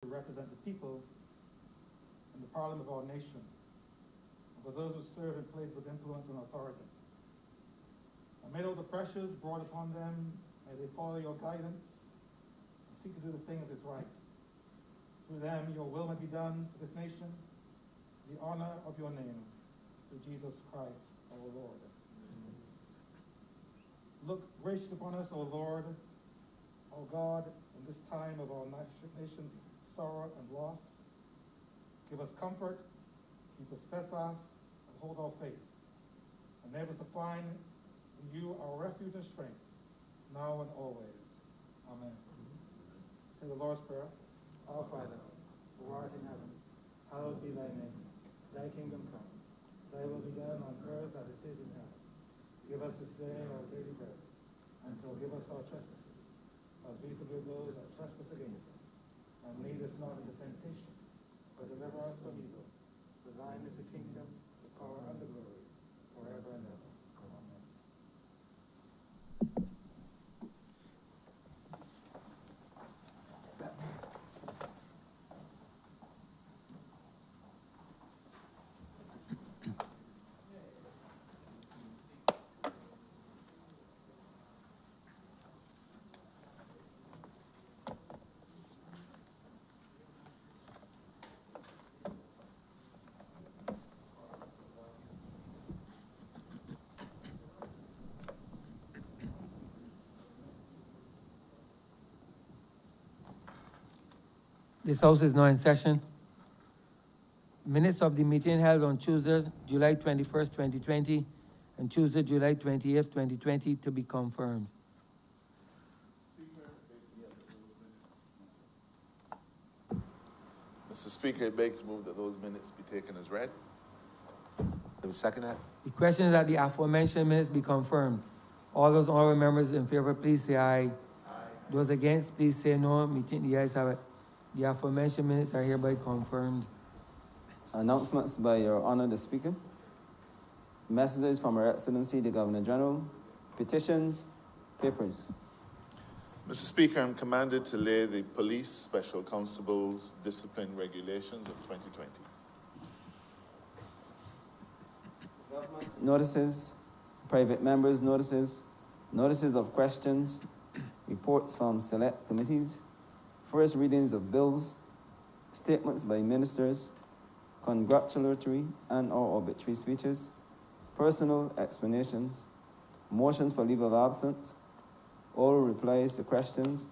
to represent the people in the parliament of our nation, and for those who serve in places of influence and authority. Amid all the pressures brought upon them, may they follow your guidance and seek to do the thing that is right. Through them, your will may be done for this nation, the honor of your name, through Jesus Christ, our Lord. Amen. Look gracious upon us, O Lord, O God, in this time of our nation's sorrow and loss. Give us comfort, keep us steadfast, and hold our faith. Enable us to find in you our refuge and strength, now and always. Amen. Say the Lord's Prayer. Our Father, who art in heaven, hallowed be thy name. Thy kingdom come. Thy will be done on earth as it is in heaven. Give us this day our daily bread, and forgive us our trespasses, as we forgive those that trespass against us. And lead us not into temptation, but deliver us from evil. For thine is the kingdom, the power, and the glory, forever and ever. Amen. This House is now in session. Minutes of the meeting held on Tuesday, July 21st, 2020, and Tuesday, July 28th, 2020, to be confirmed. Mr. Speaker, I beg to move that those minutes be taken as read. Do we second that? The question is that the aforementioned minutes be confirmed. All those honorable members in favor, please say aye. Aye. Those against, please say no. Meeting the ayes have it. The aforementioned minutes are hereby confirmed. Announcements by Your Honor the Speaker. Messages from Her Excellency the Governor General. Petitions, papers. Mr. Speaker, I'm commanded to lay the Police Special Constable's Discipline Regulations of 2020. Notices, private members' notices, notices of questions, reports from select committees, first readings of bills, statements by ministers, congratulatory and/or obituary speeches, personal explanations, motions for leave of absence, oral replies to questions,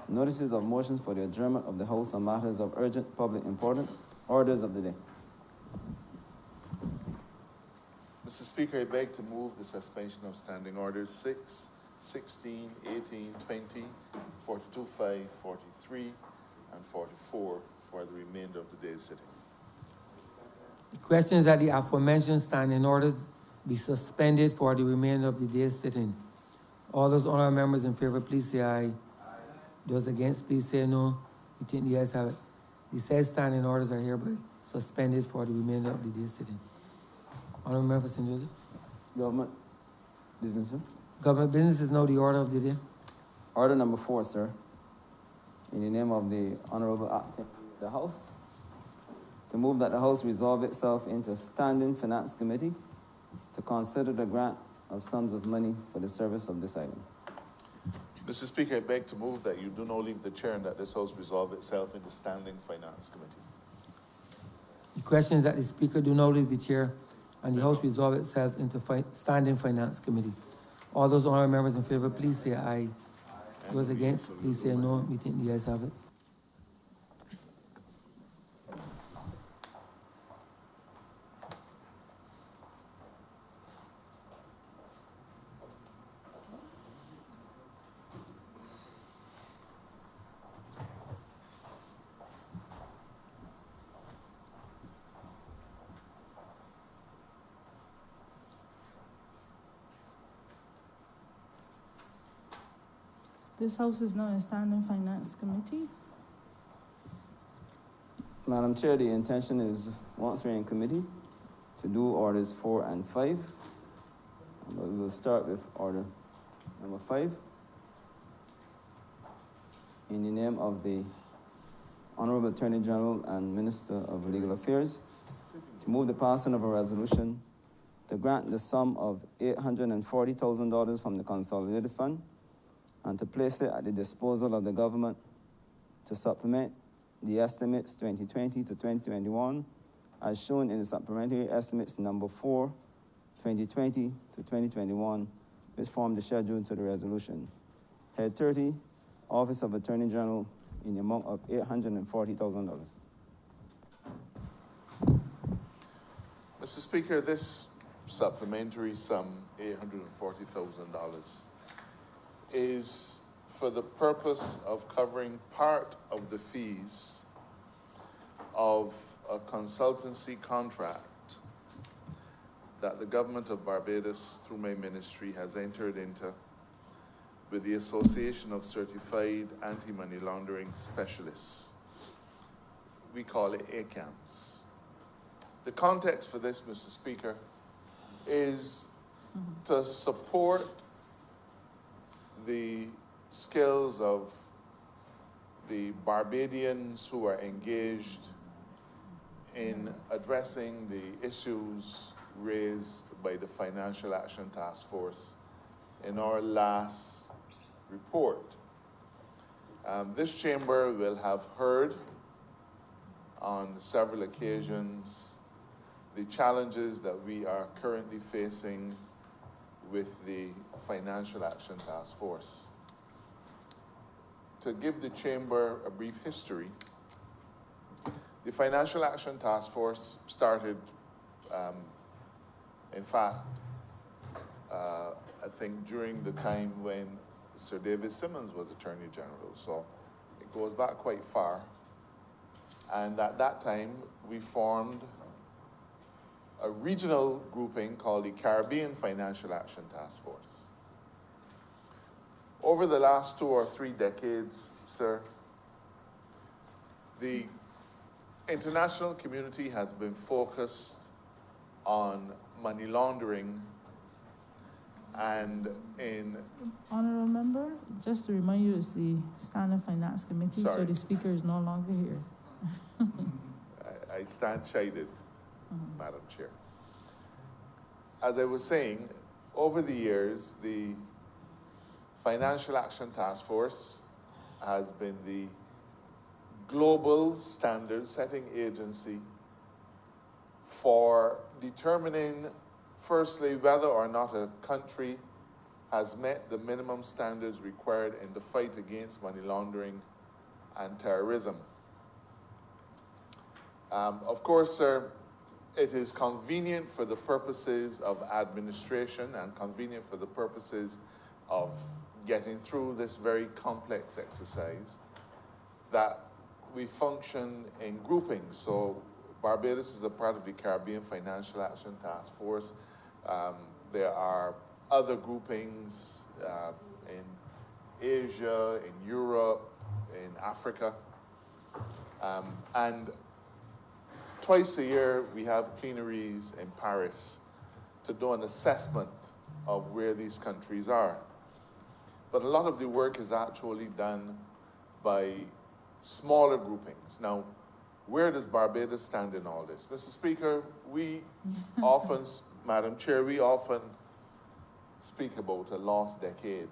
notices of motions for the adjournment of the House on matters of urgent public importance, orders of the day. Mr. Speaker, I beg to move the suspension of standing orders 6, 16, 18, 20, 42, 5, 43, and 44 for the remainder of the day's sitting. The question is that the aforementioned standing orders be suspended for the remainder of the day's sitting. All those honorable members in favor, please say aye. Aye. Those against, please say no. We think the ayes have it. The said standing orders are hereby suspended for the remainder of the day's sitting. Honorable Member for St. Joseph. Government business, sir. Government business is now the order of the day. Order number 4, sir. In the name of the Honorable Acting the House, to move that the House resolve itself into Standing Finance Committee to consider the grant of sums of money for the service of this item. Mr. Speaker, I beg to move that you do not leave the chair and that this House resolve itself into Standing Finance Committee. The question is that the Speaker do not leave the chair and the House resolve itself into Standing Finance Committee. All those honorable members in favor, please say aye. Those against, please say no. We think the ayes have it. This House is now in Standing Finance Committee. Madam Chair, the intention is, once we're in committee, to do orders 4 and 5. But we will start with order number 5. In the name of the Honorable Attorney General and Minister of Legal Affairs to move the passing of a resolution to grant the sum of $840,000 from the Consolidated Fund and to place it at the disposal of the government to supplement the estimates 2020 to 2021 as shown in the supplementary estimates number 4, 2020 to 2021, which form the schedule to the resolution. Head 30, Office of Attorney General, in the amount of $840,000. Mr. Speaker, this supplementary sum, $840,000, is for the purpose of covering part of the fees of a consultancy contract that the government of Barbados, through my ministry, has entered into with the Association of Certified Anti-Money Laundering Specialists. We call it ACAMS. The context for this, Mr. Speaker, is to support the skills of the Barbadians who are engaged in addressing the issues raised by the Financial Action Task Force in our last report. This chamber will have heard on several occasions the challenges that we are currently facing with the Financial Action Task Force. To give the chamber a brief history, the Financial Action Task Force started, in fact, I think during the time when Sir David Simmons was Attorney General, so it goes back quite far. And at that time, we formed a regional grouping called the Caribbean Financial Action Task Force. Over the last 2 or 3 decades, sir, the international community has been focused on money laundering and in... Honorable member, just to remind you, it's the Standing Finance Committee, Sorry. so the speaker is no longer here. I stand chided, Madam Chair. As I was saying, over the years, the Financial Action Task Force has been the global standard-setting agency for determining, firstly, whether or not a country has met the minimum standards required in the fight against money laundering and terrorism. Of course, sir, it is convenient for the purposes of administration and convenient for the purposes of getting through this very complex exercise that we function in groupings. So Barbados is a part of the Caribbean Financial Action Task Force. There are other groupings in Asia, in Europe, in Africa. And twice a year, we have plenaries in Paris to do an assessment of where these countries are. But a lot of the work is actually done by smaller groupings. Now, where does Barbados stand in all this? Mr. Speaker, we often, Madam Chair, we often speak about a lost decade.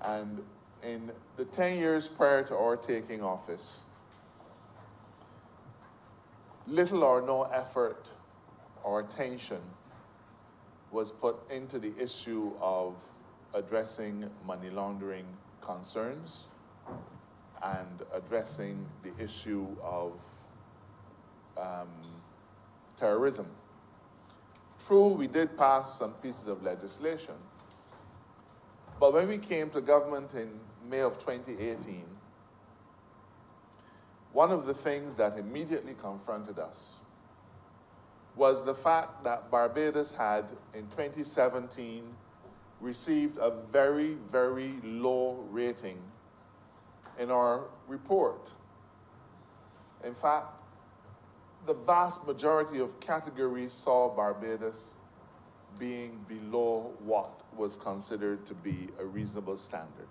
And in the 10 years prior to our taking office, little or no effort or attention was put into the issue of addressing money laundering concerns and addressing the issue of terrorism. True, we did pass some pieces of legislation, but when we came to government in May of 2018, one of the things that immediately confronted us was the fact that Barbados had, in 2017, received a very, very low rating in our report. In fact, the vast majority of categories saw Barbados being below what was considered to be a reasonable standard.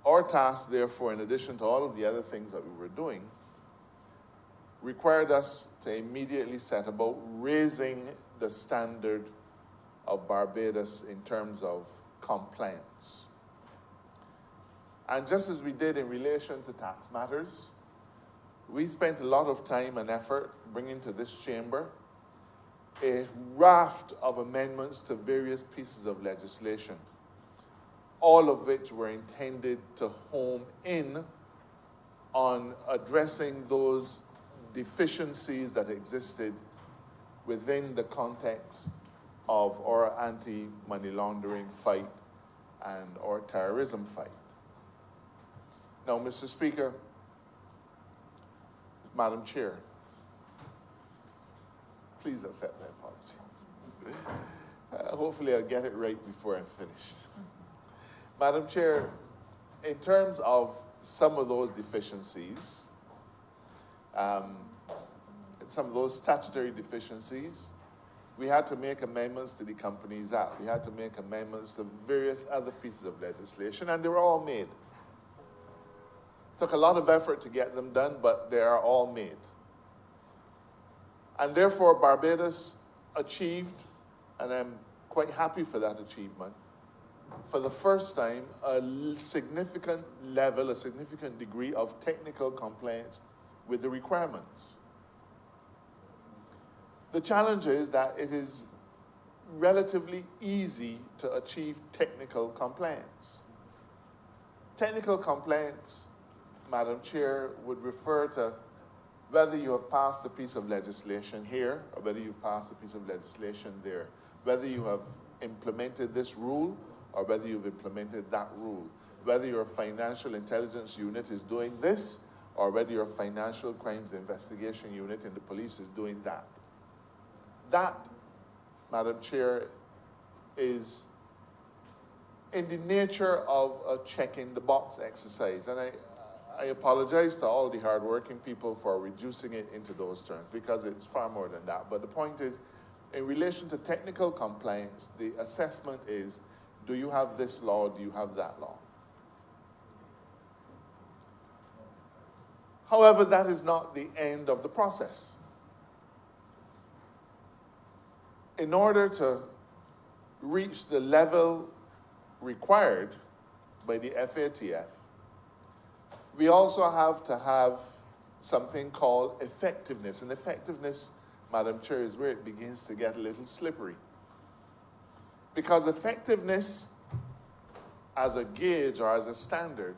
Our task, therefore, in addition to all of the other things that we were doing, required us to immediately set about raising the standard of Barbados in terms of compliance. And just as we did in relation to tax matters, we spent a lot of time and effort bringing to this chamber a raft of amendments to various pieces of legislation, all of which were intended to home in on addressing those deficiencies that existed within the context of our anti-money laundering fight and our terrorism fight. Now, Mr. Speaker, Madam Chair, please accept my apologies. Hopefully I'll get it right before I'm finished. Madam Chair, in terms of some of those deficiencies, some of those statutory deficiencies, we had to make amendments to the Companies Act. We had to make amendments to various other pieces of legislation, and they were all made. Took a lot of effort to get them done, but they are all made. And therefore, Barbados achieved, and I'm quite happy for that achievement, for the first time, a significant level, a significant degree of technical compliance with the requirements. The challenge is that it is relatively easy to achieve technical compliance. Technical compliance, Madam Chair, would refer to whether you have passed a piece of legislation here or whether you've passed a piece of legislation there, whether you have implemented this rule or whether you've implemented that rule, whether your financial intelligence unit is doing this or whether your financial crimes investigation unit in the police is doing that. That, Madam Chair, is in the nature of a check-in-the-box exercise. And I apologize to all the hardworking people for reducing it into those terms, because it's far more than that. But the point is, in relation to technical compliance, the assessment is, do you have this law, do you have that law? However, that is not the end of the process. In order to reach the level required by the FATF, we also have to have something called effectiveness. And effectiveness, Madam Chair, is where it begins to get a little slippery. Because effectiveness as a gauge or as a standard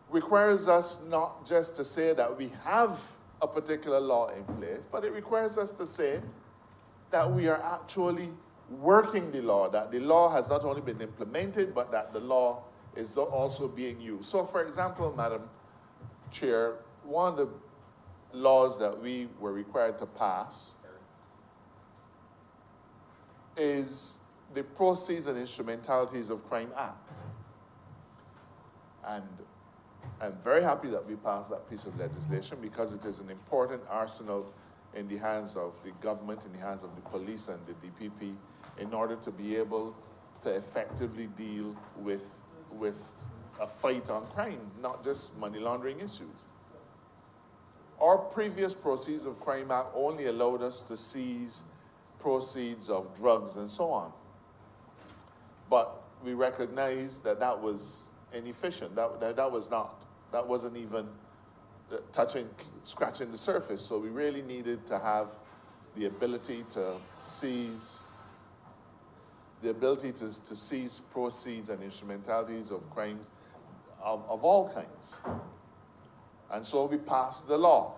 requires us not just to say that we have a particular law in place, but it requires us to say that we are actually working the law, that the law has not only been implemented, but that the law is also being used. So, for example, Madam Chair, one of the laws that we were required to pass is the Proceeds and Instrumentalities of Crime Act. And I'm very happy that we passed that piece of legislation, because it is an important arsenal in the hands of the government, in the hands of the police and the DPP, in order to be able to effectively deal with a fight on crime, not just money laundering issues. Our previous Proceeds of Crime Act only allowed us to seize proceeds of drugs and so on. But we recognized that that was inefficient. That wasn't even scratching the surface. So we really needed to have the ability to seize proceeds and instrumentalities of crimes of all kinds. And so we passed the law.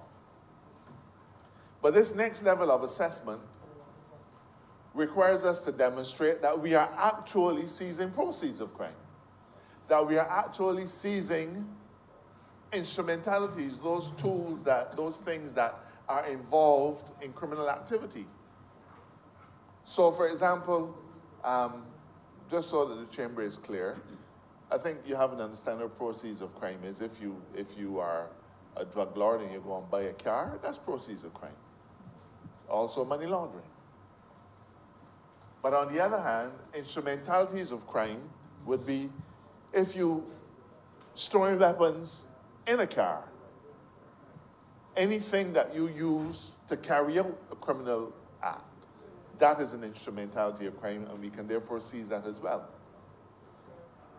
But this next level of assessment requires us to demonstrate that we are actually seizing proceeds of crime, that we are actually seizing instrumentalities, those tools, those things that are involved in criminal activity. So, for example, just so that the chamber is clear, I think you have an understanding of proceeds of crime is if you are a drug lord and you go and buy a car, that's proceeds of crime. Also money laundering. But on the other hand, instrumentalities of crime would be if you storing weapons in a car, anything that you use to carry out a criminal act, that is an instrumentality of crime, and we can therefore seize that as well.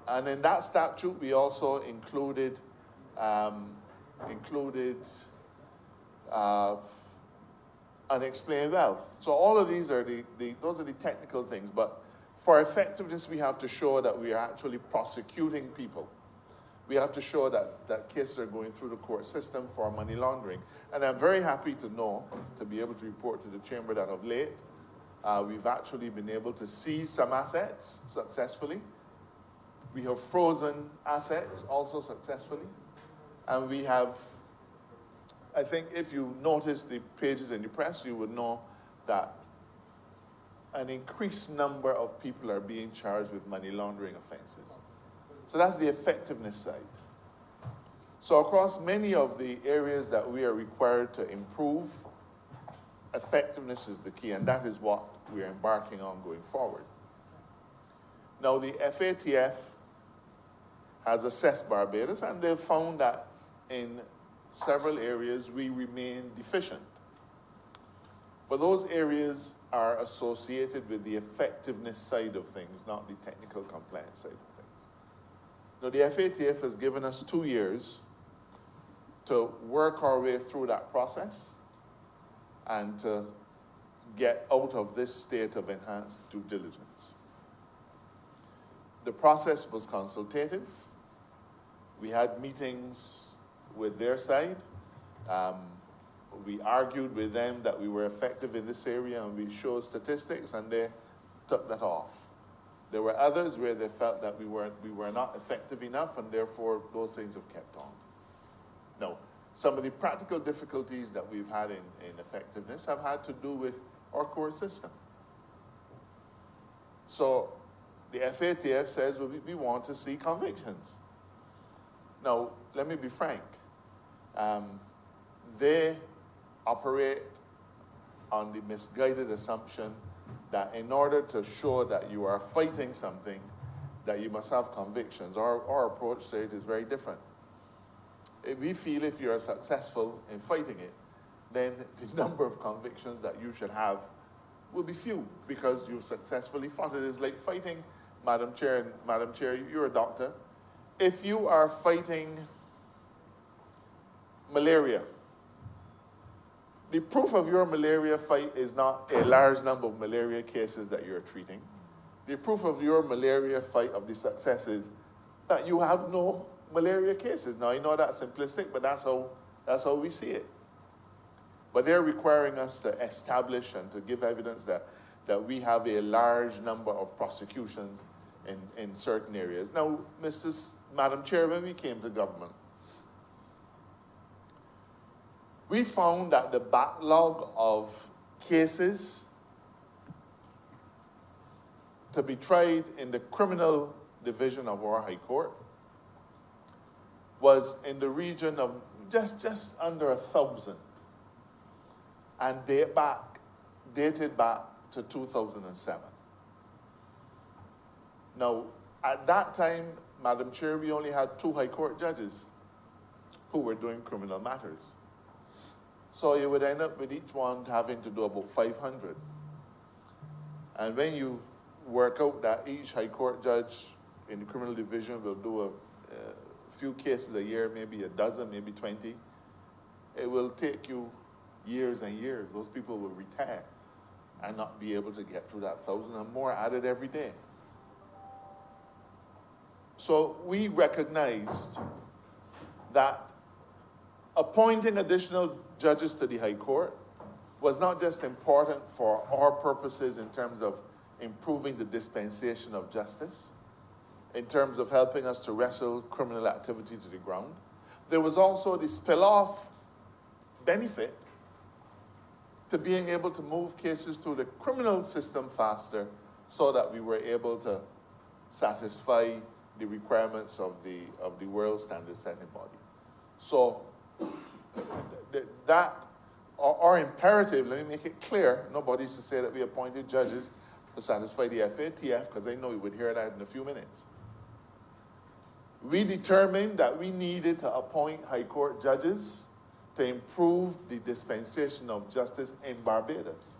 And in that statute, we also included unexplained wealth. So all of these are those are the technical things, but for effectiveness, we have to show that we are actually prosecuting people. We have to show that cases are going through the court system for money laundering. And I'm very happy to know, to be able to report to the Chamber that of late, we've actually been able to seize some assets successfully. We have frozen assets also successfully. And we have, I think if you notice the pages in the press, you would know that an increased number of people are being charged with money laundering offenses. So that's the effectiveness side. So across many of the areas that we are required to improve, effectiveness is the key, and that is what we are embarking on going forward. Now, the FATF has assessed Barbados, and they've found that in several areas we remain deficient. But those areas are associated with the effectiveness side of things, not the technical compliance side of things. Now, the FATF has given us 2 years to work our way through that process and to get out of this state of enhanced due diligence. The process was consultative. We had meetings with their side. We argued with them that we were effective in this area, and we showed statistics, and they took that off. There were others where they felt that we were not effective enough, and therefore those things have kept on. Now, some of the practical difficulties that we've had in effectiveness have had to do with our court system. So the FATF says, well, we want to see convictions. Now, let me be frank. They operate on the misguided assumption that in order to show that you are fighting something, that you must have convictions. Our approach to it is very different. We feel if you are successful in fighting it, then the number of convictions that you should have will be few, because you've successfully fought it. It's like fighting, Madam Chair, you're a doctor. If you are fighting malaria, the proof of your malaria fight is not a large number of malaria cases that you're treating. The proof of your malaria fight, of the success, is that you have no malaria cases. Now, I know that's simplistic, but that's how we see it. But they're requiring us to establish and to give evidence that we have a large number of prosecutions in certain areas. Now, Madam Chair, when we came to government, we found that the backlog of cases to be tried in the criminal division of our High Court was in the region of just under 1,000, and dated back to 2007. Now, at that time, Madam Chair, we only had 2 High Court judges who were doing criminal matters. So you would end up with each one having to do about 500. And when you work out that each High Court judge in the criminal division will do a few cases a year, maybe a dozen, maybe 20, it will take you years and years. Those people will retire and not be able to get through that 1,000 and more added every day. So we recognized that appointing additional judges to the High Court was not just important for our purposes in terms of improving the dispensation of justice, in terms of helping us to wrestle criminal activity to the ground. There was also the spill-off benefit to being able to move cases through the criminal system faster, so that we were able to satisfy the requirements of the world standard setting body. So our imperative, let me make it clear, nobody's to say that we appointed judges to satisfy the FATF, because I know you would hear that in a few minutes. we determined that we needed to appoint High Court judges to improve the dispensation of justice in Barbados.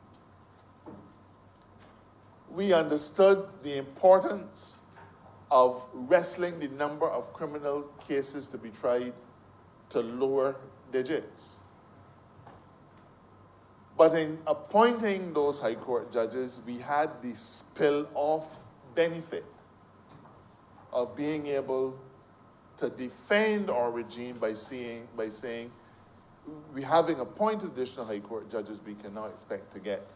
We understood the importance of wrestling the number of criminal cases to be tried to lower digits. But in appointing those High Court judges, we had the spill-off benefit of being able to defend our regime by saying, we having appointed additional High Court judges, we can now expect to get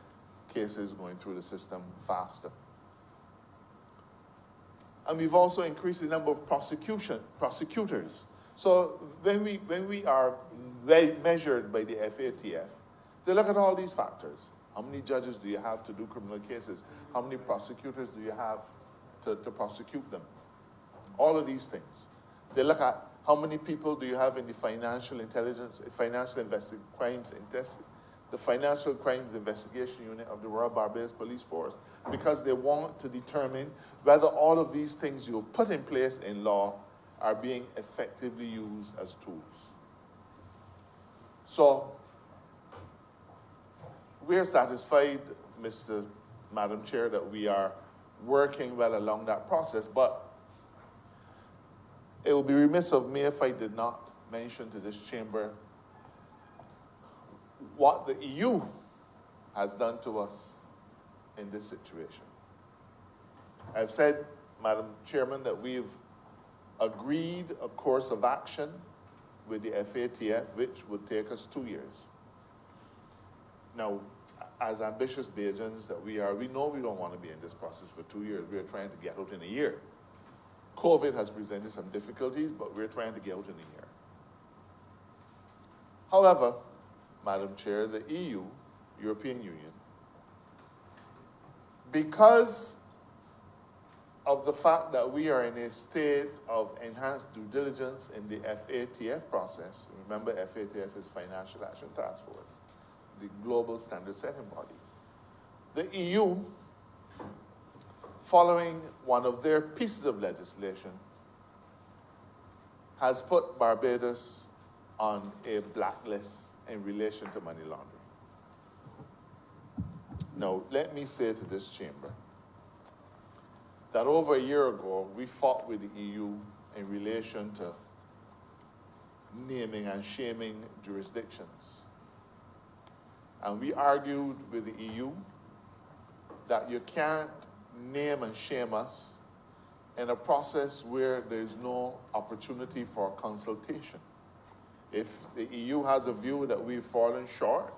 cases going through the system faster. And we've also increased the number of prosecutors. So when we are measured by the FATF, they look at all these factors. How many judges do you have to do criminal cases? How many prosecutors do you have to prosecute them? All of these things. They look at how many people do you have in the financial crimes investigation unit of the Royal Barbados Police Force, because they want to determine whether all of these things you've put in place in law are being effectively used as tools. So, we're satisfied, Madam Chair, that we are working well along that process, but it would be remiss of me if I did not mention to this chamber what the EU has done to us in this situation. I've said, Madam Chairman, that we've agreed a course of action with the FATF, which would take us 2 years. Now, as ambitious Bajans that we are, we know we don't want to be in this process for 2 years. We're trying to get out in a year. COVID has presented some difficulties, but we're trying to get out in a year. However, Madam Chair, the EU, European Union, because of the fact that we are in a state of enhanced due diligence in the FATF process, remember FATF is Financial Action Task Force, the global standard setting body. The EU, following one of their pieces of legislation, has put Barbados on a blacklist in relation to money laundering. Now, let me say to this chamber that over a year ago, we fought with the EU in relation to naming and shaming jurisdictions. And we argued with the EU that you can't name and shame us in a process where there's no opportunity for consultation. If the EU has a view that we've fallen short,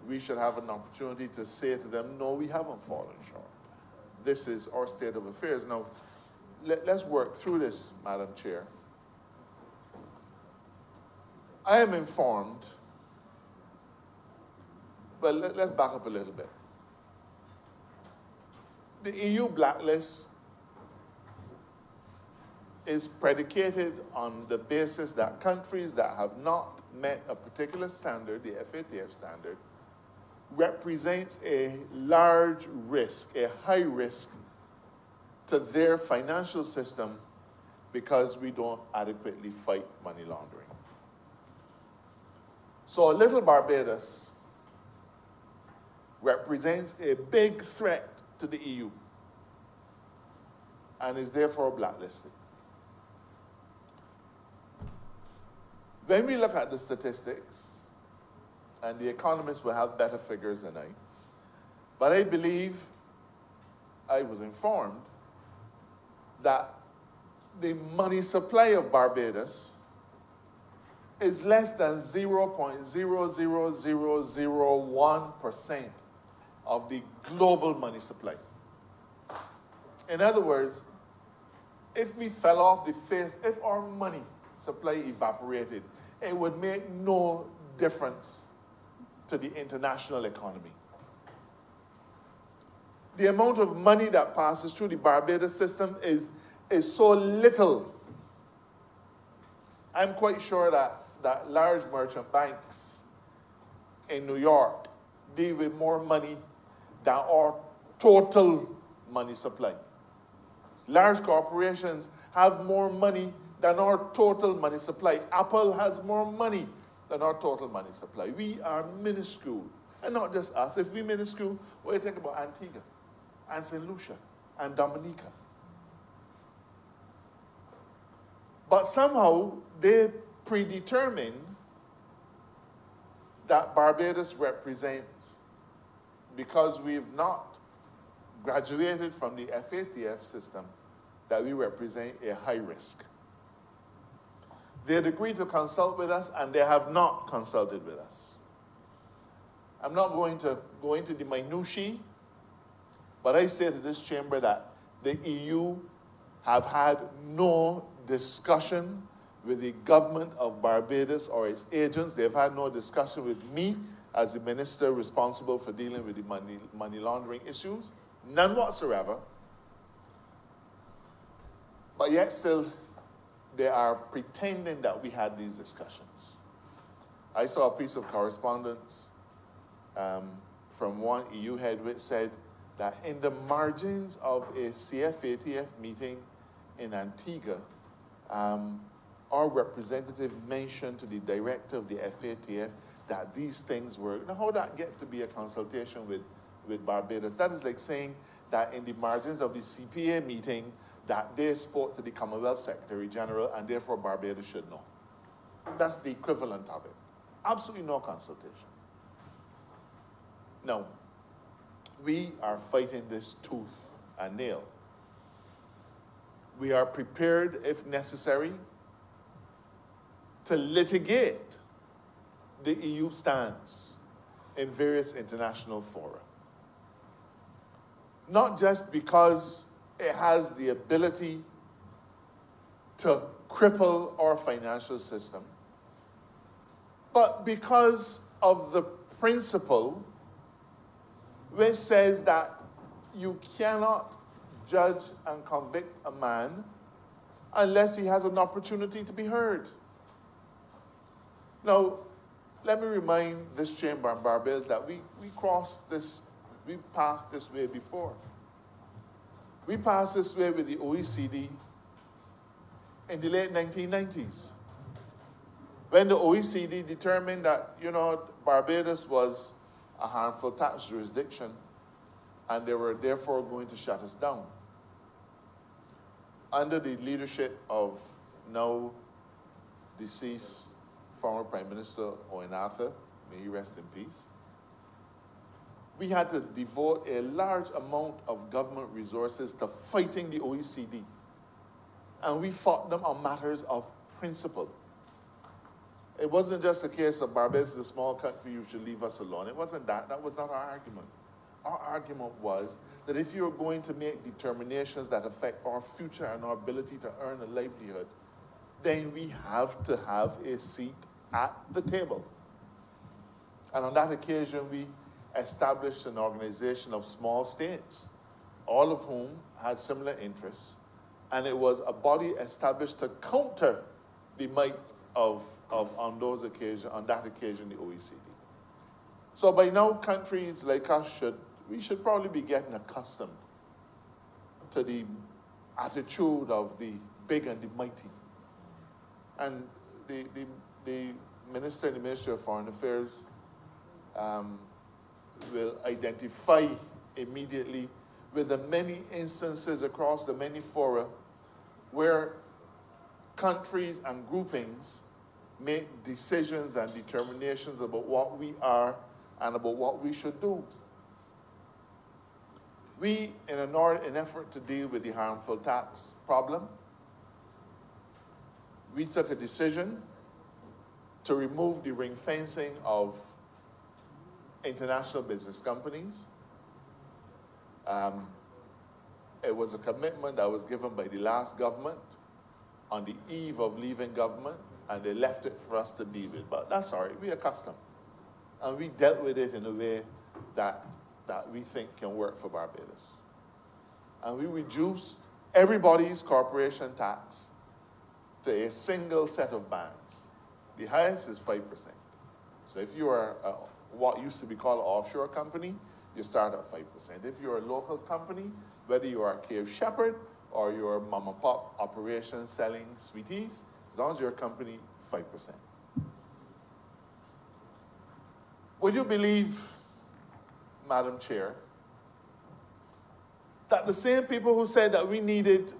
we should have an opportunity to say to them, no, we haven't fallen short. This is our state of affairs. Now, let's work through this, Madam Chair. I am informed, well, let's back up a little bit. The EU blacklist is predicated on the basis that countries that have not met a particular standard, the FATF standard, represents a large risk, a high risk to their financial system because we don't adequately fight money laundering. So little Barbados represents a big threat to the EU and is therefore blacklisted. When we look at the statistics, and the economists will have better figures than I, but I believe, I was informed, that the money supply of Barbados is less than 0.00001% of the global money supply. In other words, if we fell off the face, if our money supply evaporated, it would make no difference to the international economy. The amount of money that passes through the Barbados system is so little. I'm quite sure that large merchant banks in New York deal with more money than our total money supply. Large corporations have more money than our total money supply. Apple has more money than our total money supply. We are minuscule. And not just us. If we minuscule, what do you think about Antigua and St. Lucia and Dominica? But somehow they predetermine that Barbados represents, because we've not graduated from the FATF system, that we represent a high risk. They had agreed to consult with us, and they have not consulted with us. I'm not going to go into the minutiae, but I say to this chamber that the EU have had no discussion with the government of Barbados or its agents. They've had no discussion with me as the minister responsible for dealing with the money laundering issues. None whatsoever. But yet still, they are pretending that we had these discussions. I saw a piece of correspondence from one EU head which said that in the margins of a CFATF meeting in Antigua, our representative mentioned to the director of the FATF that these things were. Now, how would that get to be a consultation with Barbados? That is like saying that in the margins of the CPA meeting, that they spoke to the Commonwealth Secretary General, and therefore Barbados should know. That's the equivalent of it. Absolutely no consultation. Now, we are fighting this tooth and nail. We are prepared, if necessary, to litigate the EU stance in various international fora. Not just because it has the ability to cripple our financial system, but because of the principle which says that you cannot judge and convict a man unless he has an opportunity to be heard. Now, let me remind this chamber and Barbados that we passed this way before. We passed this way with the OECD in the late 1990s, when the OECD determined that, Barbados was a harmful tax jurisdiction, and they were therefore going to shut us down. Under the leadership of now deceased former Prime Minister Owen Arthur, may he rest in peace, we had to devote a large amount of government resources to fighting the OECD. And we fought them on matters of principle. It wasn't just a case of Barbados is a small country, you should leave us alone. It wasn't that. That was not our argument. Our argument was that if you're going to make determinations that affect our future and our ability to earn a livelihood, then we have to have a seat at the table. And on that occasion, we established an organization of small states, all of whom had similar interests, and it was a body established to counter the might of on that occasion, the OECD. So by now, countries like us should probably be getting accustomed to the attitude of the big and the mighty. And the minister in the Ministry of Foreign Affairs will identify immediately with the many instances across the many fora where countries and groupings make decisions and determinations about what we are and about what we should do. We, in an effort to deal with the harmful tax problem, we took a decision to remove the ring fencing of international business companies. It was a commitment that was given by the last government on the eve of leaving government, and they left it for us to deal with. But that's all right, we're accustomed. And we dealt with it in a way that we think can work for Barbados. And we reduced everybody's corporation tax to a single set of bands. The highest is 5%. So if you are what used to be called an offshore company, you start at 5%. If you're a local company, whether you are Cave Shepherd or your mom and pop operation selling sweeties, as long as you're a company, 5%. Would you believe, Madam Chair, that the same people who said that we needed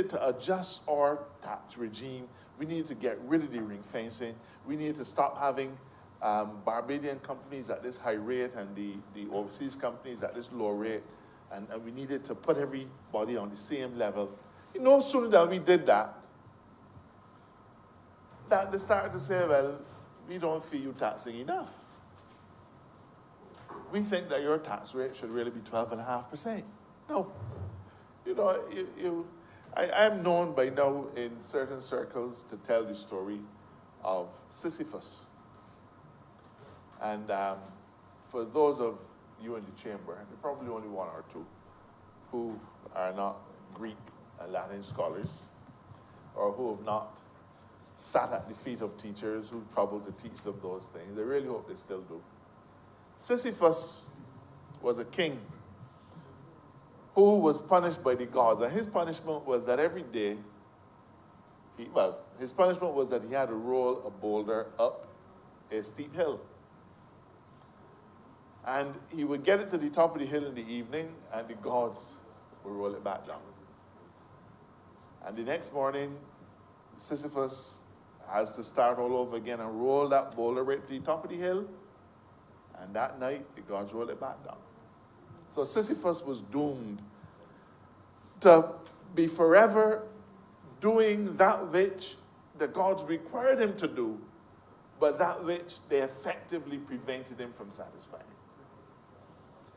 to adjust our tax regime, we needed to get rid of the ring fencing, we needed to stop having Barbadian companies at this high rate and the overseas companies at this low rate, and we needed to put everybody on the same level. You know, sooner than we did that they started to say, well, we don't feel you taxing enough. We think that your tax rate should really be 12.5%. No. You know, I'm known by now in certain circles to tell the story of Sisyphus. And for those of you in the chamber, and there are probably only one or two, who are not Greek and Latin scholars, or who have not sat at the feet of teachers who trouble to teach them those things, I really hope they still do. Sisyphus was a king who was punished by the gods, and his punishment was that every day, his punishment was that he had to roll a boulder up a steep hill. And he would get it to the top of the hill in the evening, and the gods would roll it back down. And the next morning, Sisyphus has to start all over again and roll that boulder right to the top of the hill. And that night, the gods roll it back down. So Sisyphus was doomed to be forever doing that which the gods required him to do, but that which they effectively prevented him from satisfying.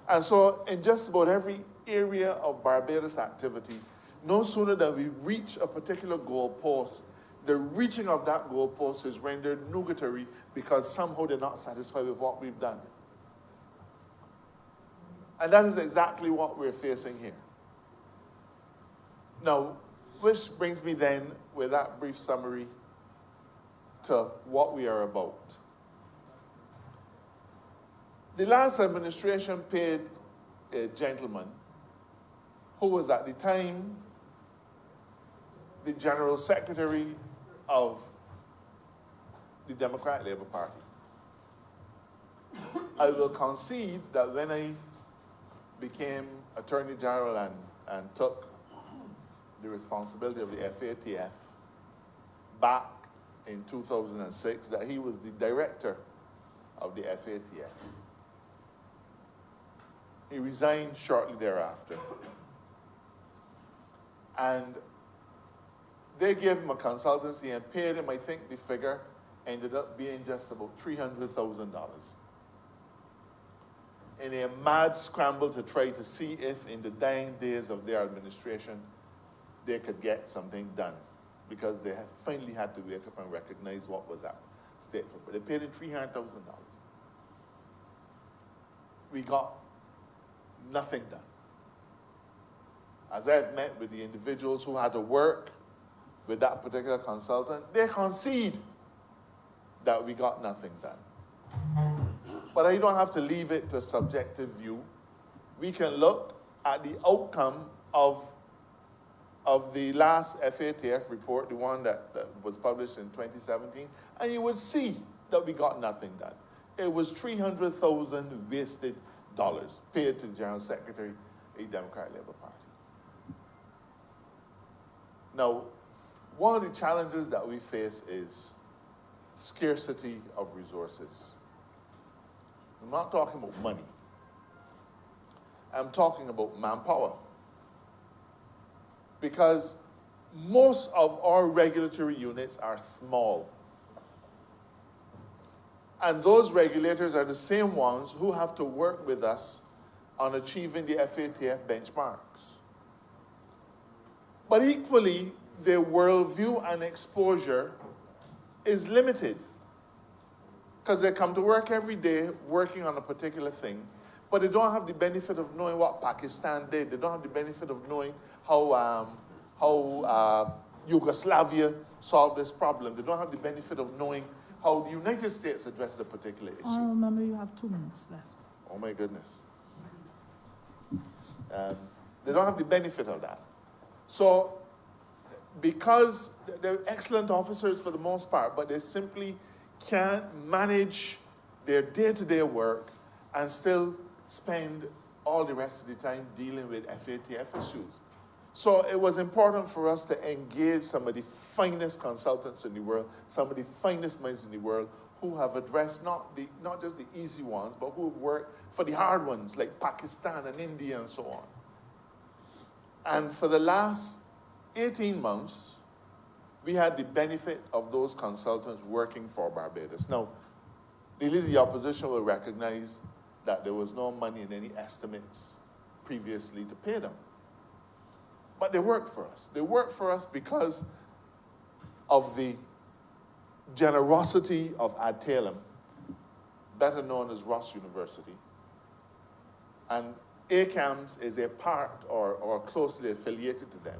And so in just about every area of Barbados activity, no sooner than we reach a particular goalpost, the reaching of that goalpost is rendered nugatory because somehow they're not satisfied with what we've done. And that is exactly what we're facing here. Now, which brings me then, with that brief summary, to what we are about. The last administration paid a gentleman who was at the time the General Secretary of the Democratic Labour Party. I will concede that when I became Attorney General and took the responsibility of the FATF back in 2006, that he was the director of the FATF. He resigned shortly thereafter. And they gave him a consultancy and paid him, I think the figure ended up being just about $300,000. In a mad scramble to try to see if in the dying days of their administration they could get something done, because they had finally had to wake up and recognize what was at stake. But they paid him $300,000. We got nothing done. As I've met with the individuals who had to work with that particular consultant, they concede that we got nothing done. But I don't have to leave it to subjective view. We can look at the outcome of the last FATF report, the one that was published in 2017, and you would see that we got nothing done. It was $300,000 wasted dollars paid to the General Secretary of the Democratic Labour Party. Now, one of the challenges that we face is scarcity of resources. I'm not talking about money. I'm talking about manpower. Because most of our regulatory units are small. And those regulators are the same ones who have to work with us on achieving the FATF benchmarks. But equally, their worldview and exposure is limited, because they come to work every day working on a particular thing, but they don't have the benefit of knowing what Pakistan did. They don't have the benefit of knowing how Yugoslavia solved this problem. They don't have the benefit of knowing how the United States addressed a particular issue. Remember, you have 2 minutes left. Oh my goodness. They don't have the benefit of that. So, because they're excellent officers for the most part, but they simply can't manage their day-to-day work and still spend all the rest of the time dealing with FATF issues. So it was important for us to engage some of the finest consultants in the world, some of the finest minds in the world who have addressed not just the easy ones, but who have worked for the hard ones like Pakistan and India and so on. And for the last 18 months, we had the benefit of those consultants working for Barbados. Now, the leader of the opposition will recognize that there was no money in any estimates previously to pay them. But they worked for us. They worked for us because of the generosity of Adtalem, better known as Ross University. And ACAMS is a part or closely affiliated to them.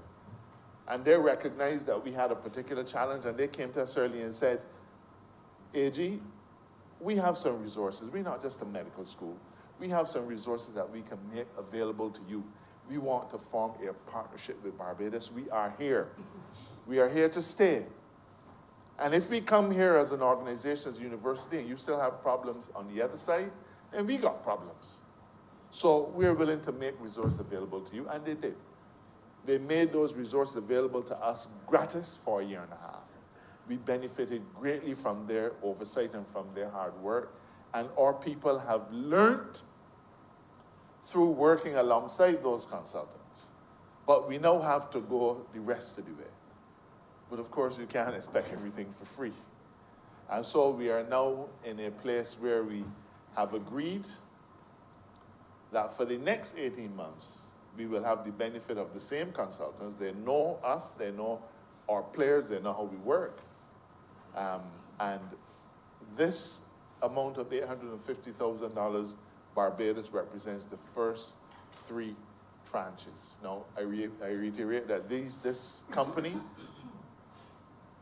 And they recognized that we had a particular challenge, and they came to us early and said, AG, we have some resources. We're not just a medical school. We have some resources that we can make available to you. We want to form a partnership with Barbados. We are here. We are here to stay. And if we come here as an organization, as a university, and you still have problems on the other side, then we got problems. So we're willing to make resources available to you, and they did. They made those resources available to us gratis for a year and a half. We benefited greatly from their oversight and from their hard work, and our people have learned through working alongside those consultants. But we now have to go the rest of the way. But of course, you can't expect everything for free. And so we are now in a place where we have agreed that for the next 18 months, we will have the benefit of the same consultants. They know us, they know our players, they know how we work. And this amount of $850,000 Barbados represents the first 3 tranches. Now, I reiterate that this company,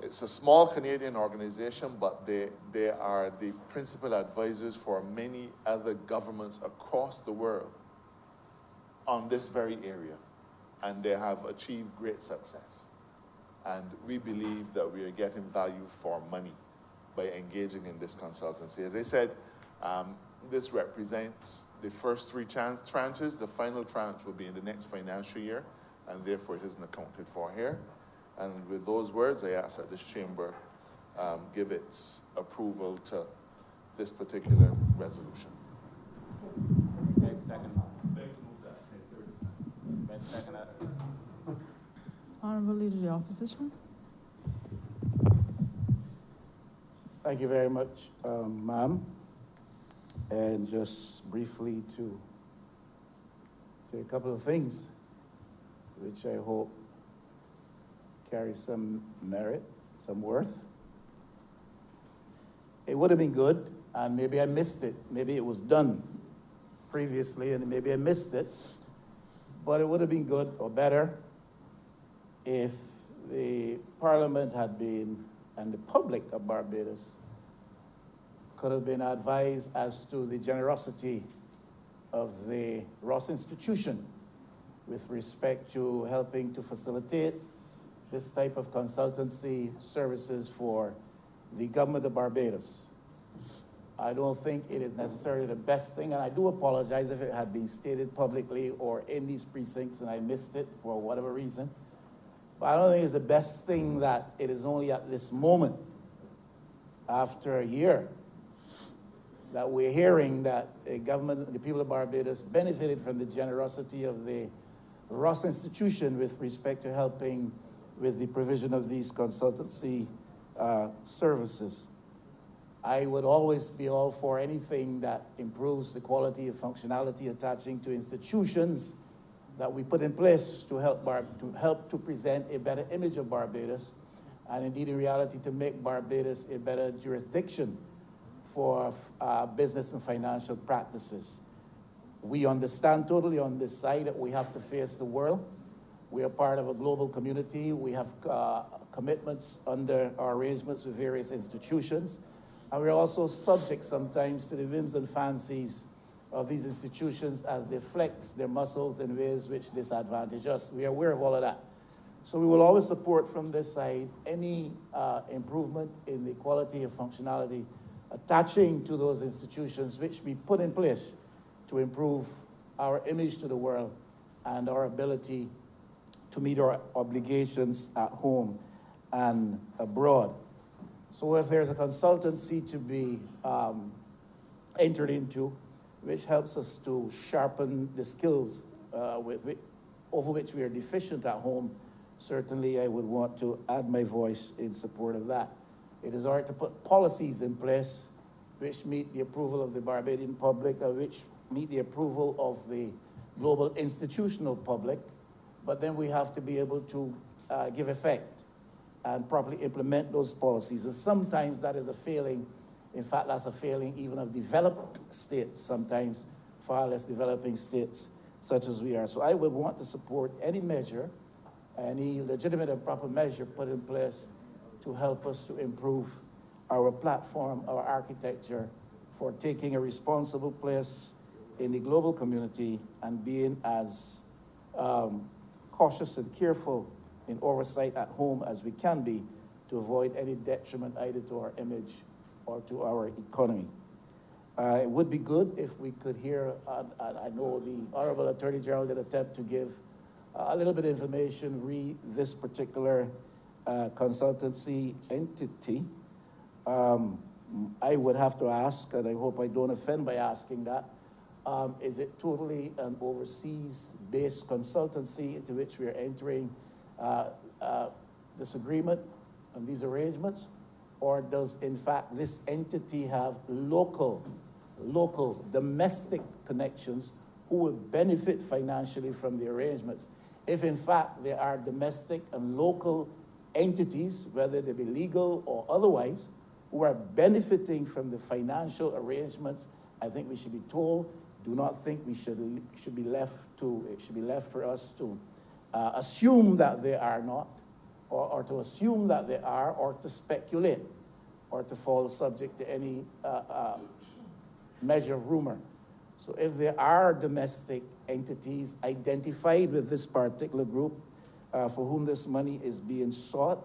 it's a small Canadian organization, but they are the principal advisors for many other governments across the world on this very area, and they have achieved great success. And we believe that we are getting value for money by engaging in this consultancy. As I said, this represents the first 3 tranches. The final tranche will be in the next financial year, and therefore it isn't accounted for here. And with those words, I ask that this chamber give its approval to this particular resolution. Honorable Leader of the Opposition. Thank you very much, ma'am. And just briefly to say a couple of things, which I hope carry some merit, some worth. It would have been good, and maybe I missed it. Maybe it was done previously, and maybe I missed it. But it would have been good or better if the Parliament had been, and the public of Barbados could have been advised as to the generosity of the Ross Institution with respect to helping to facilitate this type of consultancy services for the government of Barbados. I don't think it is necessarily the best thing, and I do apologize if it had been stated publicly or in these precincts and I missed it for whatever reason. But I don't think it's the best thing that it is only at this moment, after a year, that we're hearing that the government, the people of Barbados benefited from the generosity of the Ross Institution with respect to helping with the provision of these consultancy services. I would always be all for anything that improves the quality of functionality attaching to institutions that we put in place to help to present a better image of Barbados, and indeed in reality to make Barbados a better jurisdiction for business and financial practices. We understand totally on this side that we have to face the world. We are part of a global community. We have commitments under our arrangements with various institutions. And we're also subject sometimes to the whims and fancies of these institutions as they flex their muscles in ways which disadvantage us. We are aware of all of that. So we will always support from this side any improvement in the quality of functionality attaching to those institutions which we put in place to improve our image to the world and our ability to meet our obligations at home and abroad. So if there's a consultancy to be entered into, which helps us to sharpen the skills over which we are deficient at home, certainly I would want to add my voice in support of that. It is hard to put policies in place which meet the approval of the Barbadian public, or which meet the approval of the global institutional public, but then we have to be able to give effect and properly implement those policies. And sometimes that is a failing. In fact, that's a failing even of developed states, sometimes far less developing states such as we are. So I would want to support any measure, any legitimate and proper measure put in place to help us to improve our platform, our architecture for taking a responsible place in the global community and being as cautious and careful in oversight at home as we can be to avoid any detriment either to our image or to our economy. It would be good if we could hear, I know the Honorable Attorney General did attempt to give a little bit of information, this particular consultancy entity. I would have to ask, and I hope I don't offend by asking that, is it totally an overseas-based consultancy into which we are entering this agreement and these arrangements? Or does, in fact, this entity have local, domestic connections who will benefit financially from the arrangements? If, in fact, there are domestic and local entities, whether they be legal or otherwise, who are benefiting from the financial arrangements, I think we should be told. Do not think we should be left for us to assume that they are not, or to assume that they are, or to speculate, or to fall subject to any measure of rumor. So if there are domestic entities identified with this particular group for whom this money is being sought,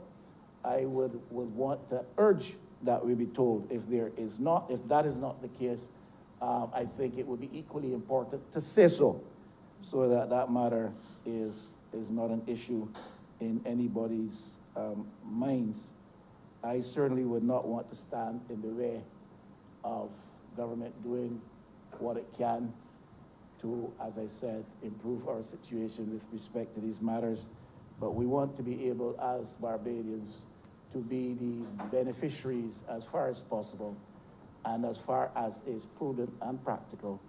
I would want to urge that we be told. If that is not the case, I think it would be equally important to say so that that matter is not an issue in anybody's minds. I certainly would not want to stand in the way of government doing what it can to, as I said, improve our situation with respect to these matters. But we want to be able, as Barbadians, to be the beneficiaries as far as possible and as far as is prudent and practical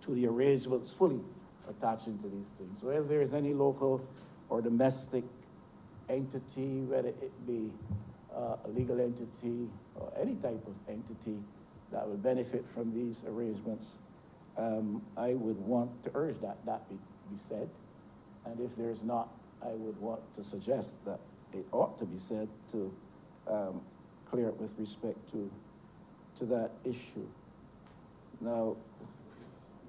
to the arrangements fully attaching to these things. So if there is any local or domestic entity, whether it be a legal entity or any type of entity that would benefit from these arrangements, I would want to urge that be said. And if there's not, I would want to suggest that it ought to be said to clear it with respect to that issue. Now,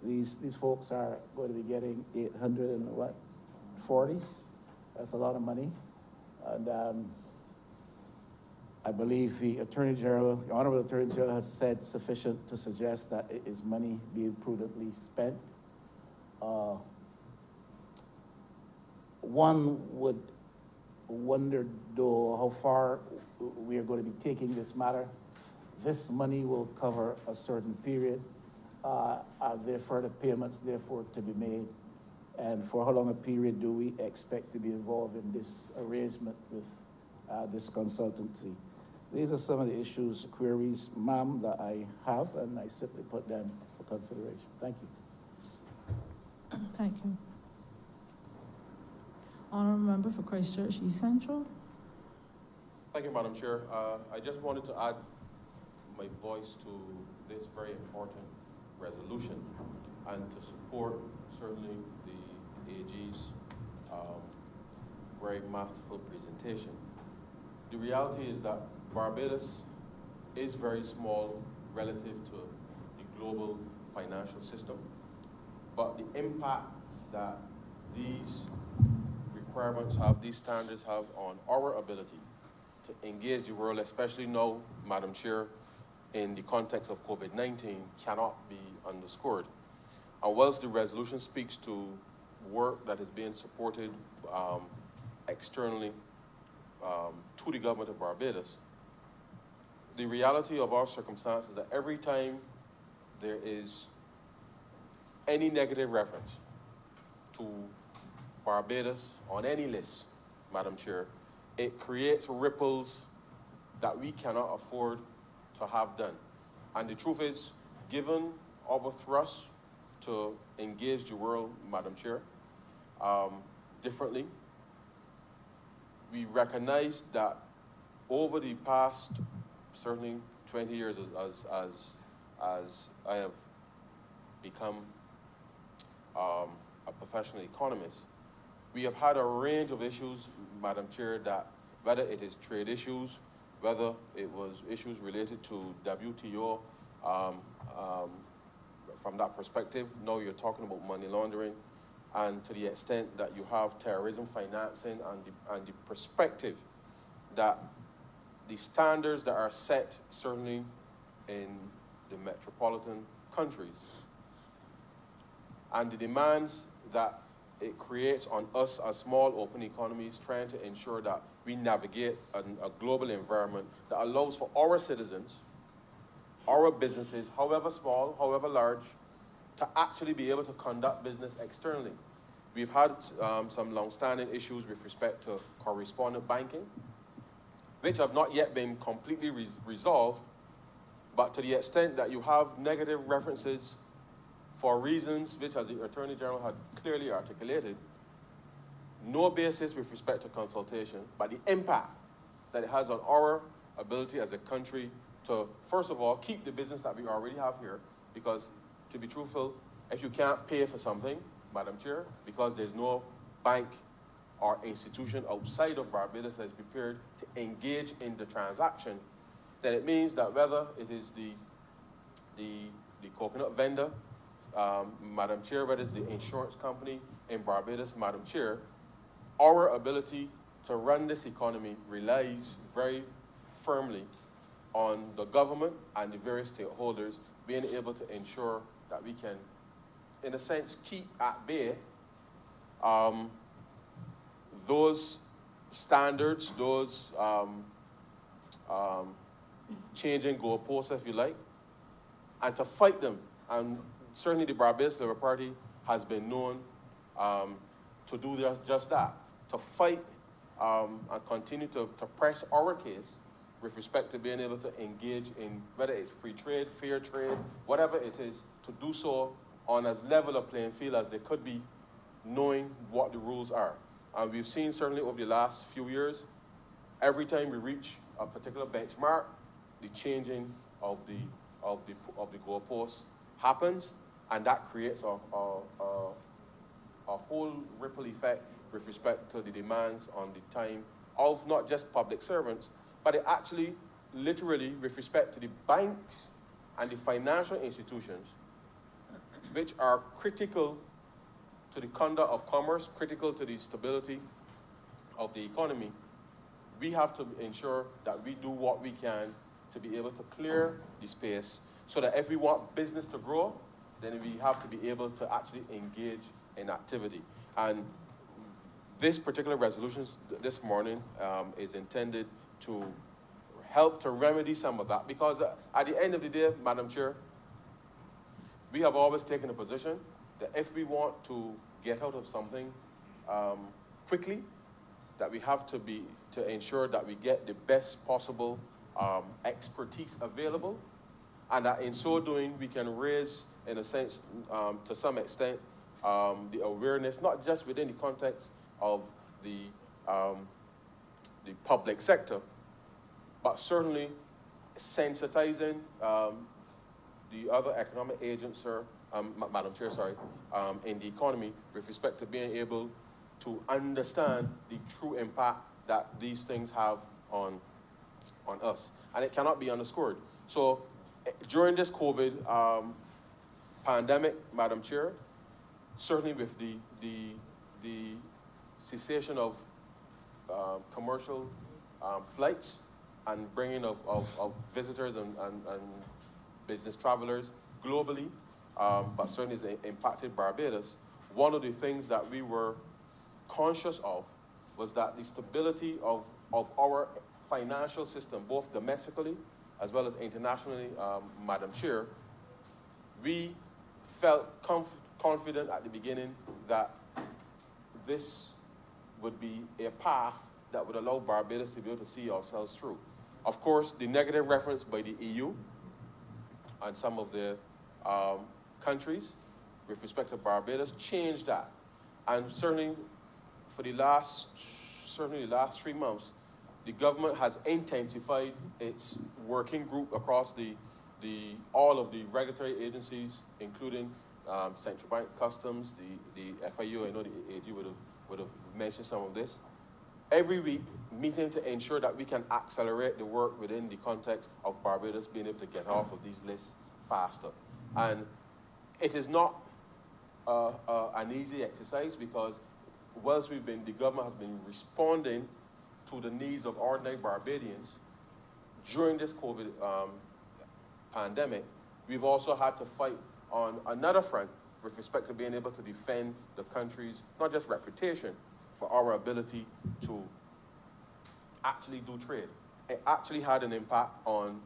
these folks are going to be getting 840. That's a lot of money. And I believe the Attorney General, the Honorable Attorney General, has said sufficient to suggest that it is money being prudently spent. One would wonder, though, how far we are going to be taking this matter. This money will cover a certain period. Are there further payments, therefore, to be made? And for how long a period do we expect to be involved in this arrangement with this consultancy? These are some of the issues, queries, ma'am, that I have, and I simply put them for consideration. Thank you. Thank you. Honourable Member for Christchurch East Central. Thank you, Madam Chair. I just wanted to add my voice to this very important resolution and to support certainly the AG's very masterful presentation. The reality is that Barbados is very small relative to the global financial system, but the impact that these requirements have, these standards have on our ability to engage the world, especially now, Madam Chair, in the context of COVID-19, cannot be underscored. And whilst the resolution speaks to work that is being supported externally to the government of Barbados, the reality of our circumstances is that every time there is any negative reference to Barbados on any list, Madam Chair, it creates ripples that we cannot afford to have done. And the truth is, given our thrust to engage the world, Madam Chair, differently, we recognize that over the past, certainly 20 years as I have become a professional economist, we have had a range of issues, Madam Chair, that whether it is trade issues, whether it was issues related to WTO, from that perspective, now you're talking about money laundering, and to the extent that you have terrorism financing and the perspective that the standards that are set, certainly in the metropolitan countries, and the demands that it creates on us as small open economies trying to ensure that we navigate a global environment that allows for our citizens, our businesses, however small, however large, to actually be able to conduct business externally. We've had some long-standing issues with respect to correspondent banking, which have not yet been completely resolved, but to the extent that you have negative references for reasons which, as the Attorney General had clearly articulated, no basis with respect to consultation, but the impact that it has on our ability as a country to, first of all, keep the business that we already have here, because, to be truthful, if you can't pay for something, Madam Chair, because there's no bank or institution outside of Barbados that is prepared to engage in the transaction, then it means that whether it is the coconut vendor, Madam Chair, whether it's the insurance company in Barbados, Madam Chair, our ability to run this economy relies very firmly on the government and the various stakeholders being able to ensure that we can, in a sense, keep at bay those standards, those changing goalposts, if you like, and to fight them. And certainly the Barbados Labour Party has been known to do just that, to fight and continue to press our case with respect to being able to engage in, whether it's free trade, fair trade, whatever it is, to do so on as level a playing field as they could be, knowing what the rules are. And we've seen certainly over the last few years, every time we reach a particular benchmark, the changing of the goalposts happens, and that creates a whole ripple effect with respect to the demands on the time of not just public servants, but it actually, literally, with respect to the banks and the financial institutions, which are critical to the conduct of commerce, critical to the stability of the economy, we have to ensure that we do what we can to be able to clear the space so that if we want business to grow, then we have to be able to actually engage in activity. And this particular resolution this morning is intended to help to remedy some of that, because at the end of the day, Madam Chair, we have always taken a position that if we want to get out of something quickly, that we have to ensure that we get the best possible expertise available, and that in so doing, we can raise, in a sense, to some extent, the awareness, not just within the context of the public sector, but certainly sensitizing the other economic agents, sir, Madam Chair, sorry, in the economy with respect to being able to understand the true impact that these things have on us. And it cannot be underscored. So during this COVID pandemic, Madam Chair, certainly with the cessation of commercial flights and bringing of visitors and business travelers globally, but certainly it's impacted Barbados. One of the things that we were conscious of was that the stability of our financial system, both domestically as well as internationally, Madam Chair, we felt confident at the beginning that this would be a path that would allow Barbados to be able to see ourselves through. Of course, the negative reference by the EU and some of the countries with respect to Barbados changed that. And certainly for the last 3 months, the government has intensified its working group across all of the regulatory agencies, including Central Bank Customs, the FIU. I know the AG would have mentioned some of this. Every week, meeting to ensure that we can accelerate the work within the context of Barbados being able to get off of these lists faster. And it is not an easy exercise, because whilst the government has been responding to the needs of ordinary Barbadians during this COVID pandemic, we've also had to fight on another front with respect to being able to defend the country's, not just reputation, but our ability to actually do trade. It actually had an impact on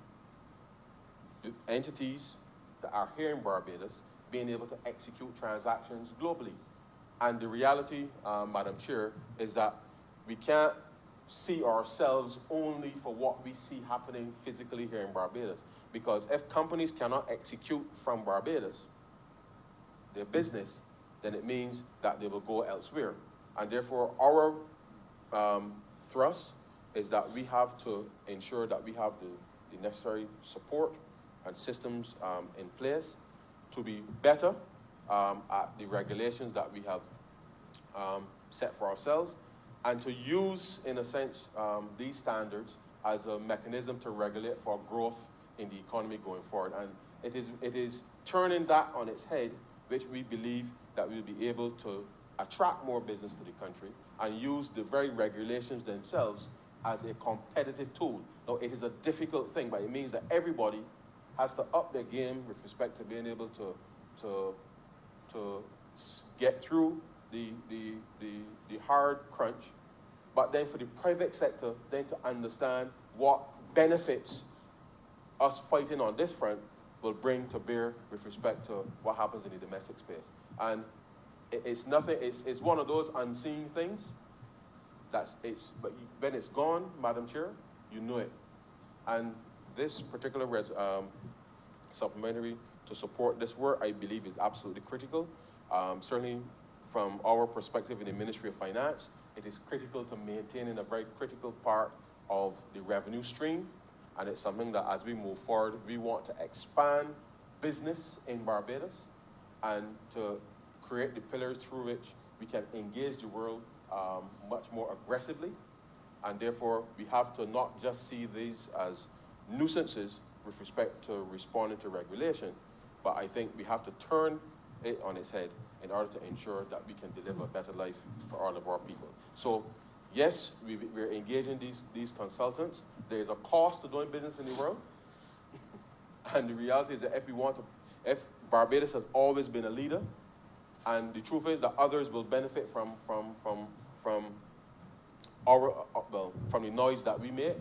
the entities that are here in Barbados being able to execute transactions globally. And the reality, Madam Chair, is that we can't see ourselves only for what we see happening physically here in Barbados. Because if companies cannot execute from Barbados their business, then it means that they will go elsewhere. And therefore, our thrust is that we have to ensure that we have the necessary support and systems in place to be better at the regulations that we have set for ourselves, and to use, in a sense, these standards as a mechanism to regulate for growth in the economy going forward. And it is turning that on its head, which we believe that we'll be able to attract more business to the country and use the very regulations themselves as a competitive tool. Now, it is a difficult thing, but it means that everybody has to up their game with respect to being able to get through the hard crunch, but then for the private sector then to understand what benefits us fighting on this front will bring to bear with respect to what happens in the domestic space. And it's nothing, it's one of those unseen things but when it's gone, Madam Chair, you know it. And this particular supplementary to support this work, I believe, is absolutely critical. Certainly from our perspective in the Ministry of Finance, it is critical to maintaining a very critical part of the revenue stream. And it's something that as we move forward, we want to expand business in Barbados and to create the pillars through which we can engage the world much more aggressively. And therefore, we have to not just see these as nuisances with respect to responding to regulation, but I think we have to turn it on its head in order to ensure that we can deliver a better life for all of our people. So, yes, we're engaging these consultants. There is a cost to doing business in the world. And the reality is that if Barbados has always been a leader, and the truth is that others will benefit from the noise that we make.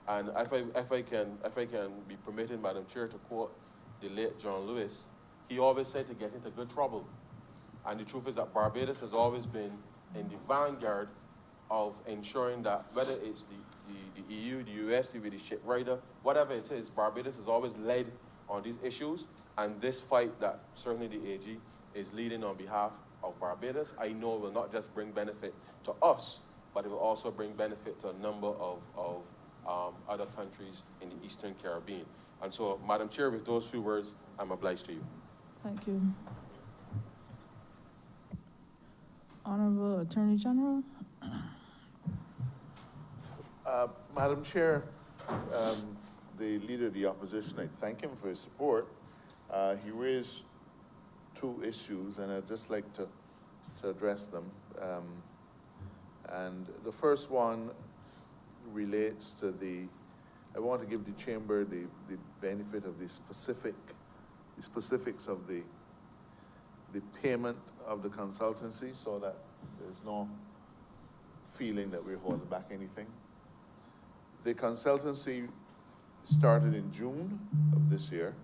And if I can be permitted, Madam Chair, to quote the late John Lewis, he always said to get into good trouble. And the truth is that Barbados has always been in the vanguard of ensuring that whether it's the EU, the US, the ship rider, whatever it is, Barbados has always led on these issues. And this fight that certainly the AG is leading on behalf of Barbados, I know will not just bring benefit to us, but it will also bring benefit to a number of other countries in the Eastern Caribbean. And so, Madam Chair, with those few words, I'm obliged to you. Thank you. Honorable Attorney General. Madam Chair, the Leader of the Opposition, I thank him for his support. He raised two issues, and I'd just like to address them. And the first one relates to I want to give the chamber the benefit of the specifics of the payment of the consultancy, so that there's no feeling that we're holding back anything. The consultancy started in June of this year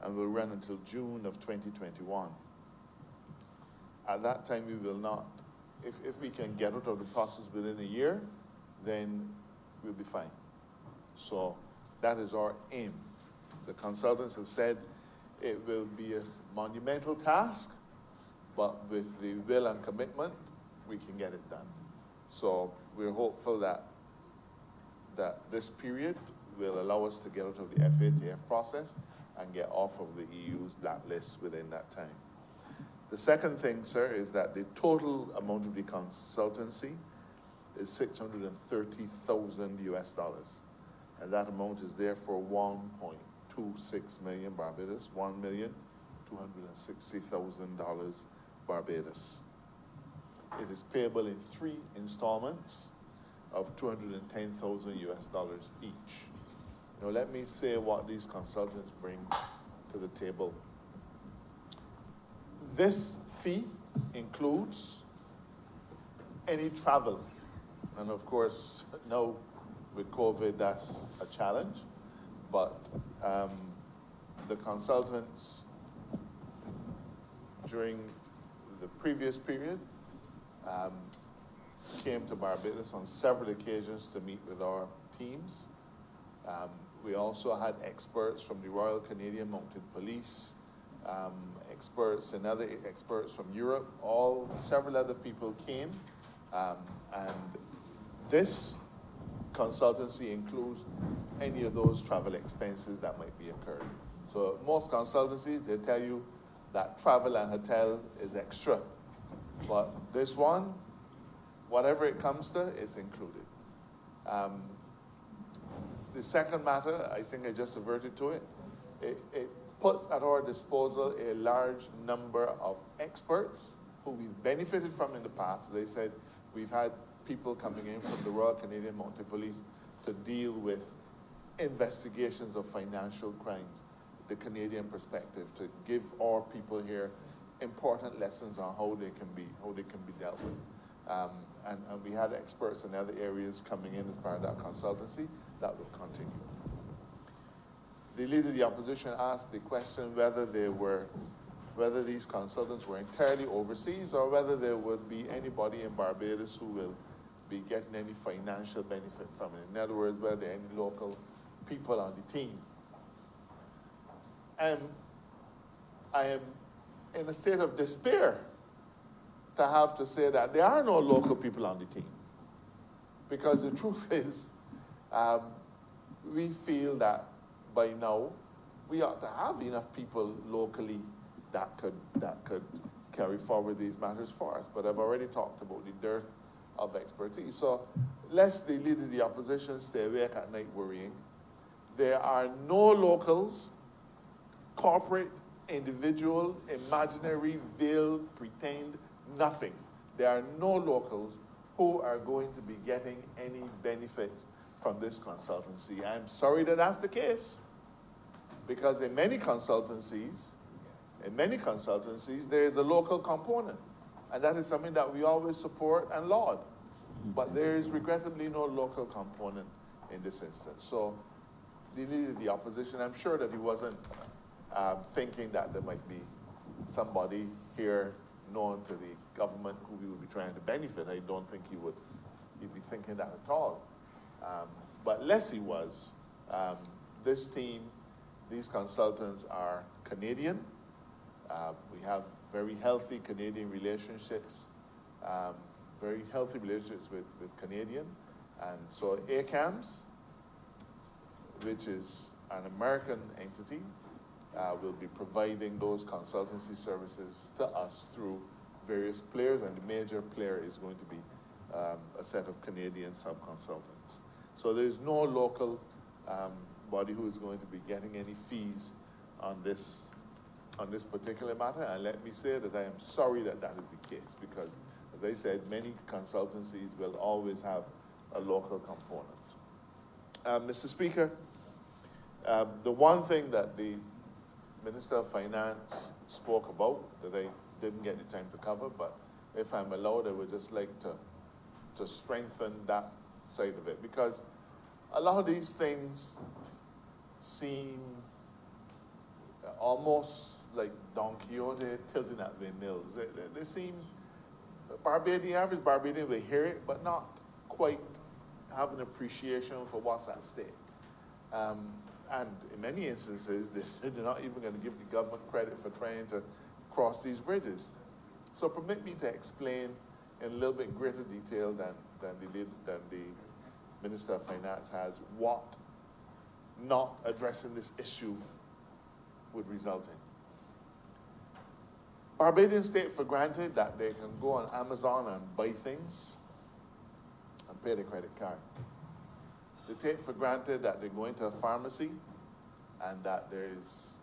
and will run until June of 2021. At that time, we will not, if we can get out of the process within a year, then we'll be fine. So that is our aim. The consultants have said it will be a monumental task, but with the will and commitment, we can get it done. So we're hopeful that this period will allow us to get out of the FATF process and get off of the EU's blacklist within that time. The second thing, sir, is that the total amount of the consultancy is $630,000 US. And that amount is therefore 1.26 million Barbados, $1,260,000 Barbados. It is payable in 3 installments of $210,000 US each. Now let me say what these consultants bring to the table. This fee includes any travel, and of course now with COVID that's a challenge, but the consultants during the previous period came to Barbados on several occasions to meet with our teams. We also had experts from the Royal Canadian Mounted Police, experts from Europe, several other people came, and this consultancy includes any of those travel expenses that might be incurred. So most consultancies, they tell you that travel and hotel is extra, but this one, whatever it comes to, is included. The second matter, I think I just averted to it, it puts at our disposal a large number of experts who we've benefited from in the past. They said we've had people coming in from the Royal Canadian Mounted Police to deal with investigations of financial crimes, the Canadian perspective, to give our people here important lessons on how they can be dealt with. And we had experts in other areas coming in as part of that consultancy. That will continue. The Leader of the Opposition asked the question whether these consultants were entirely overseas or whether there would be anybody in Barbados who will be getting any financial benefit from it. In other words, whether there are any local people on the team. And I am in a state of despair to have to say that there are no local people on the team. Because the truth is, we feel that by now we ought to have enough people locally that could carry forward these matters for us. But I've already talked about the dearth of expertise. So lest the Leader of the Opposition stay awake at night worrying, there are no locals, corporate, individual, imaginary, veiled, pretend, nothing. There are no locals who are going to be getting any benefit from this consultancy. I'm sorry that that's the case, because in many consultancies, there is a local component, and that is something that we always support and laud. But there is regrettably no local component in this instance. So the Leader of the Opposition, I'm sure that he wasn't thinking that there might be somebody here known to the government who we would be trying to benefit. I don't think he'd be thinking that at all. But less he was, this team, these consultants are Canadian. We have very healthy Canadian relationships, with Canadian. And so ACAMS, which is an American entity, will be providing those consultancy services to us through various players, and the major player is going to be a set of Canadian sub-consultants. So there is no local body who is going to be getting any fees on this particular matter, and let me say that I am sorry that that is the case, because as as I said, many consultancies will always have a local component. Mr. Speaker, the one thing that the Minister of Finance spoke about that I didn't get the time to cover, but if I'm allowed, I would just like to strengthen that side of it, because a lot of these things seem almost like Don Quixote tilting at windmills. They seem, the average Barbadian will hear it, but not quite have an appreciation for what's at stake. And in many instances, they're not even going to give the government credit for trying to cross these bridges. So permit me to explain in a little bit greater detail than the Minister of Finance has what not addressing this issue would result in. Barbadians take for granted that they can go on Amazon and buy things and pay their credit card. They take for granted that they go into a pharmacy and that there is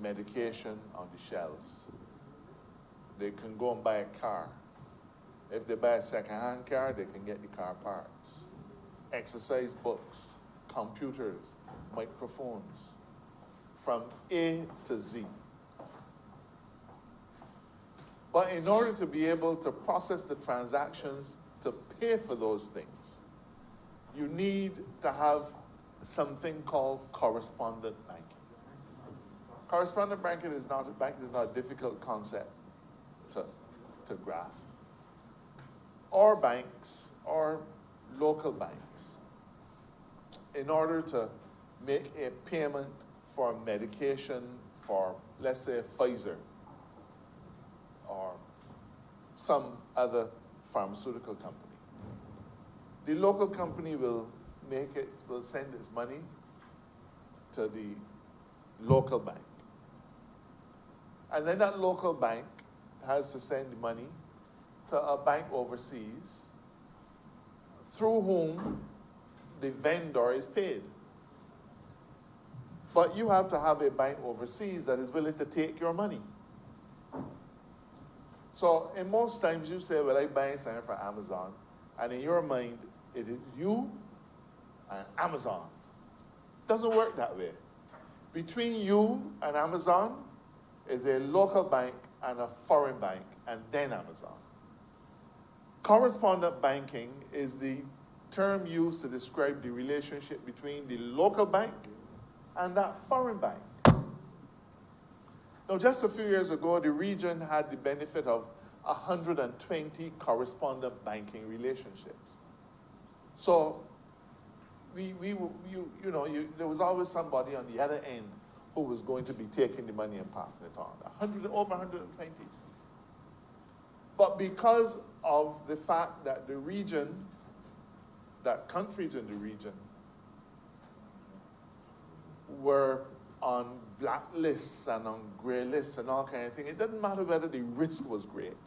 medication on the shelves. They can go and buy a car. If they buy a second-hand car, they can get the car parts. Exercise books, computers, microphones, from A to Z. But in order to be able to process the transactions to pay for those things, you need to have something called correspondent banking. Correspondent banking is not a difficult concept to grasp. Or banks, or local banks, in order to make a payment for medication for, let's say, Pfizer or some other pharmaceutical company, the local company will send its money to the local bank. And then that local bank has to send money to a bank overseas through whom the vendor is paid. But you have to have a bank overseas that is willing to take your money. So in most times you say, well, I buy something from Amazon, and in your mind, it is you and Amazon. It doesn't work that way. Between you and Amazon is a local bank and a foreign bank, and then Amazon. Correspondent banking is the term used to describe the relationship between the local bank and that foreign bank. Now, just a few years ago, the region had the benefit of 120 correspondent banking relationships. So, there was always somebody on the other end who was going to be taking the money and passing it on. Over 120. But because of the fact that the region, that countries in the region were on blacklists and on gray lists and all kind of things, it doesn't matter whether the risk was great.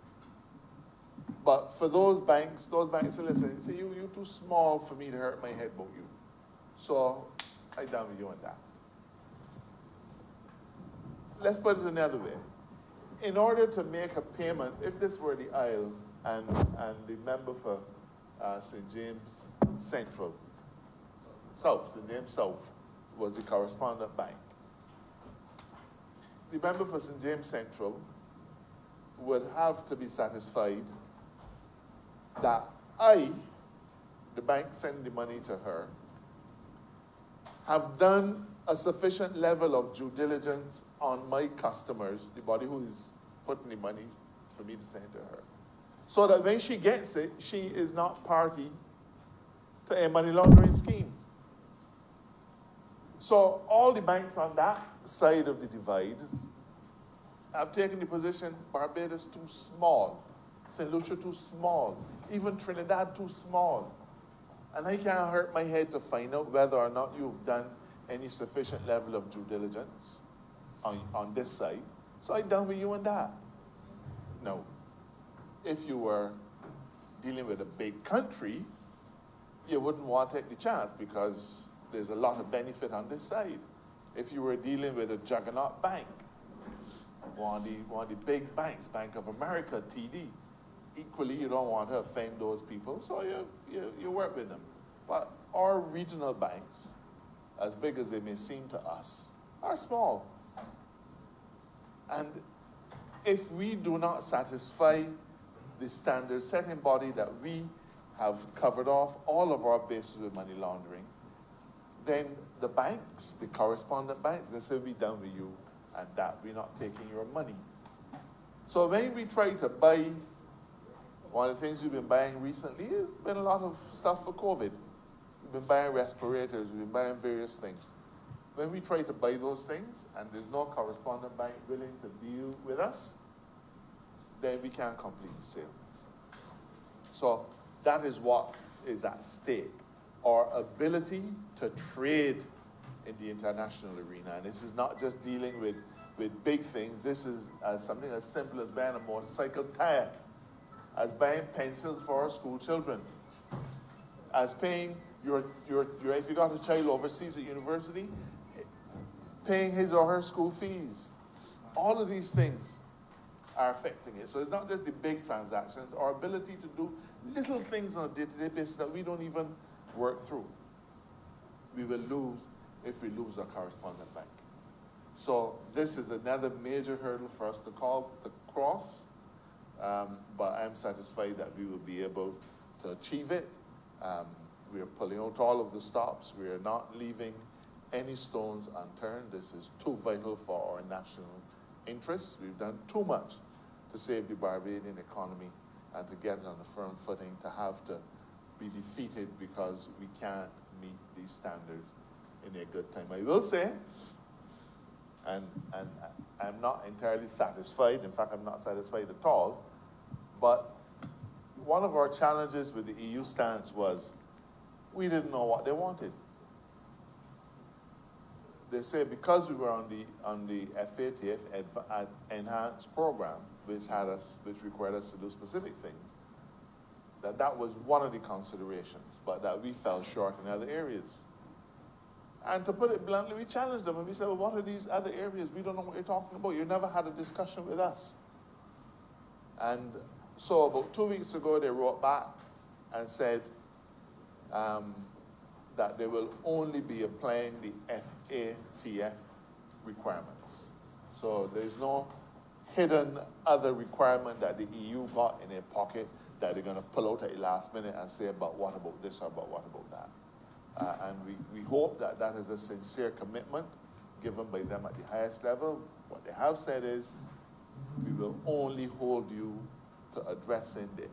But for those banks say, listen, see, you're too small for me to hurt my head about you. So I down with you on that. Let's put it another way. In order to make a payment, if this were the Isle and the member for St. James Central, St. James South was the correspondent bank. The member for St. James Central would have to be satisfied that I, the bank sending the money to her, have done a sufficient level of due diligence on my customers, the body who is putting the money for me to send to her, so that when she gets it, she is not party to a money laundering scheme. So all the banks on that side of the divide have taken the position, Barbados too small, St. Lucia too small, even Trinidad too small. And I can't hurt my head to find out whether or not you've done any sufficient level of due diligence on this side. So I'm done with you on that. No. If you were dealing with a big country, you wouldn't want to take the chance because there's a lot of benefit on this side. If you were dealing with a juggernaut bank, one of the big banks, Bank of America, TD, equally, you don't want to offend those people, so you work with them. But our regional banks, as big as they may seem to us, are small. And if we do not satisfy the standard setting body that we have covered off all of our bases with money laundering, then the banks, the correspondent banks, they say we're done with you and that we're not taking your money. So when we try to buy, one of the things we've been buying recently has been a lot of stuff for COVID. We've been buying respirators, we've been buying various things. When we try to buy those things and there's no correspondent bank willing to deal with us, then we can't complete the sale. So that is what is at stake. Our ability to trade in the international arena. And this is not just dealing with big things. This is something as simple as buying a motorcycle tire, as buying pencils for our school children, as paying your if you got a child overseas at university, paying his or her school fees. All of these things are affecting it. So it's not just the big transactions, our ability to do little things on a day-to-day basis that we don't even work through. We will lose if we lose our correspondent bank. So this is another major hurdle for us to cross, but I'm satisfied that we will be able to achieve it. We are pulling out all of the stops. We are not leaving any stones unturned. This is too vital for our national interests. We've done too much to save the Barbadian economy and to get it on a firm footing, to have to be defeated because we can't meet these standards in a good time. I will say, and I'm not entirely satisfied, in fact, I'm not satisfied at all, but one of our challenges with the EU stance was we didn't know what they wanted. They say because we were on the FATF enhanced program, which required us to do specific things, that was one of the considerations, but that we fell short in other areas. And to put it bluntly, we challenged them and we said, well, what are these other areas? We don't know what you're talking about. You never had a discussion with us. And so about 2 weeks ago, they wrote back and said that they will only be applying the FATF requirements. So there's no hidden other requirement that the EU got in their pocket that they're going to pull out at the last minute and say, but what about this or about what about that? And we hope that that is a sincere commitment given by them at the highest level. What they have said is, we will only hold you to addressing the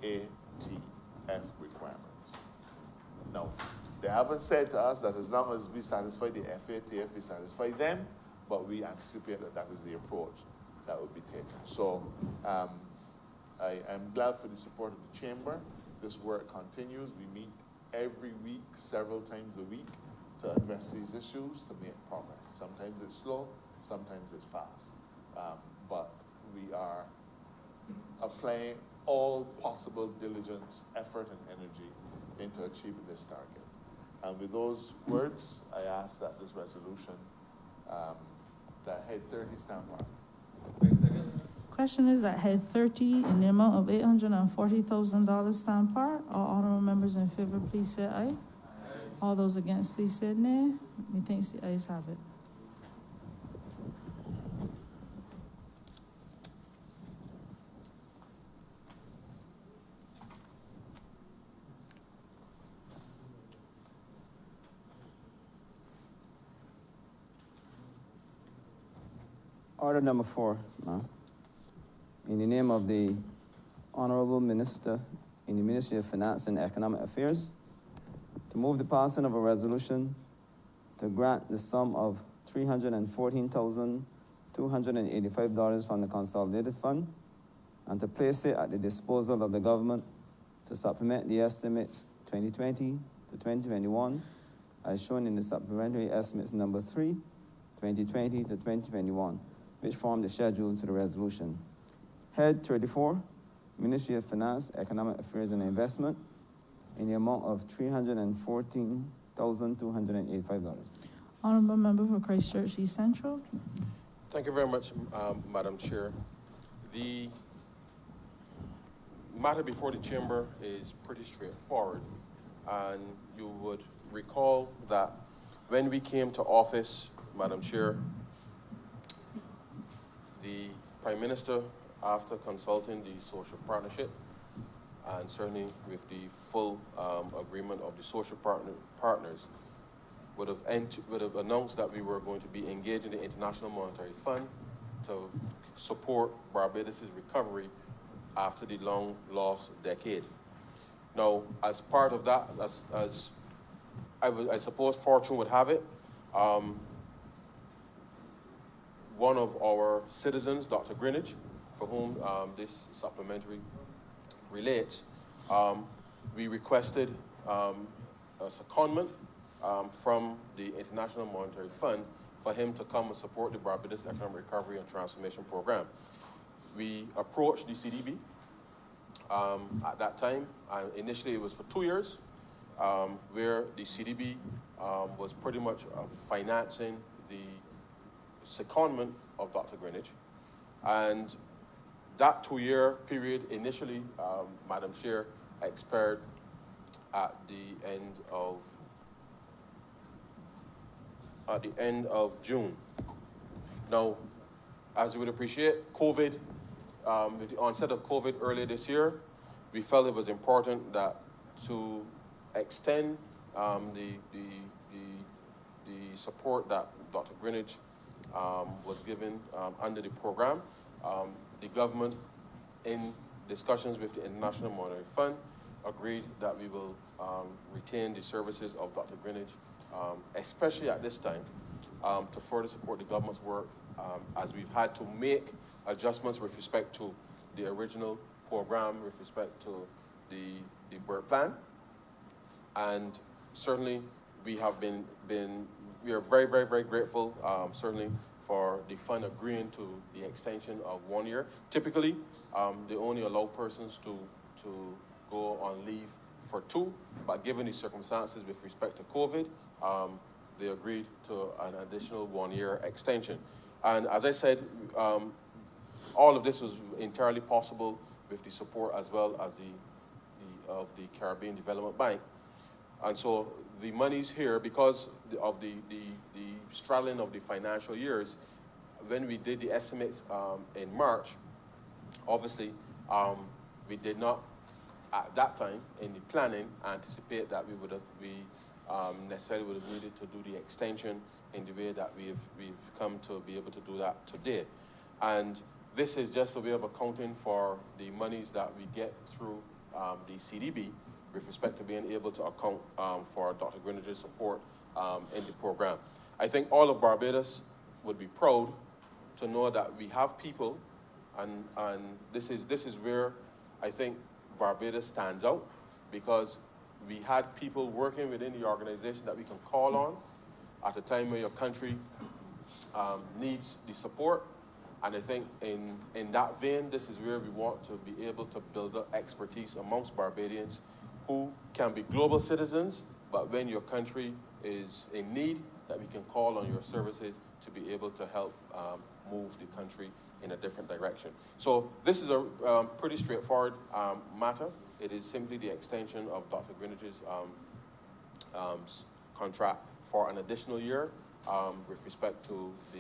FATF requirements. Now, they haven't said to us that as long as we satisfy the FATF, we satisfy them, but we anticipate that that is the approach that will be taken. So I am glad for the support of the Chamber. This work continues. We meet every week, several times a week, to address these issues, to make progress. Sometimes it's slow, sometimes it's fast. But we are applying all possible diligence, effort, and energy into achieving this target. And with those words, I ask that this resolution, that head 30 stand by. Question is that head 30 in the amount of $840,000 stand par. All honorable members in favor, please say aye. All those against, please say nay. Methinks the ayes have it. Order number 4, ma'am. In the name of the Honorable Minister in the Ministry of Finance and Economic Affairs, to move the passing of a resolution to grant the sum of $314,285 from the Consolidated Fund and to place it at the disposal of the government to supplement the estimates 2020 to 2021 as shown in the supplementary estimates number 3, 2020 to 2021, which form the schedule to the resolution. Head 34, Ministry of Finance, Economic Affairs and Investment, in the amount of $314,285. Honorable member for Christchurch East Central. Thank you very much, Madam Chair. matter before the chamber is pretty straightforward. And you would recall that when we came to office, Madam Chair, the Prime Minister, after consulting the social partnership, and certainly with the full agreement of the social partners, would have announced that we were going to be engaging the International Monetary Fund to support Barbados' recovery after the long lost decade. Now, as part of that, as I suppose fortune would have it, one of our citizens, Dr. Greenidge, for whom this supplementary relates, we requested a secondment from the International Monetary Fund for him to come and support the Barbados Economic Recovery and Transformation Program. We approached the CDB at that time, and initially it was for 2 years, where the CDB was pretty much financing the secondment of Dr. Greenidge. And that 2-year period initially, Madam Chair, expired at the end of June. Now, as you would appreciate, COVID, with the onset of COVID earlier this year, we felt it was important that to extend the support that Dr. Greenidge was given under the program. The government, in discussions with the International Monetary Fund, agreed that we will retain the services of Dr. Greenidge, especially at this time, to further support the government's work, as we've had to make adjustments with respect to the original program, with respect to the work plan. And certainly we have we are very, very, very grateful, certainly, for the fund agreeing to the extension of 1 year. Typically, they only allow persons to go on leave for 2, but given the circumstances with respect to COVID, they agreed to an additional 1 year extension. And as I said, all of this was entirely possible with the support as well as of the Caribbean Development Bank. And so the money's here because of the straddling of the financial years. When we did the estimates in March, obviously, we did not, at that time, in the planning, anticipate that we necessarily would have needed to do the extension in the way that we've come to be able to do that today. And this is just a way of accounting for the monies that we get through the CDB with respect to being able to account for Dr. Greenidge's support in the program. I think all of Barbados would be proud to know that we have people, and this is where I think Barbados stands out, because we had people working within the organization that we can call on at a time where your country needs the support. And I think in that vein, this is where we want to be able to build up expertise amongst Barbadians who can be global citizens, but when your country is in need, that we can call on your services to be able to help move the country in a different direction. So this is a pretty straightforward matter. It is simply the extension of Dr. Greenidge's contract for an additional year with respect to the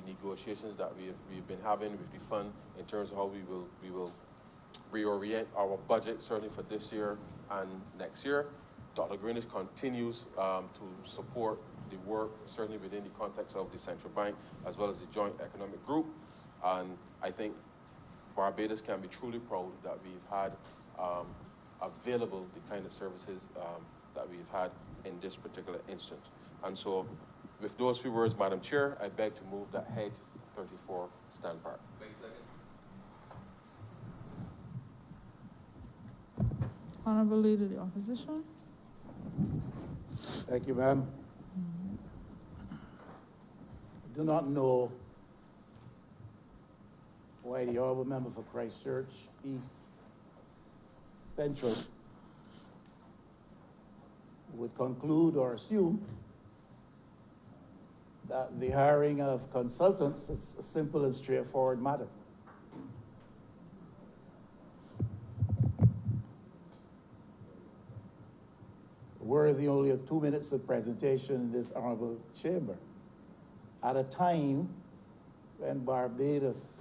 negotiations that we've been having with the fund in terms of how we will reorient our budget, certainly for this year and next year. Dr. Greenidge continues to support the work, certainly within the context of the Central Bank, as well as the Joint Economic Group. And I think Barbados can be truly proud that we've had available the kind of services that we've had in this particular instance. And so, with those few words, Madam Chair, I beg to move that Head 34 stand part. Honorable Leader of the Opposition. Thank you, ma'am. I do not know why the honorable member for Christchurch East Central would conclude or assume that the hiring of consultants is a simple and straightforward matter. worthy only of 2 minutes of presentation in this honorable chamber. At a time when Barbados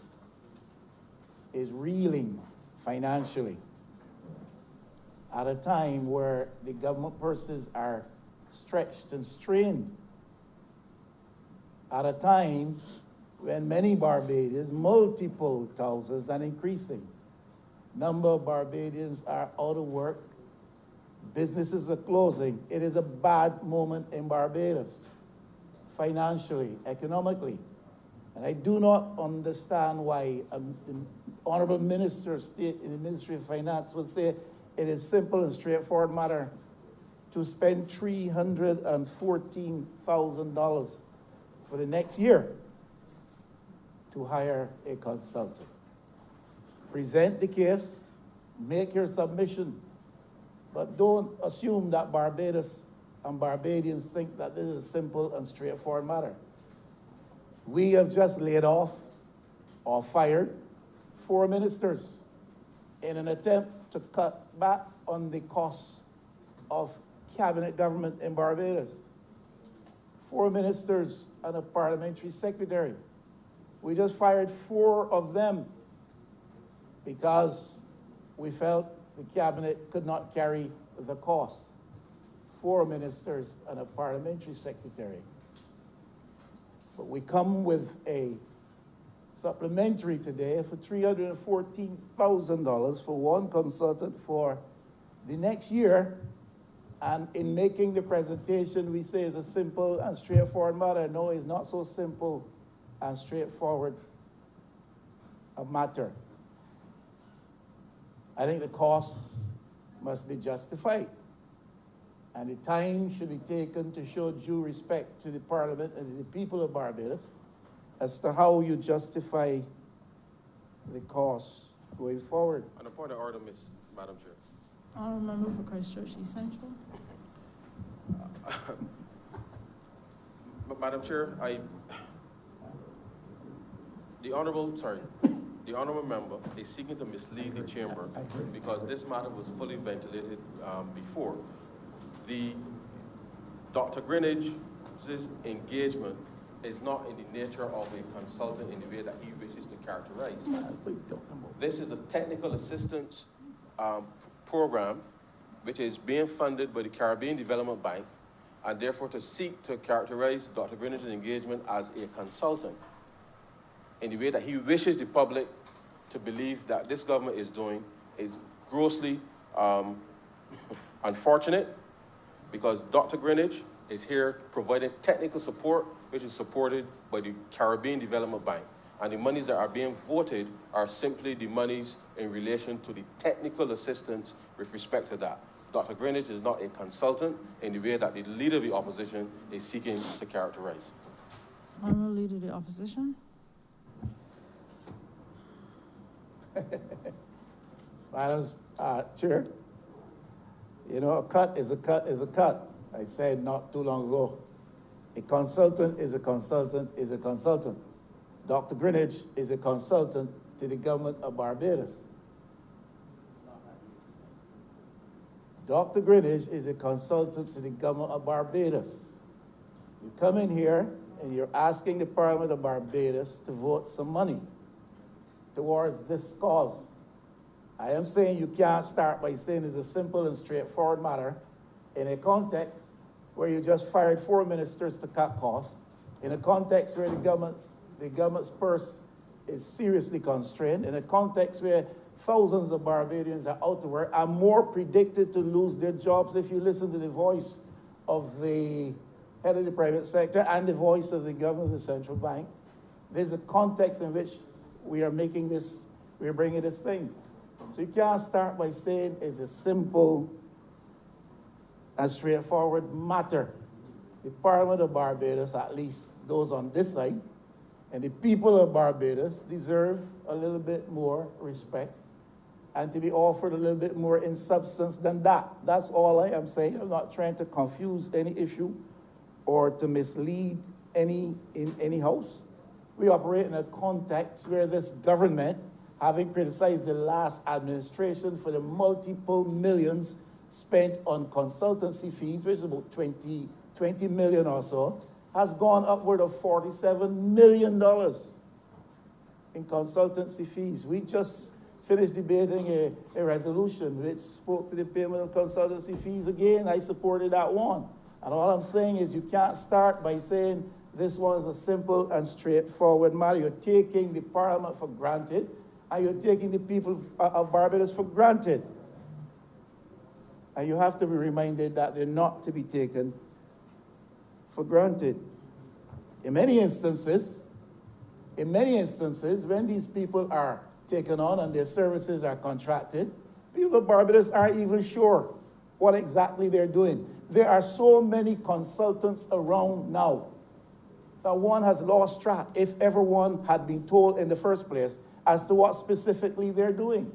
is reeling financially, at a time where the government purses are stretched and strained, at a time when many Barbadians, multiple thousands and increasing, number of Barbadians are out of work, businesses are closing. It is a bad moment in Barbados, financially, economically. And I do not understand why the Honorable Minister of State in the Ministry of Finance would say it is simple and straightforward matter to spend $314,000 for the next year to hire a consultant. Present the case, make your submission, but don't assume that Barbados and Barbadians think that this is a simple and straightforward matter. We have just laid off or fired 4 ministers in an attempt to cut back on the costs of cabinet government in Barbados. 4 ministers and a parliamentary secretary. We just fired 4 of them because we felt the cabinet could not carry the costs. 4 ministers and a parliamentary secretary. But we come with a supplementary today for $314,000 for 1 consultant for the next year. And in making the presentation, we say it's a simple and straightforward matter. No, it's not so simple and straightforward a matter. I think the costs must be justified. And the time should be taken to show due respect to the Parliament and to the people of Barbados as to how you justify the costs going forward. On a point of order, Madam Chair. Honorable member for Christchurch East Central. But Madam Chair, the honorable member is seeking to mislead the chamber because this matter was fully ventilated before. Dr. Greenidge's engagement is not in the nature of a consultant in the way that he wishes to characterize. This is a technical assistance program which is being funded by the Caribbean Development Bank, and therefore to seek to characterize Dr. Greenidge's engagement as a consultant in the way that he wishes the public to believe that this government is doing is grossly unfortunate, because Dr. Greenidge is here providing technical support, which is supported by the Caribbean Development Bank. And the monies that are being voted are simply the monies in relation to the technical assistance with respect to that. Dr. Greenidge is not a consultant in the way that the Leader of the Opposition is seeking to characterize. Honorable Leader of the Opposition. Madam Chair, you know, a cut is a cut is a cut. I said not too long ago. A consultant is a consultant is a consultant. Dr. Greenidge is a consultant to the government of Barbados. Dr. Greenidge is a consultant to the government of Barbados. You come in here and you're asking the Parliament of Barbados to vote some money towards this cause. I am saying you can't start by saying it's a simple and straightforward matter in a context where you just fired 4 ministers to cut costs, in a context where the government's purse is seriously constrained, in a context where thousands of Barbadians are out of work, are more predicted to lose their jobs if you listen to the voice of the head of the private sector and the voice of the governor of the central bank. There's a context in which we are making this, we're bringing this thing. So you can't start by saying it's a simple and straightforward matter. The Parliament of Barbados, at least those on this side, and the people of Barbados deserve a little bit more respect and to be offered a little bit more in substance than that. That's all I am saying. I'm not trying to confuse any issue or to mislead in any house. We operate in a context where this government, having criticized the last administration for the multiple millions spent on consultancy fees, which is about 20 million or so, has gone upward of $47 million in consultancy fees. We just finished debating a resolution which spoke to the payment of consultancy fees again. I supported that one. And all I'm saying is you can't start by saying this one is a simple and straightforward matter. You're taking the Parliament for granted, and you're taking the people of Barbados for granted. And you have to be reminded that they're not to be taken for granted. In many instances, when these people are taken on and their services are contracted, people of Barbados aren't even sure what exactly they're doing. There are so many consultants around now that one has lost track, if everyone had been told in the first place, as to what specifically they're doing.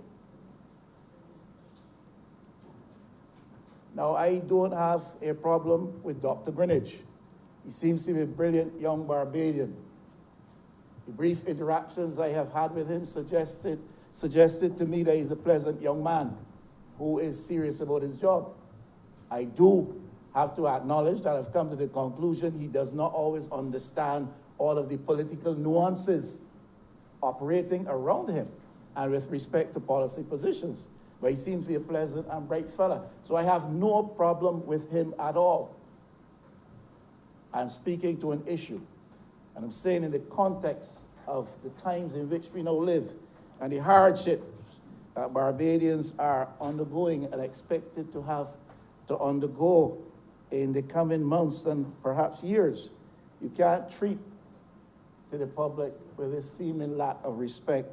Now, I don't have a problem with Dr. Greenidge. He seems to be a brilliant young Barbadian. The brief interactions I have had with him suggested to me that he's a pleasant young man who is serious about his job. I do have to acknowledge that I've come to the conclusion he does not always understand all of the political nuances operating around him and with respect to policy positions. But he seems to be a pleasant and bright fella. So I have no problem with him at all. I'm speaking to an issue. And I'm saying in the context of the times in which we now live and the hardships that Barbadians are undergoing and expected to have to undergo in the coming months and perhaps years, you can't treat to the public with this seeming lack of respect.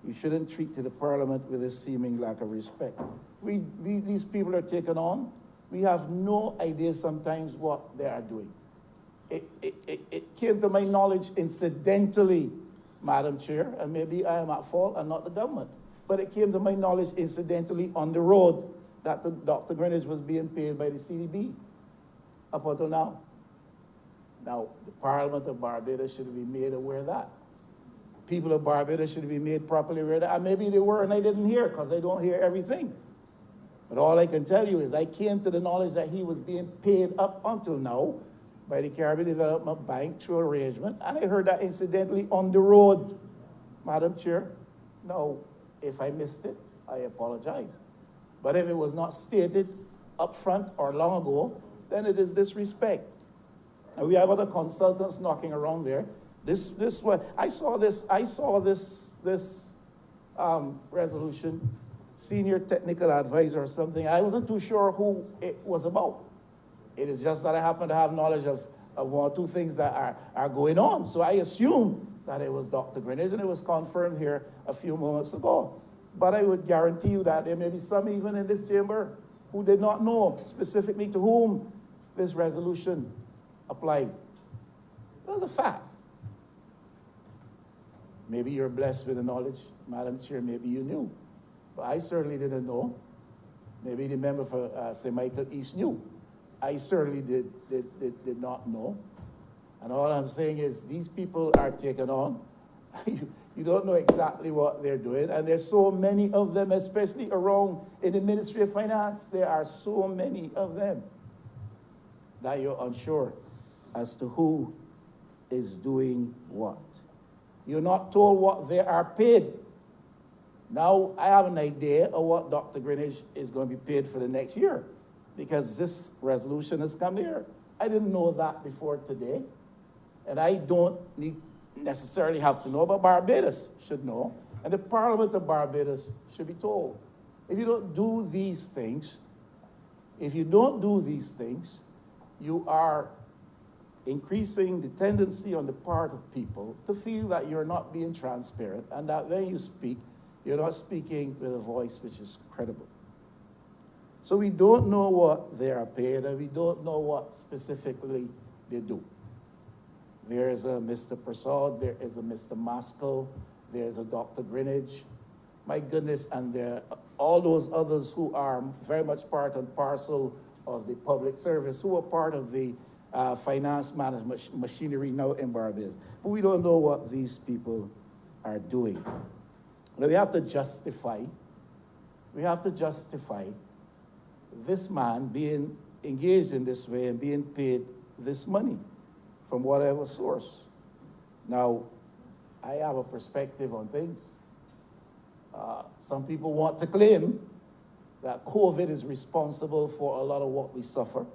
You shouldn't treat to the Parliament with this seeming lack of respect. These people are taken on. We have no idea sometimes what they are doing. It came to my knowledge incidentally, Madam Chair, and maybe I am at fault and not the government, but it came to my knowledge incidentally on the road that Dr. Greenidge was being paid by the CDB up until now. Now, the Parliament of Barbados should be made aware of that. People of Barbados should be made properly aware of that. And maybe they were and I didn't hear because I don't hear everything. But all I can tell you is I came to the knowledge that he was being paid up until now by the Caribbean Development Bank through arrangement, and I heard that incidentally on the road, Madam Chair. Now, if I missed it, I apologize. But if it was not stated up front or long ago, then it is disrespect. And we have other consultants knocking around there. This one, I saw this resolution, senior technical advisor or something. I wasn't too sure who it was about. It is just that I happen to have knowledge of one or two things that are going on. So I assumed that it was Dr. Greenidge, and it was confirmed here a few moments ago. But I would guarantee you that there may be some even in this chamber who did not know specifically to whom this resolution applied. That's a fact. Maybe you're blessed with the knowledge, Madam Chair, maybe you knew. But I certainly didn't know. Maybe the member for St. Michael East knew. I certainly did not know. And all I'm saying is these people are taken on. You don't know exactly what they're doing. And there's so many of them, especially around in the Ministry of Finance. There are so many of them that you're unsure as to who is doing what. You're not told what they are paid. Now, I have an idea of what Dr. Greenidge is going to be paid for the next year, because this resolution has come here. I didn't know that before today, and I don't necessarily have to know, but Barbados should know, and the Parliament of Barbados should be told. If you don't do these things, you are increasing the tendency on the part of people to feel that you're not being transparent, and that when you speak, you're not speaking with a voice which is credible. So we don't know what they are paid, and we don't know what specifically they do. There is a Mr. Prasad, there is a Mr. Maskell, there is a Dr. Greenidge. My goodness, and there are all those others who are very much part and parcel of the public service, who are part of the finance management machinery now in Barbados. But we don't know what these people are doing. Now we have to justify this man being engaged in this way and being paid this money from whatever source. Now, I have a perspective on things. Some people want to claim that COVID is responsible for a lot of what we suffer,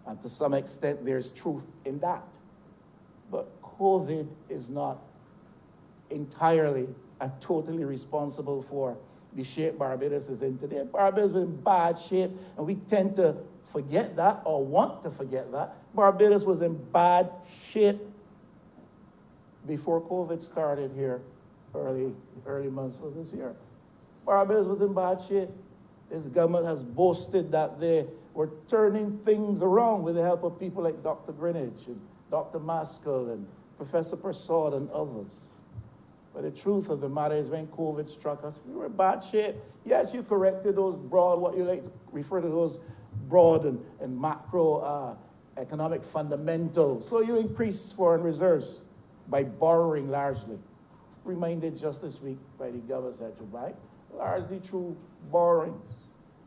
and to some extent there's truth in that. But COVID is not entirely and totally responsible for the shape Barbados is in today. Barbados was in bad shape, and we tend to forget that or want to forget that. Barbados was in bad shape before COVID started here early months of this year. Barbados was in bad shape. This government has boasted that they were turning things around with the help of people like Dr. Greenidge and Dr. Maskell and Professor Persaud and others. But the truth of the matter is when COVID struck us, we were in bad shape. Yes, you corrected those broad, what you like to refer to those broad and macro economic fundamentals. So you increased foreign reserves by borrowing largely. Reminded just this week by the Governor Central Bank, largely through borrowings.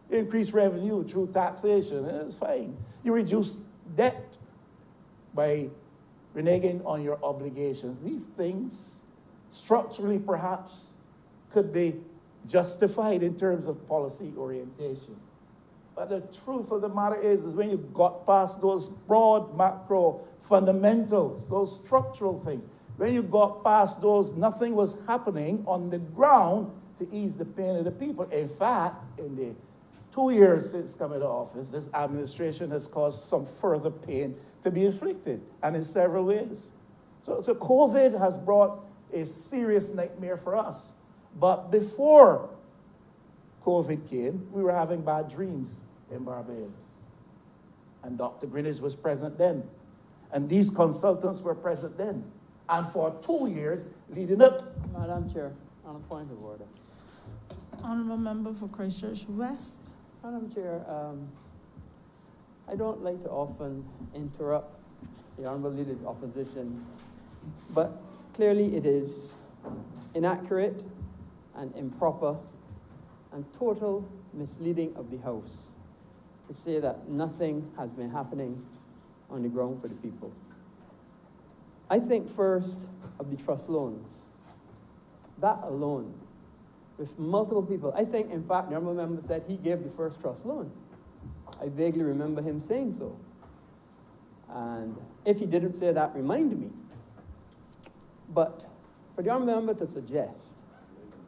You increase revenue through taxation, and it's fine. You reduce debt by reneging on your obligations. These things, structurally perhaps, could be justified in terms of policy orientation. But the truth of the matter is when you got past those broad macro fundamentals, those structural things, when you got past those, nothing was happening on the ground to ease the pain of the people. In fact, in the 2 years since coming to office, this administration has caused some further pain to be inflicted, and in several ways. So COVID has brought a serious nightmare for us. But before COVID came, we were having bad dreams in Barbados. And Dr. Greenidge was present then. And these consultants were present then. And for 2 years leading up. Madam Chair, on a point of order. Honorable Member for Christchurch West. Madam Chair, I don't like to often interrupt the Honorable Leader of the Opposition, but clearly it is inaccurate and improper and total misleading of the House to say that nothing has been happening on the ground for the people. I think first of the trust loans. That alone, with multiple people, I think, in fact, the Honorable Member said he gave the first trust loan. I vaguely remember him saying so. And if he didn't say that, remind me. But for the Honorable Member to suggest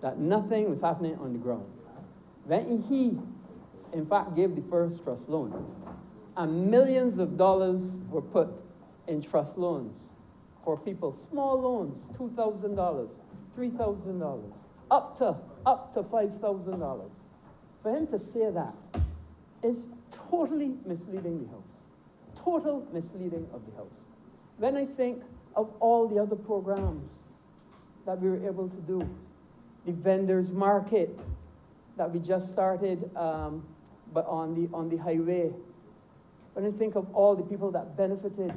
that nothing was happening on the ground, when he, in fact, gave the first trust loan, and millions of dollars were put in trust loans for people, small loans, $2,000, $3,000, up to $5,000. For him to say that is totally misleading the House. Total misleading of the House. When I think of all the other programs that we were able to do, the vendors market that we just started, but on the highway. When I think of all the people that benefited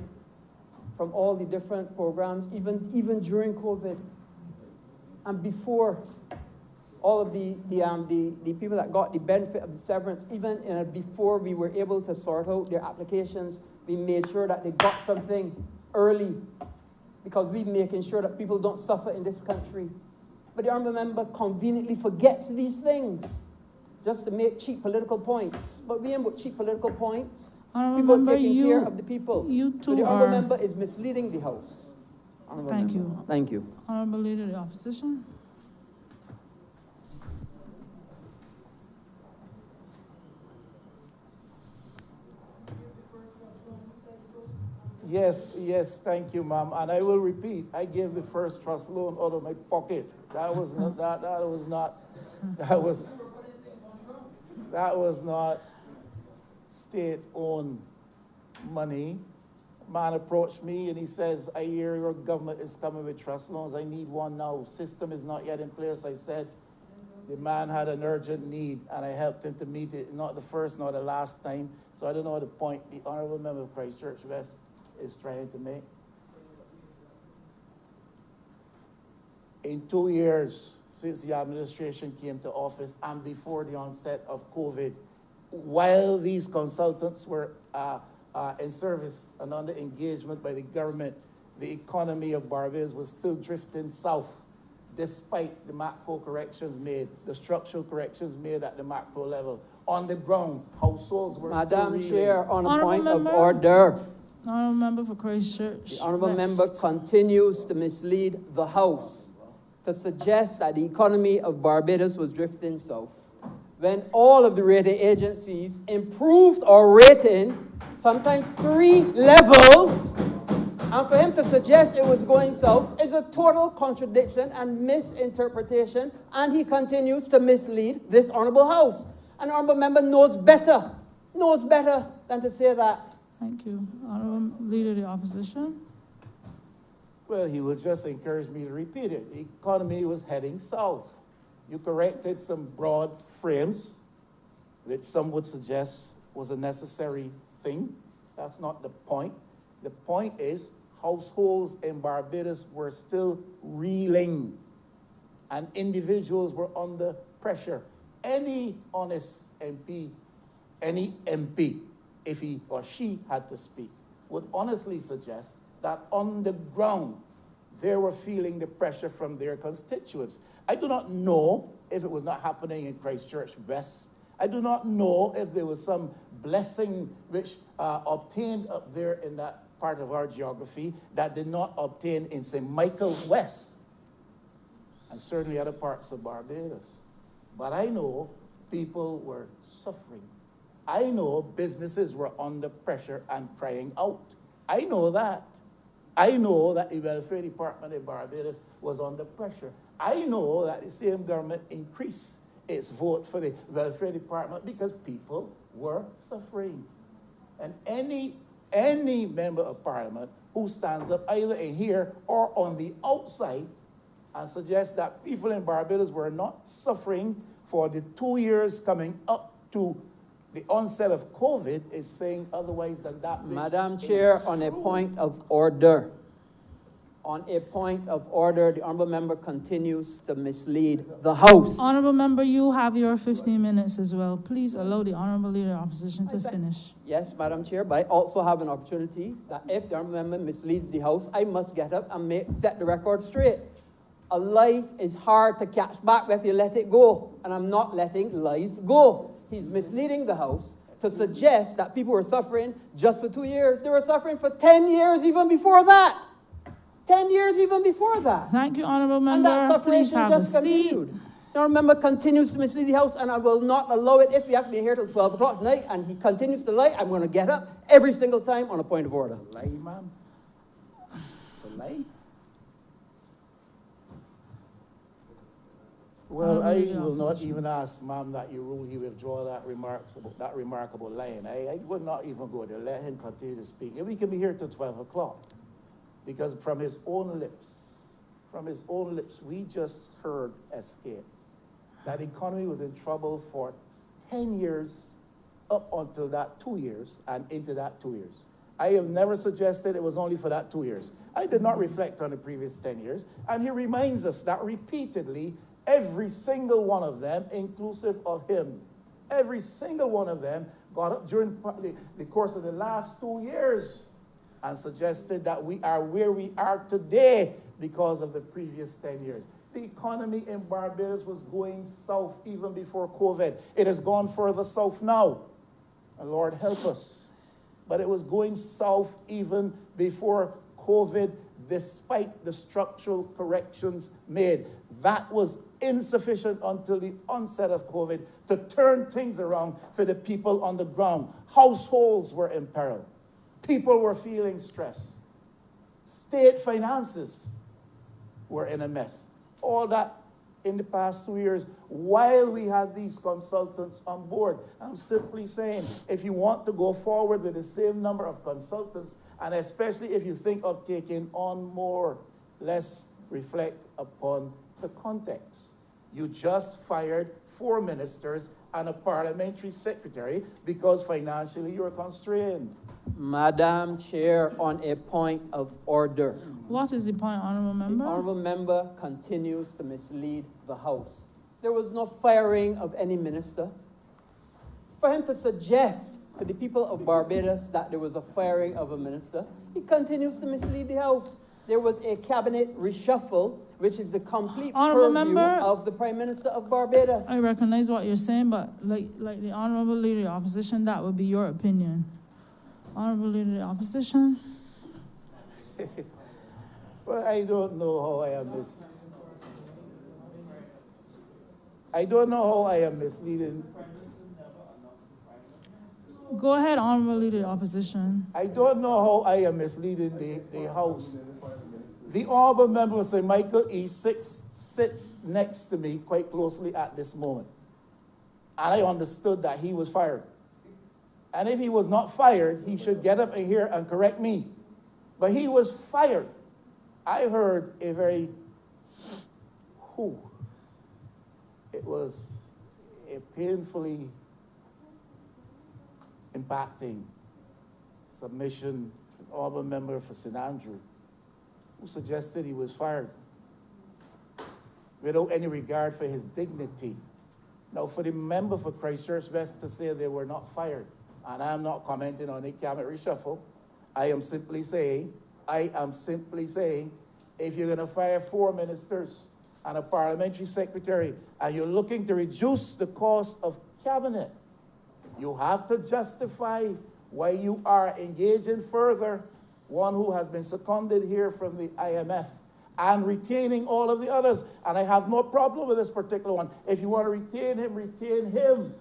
from all the different programs, even during COVID, and before all of the people that got the benefit of the severance, even before we were able to sort out their applications, we made sure that they got something early, because we're making sure that people don't suffer in this country. But the Honourable Member conveniently forgets these things just to make cheap political points. But we ain't with cheap political points. People Member, taking care of the people. You so the Honourable Member is misleading the House. Thank you. Thank you. Honourable Leader of the Opposition. Yes, thank you, ma'am. And I will repeat, I gave the first trust loan out of my pocket. That was not state-owned money. Man approached me and he says, I hear your government is coming with trust loans. I need one now. System is not yet in place. I said, the man had an urgent need and I helped him to meet it, not the first, not the last time. So I don't know the point the Honourable Member of Christchurch West is trying to make. In 2 years since the administration came to office and before the onset of COVID, while these consultants were in service and under engagement by the government, the economy of Barbados was still drifting south, despite the macro corrections made, the structural corrections made at the macro level. On the ground, households were still Madam reeling. Chair, on a Honourable point of member. order, Honourable member for Christchurch. the honourable West. member continues to mislead the House to suggest that the economy of Barbados was drifting south, when all of the rating agencies improved our rating, sometimes 3 levels, and for him to suggest it was going south is a total contradiction and misinterpretation, and he continues to mislead this honourable House. An honourable member knows better than to say that. Thank you. Honourable Leader of the Opposition. Well, he would just encourage me to repeat it. The economy was heading south. You corrected some broad frames, which some would suggest was a necessary thing. That's not the point. The point is households in Barbados were still reeling, and individuals were under pressure. Any honest MP, any MP, if he or she had to speak, would honestly suggest that on the ground, they were feeling the pressure from their constituents. I do not know if it was not happening in Christchurch West. I do not know if there was some blessing which obtained up there in that part of our geography that did not obtain in St. Michael West, and certainly other parts of Barbados. But I know people were suffering. I know businesses were under pressure and crying out. I know that. I know that the Welfare Department in Barbados was under pressure. I know that the same government increased its vote for the Welfare Department because people were suffering. And any member of Parliament who stands up either in here or on the outside and suggests that people in Barbados were not suffering for the 2 years coming up to the onset of COVID is saying otherwise than that. Madam Chair, on a point of order. On a point of order, the honourable member continues to mislead the House. Honourable member, you have your 15 minutes as well. Please allow the Honourable Leader of Opposition to finish. Yes, Madam Chair, but I also have an opportunity that if the honourable member misleads the House, I must get up and set the record straight. A lie is hard to catch back if you let it go, and I'm not letting lies go. He's misleading the House to suggest that people were suffering just for 2 years. They were suffering for 10 years even before that. 10 years even before that. Thank you, Honourable And member. that Please separation have a just seat. continued. The honourable member continues to mislead the House, and I will not allow it. If we have to be here till 12 o'clock tonight and he continues to lie, I'm going to get up every single time on a point of order. Lie, ma'am. It's a lie. Well, I will not even ask, ma'am, that you rule he withdraw that remarkable line. I would not even go there. Let him continue to speak. And we can be here till 12 o'clock. Because from his own lips, we just heard escape. That the economy was in trouble for 10 years, up until that 2 years, and into that 2 years. I have never suggested it was only for that 2 years. I did not reflect on the previous 10 years. And he reminds us that repeatedly, every single one of them, inclusive of him, every single one of them got up during the course of the last 2 years and suggested that we are where we are today because of the previous 10 years. The economy in Barbados was going south even before COVID. It has gone further south now, and Lord help us. But it was going south even before COVID, despite the structural corrections made. That was insufficient until the onset of COVID to turn things around for the people on the ground. Households were in peril. People were feeling stress. State finances were in a mess. All that in the past 2 years while we had these consultants on board. I'm simply saying, if you want to go forward with the same number of consultants, and especially if you think of taking on more, let's reflect upon the context. You just fired 4 ministers and a parliamentary secretary because financially you're constrained. Madam Chair, on a point of order. What is the point, Honourable member? The honourable member continues to mislead the House. There was no firing of any minister. for him to suggest to the people of Barbados that there was a firing of a minister, he continues to mislead the House. There was a cabinet reshuffle, which is the complete Honourable purview member, of the Prime Minister of Barbados. I recognize what you're saying, but like the Honourable Leader of the Opposition, that would be your opinion. Honourable Leader of the Opposition? Well, I don't know how I am I don't know how I am misleading. Go ahead, Honourable Leader of the Opposition. I don't know how I am misleading the House. The honourable member, Sir Michael E. sits next to me quite closely at this moment. And I understood that he was fired. And if he was not fired, he should get up in here and correct me. But he was fired. I heard a very, it was a painfully impacting submission from an honourable member for St. Andrew, who suggested he was fired without any regard for his dignity. Now, for the member for Christchurch West to say they were not fired, and I am not commenting on a cabinet reshuffle, I am simply saying, if you're going to fire 4 ministers and a parliamentary secretary, and you're looking to reduce the cost of cabinet, you have to justify why you are engaging further one who has been seconded here from the IMF and retaining all of the others. And I have no problem with this particular one. If you want to retain him, retain him.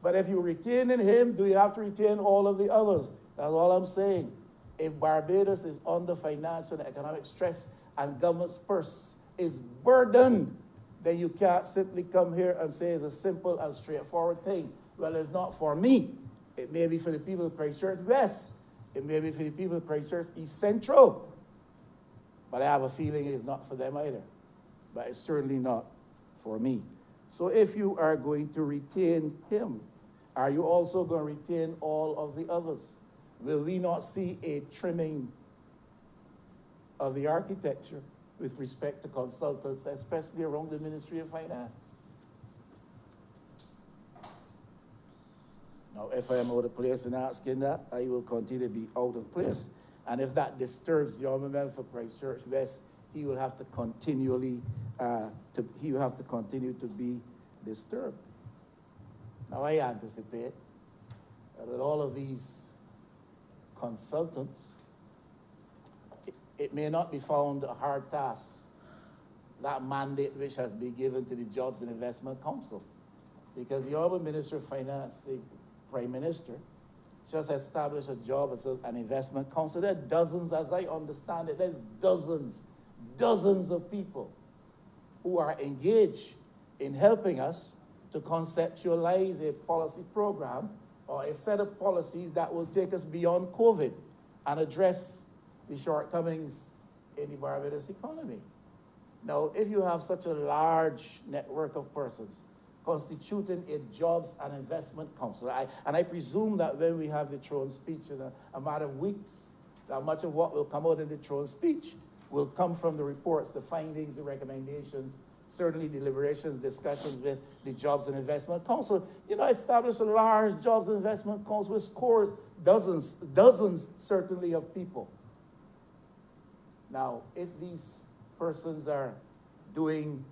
But if you're retaining him, do you have to retain all of the others? That's all I'm saying. If Barbados is under financial and economic stress and government's purse is burdened, then you can't simply come here and say it's a simple and straightforward thing. Well, it's not for me. It may be for the people of Christchurch West. It may be for the people of Christchurch East Central. But I have a feeling it is not for them either. But it's certainly not for me. So if you are going to retain him, are you also going to retain all of the others? Will we not see a trimming of the architecture with respect to consultants, especially around the Ministry of Finance? Now, if I am out of place in asking that, I will continue to be out of place. And if that disturbs the honourable member for Christchurch West, he will have to continually, continue to be disturbed. Now, I anticipate that with all of these consultants, it may not be found a hard task, that mandate which has been given to the Jobs and Investment Council, because the Honourable Minister of Finance, the Prime Minister, just established a job as an investment council. There are dozens, as I understand it, there's dozens of people who are engaged in helping us to conceptualize a policy program or a set of policies that will take us beyond COVID and address the shortcomings in the Barbados economy. Now, if you have such a large network of persons constituting a Jobs and Investment Council, and I presume that when we have the throne speech in a matter of weeks, that much of what will come out in the throne speech will come from the reports, the findings, the recommendations, certainly deliberations, discussions with the Jobs and Investment Council. You know, establish a large Jobs and Investment Council with scores, dozens certainly of people. Now, if these persons are doing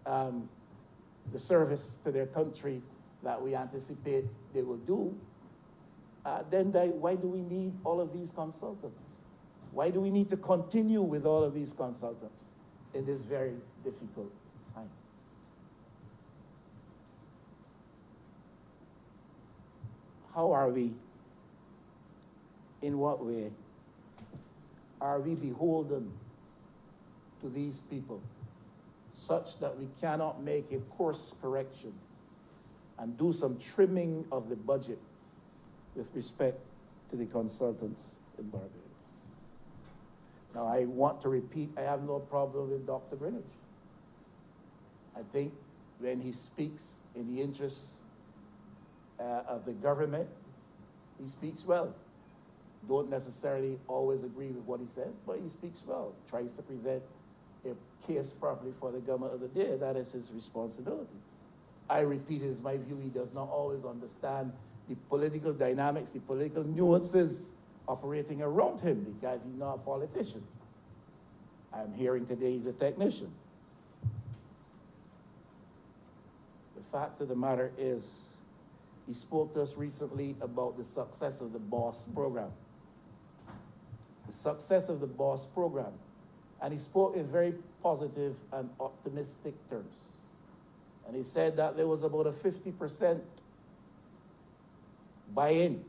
the service to their country that we anticipate they will do, then why do we need all of these consultants? Why do we need to continue with all of these consultants in this very difficult time? How are we, in what way are we beholden to these people such that we cannot make a course correction and do some trimming of the budget with respect to the consultants in Barbados? Now, I want to repeat, I have no problem with Dr. Greenwich. I think when he speaks in the interests of the government, he speaks well. Don't necessarily always agree with what he said, but he speaks well, tries to present a case properly for the government of the day. That is his responsibility. I repeat, it is my view, he does not always understand the political dynamics, the political nuances operating around him because he's not a politician. I'm hearing today he's a technician. The fact of the matter is, he spoke to us recently about the success of the BOSS program. The success of the BOSS program. And he spoke in very positive and optimistic terms. And he said that there was about a 50% buy-in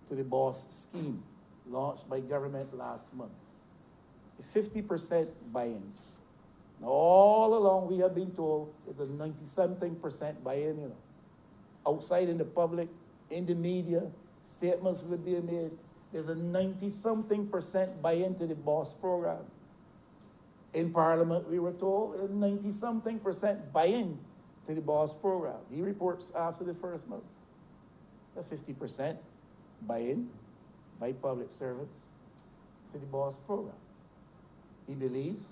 to the BOSS scheme launched by government last month. A 50% buy-in. Now, all along we have been told it's a 90-something% buy-in, you know. Outside in the public, in the media, statements would be made. There's a 90-something% buy-in to the BOSS program. In Parliament, we were told a 90-something% buy-in to the BOSS program. He reports after the first month. A 50% buy-in by public servants to the BOSS program. He believes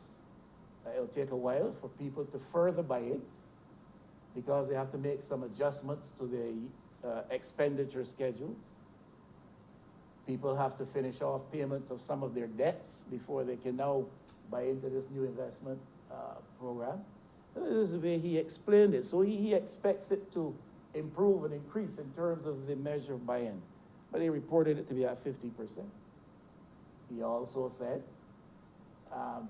that it'll take a while for people to further buy in because they have to make some adjustments to their expenditure schedules. People have to finish off payments of some of their debts before they can now buy into this new investment program. This is the way he explained it. So he expects it to improve and increase in terms of the measure of buy-in. But he reported it to be at 50%. He also said,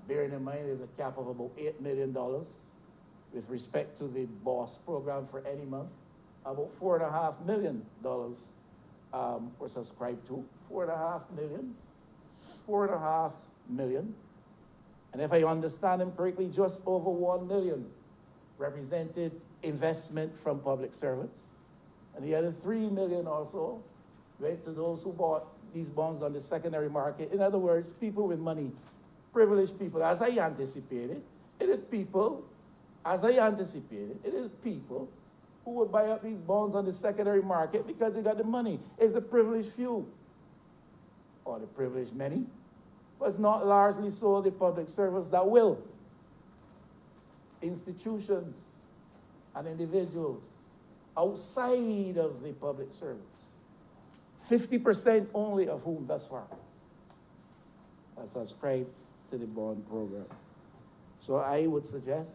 bearing in mind there's a cap of about $8 million with respect to the BOSS program for any month, about $4.5 million were subscribed to. 4.5 million. 4.5 million. And if I understand him correctly, just over 1 million represented investment from public servants. And the other 3 million or so went to those who bought these bonds on the secondary market. In other words, people with money, privileged people, as I anticipated. It is people, as I anticipated, it is people who would buy up these bonds on the secondary market because they got the money. It's the privileged few, or the privileged many, but it's not largely so the public servants that will. Institutions and individuals outside of the public service, 50% only of whom thus far have subscribed to the bond program. So I would suggest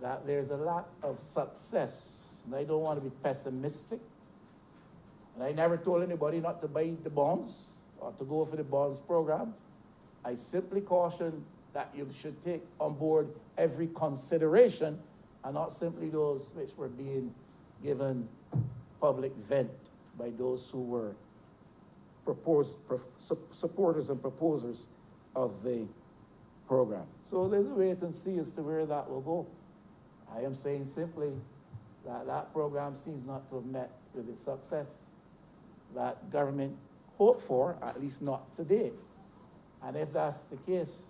that there's a lot of success, and I don't want to be pessimistic, and I never told anybody not to buy the bonds or to go for the bonds program. I simply caution that you should take on board every consideration and not simply those which were being given public vent by those who were supporters and proposers of the program. So there's a wait and see as to where that will go. I am saying simply that that program seems not to have met with the success that government hoped for, at least not today. And if that's the case,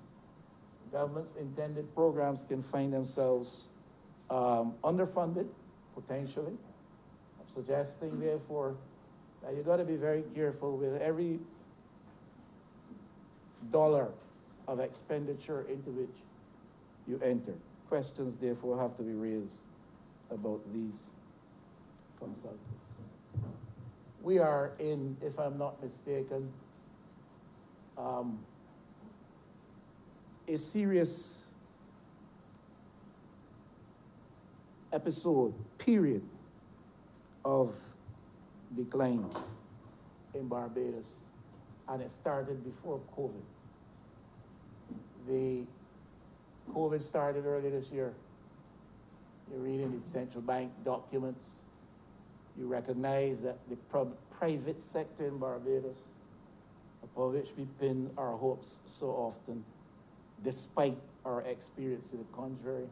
government's intended programs can find themselves underfunded, potentially. I'm suggesting, therefore, that you've got to be very careful with every dollar of expenditure into which you enter. Questions, therefore, have to be raised about these consultants. We are in, if I'm not mistaken, a serious period of decline in Barbados, and it started before COVID. The COVID started earlier this year. You're reading the central bank documents. You recognize that the private sector in Barbados, upon which we pin our hopes so often, despite our experience to the contrary,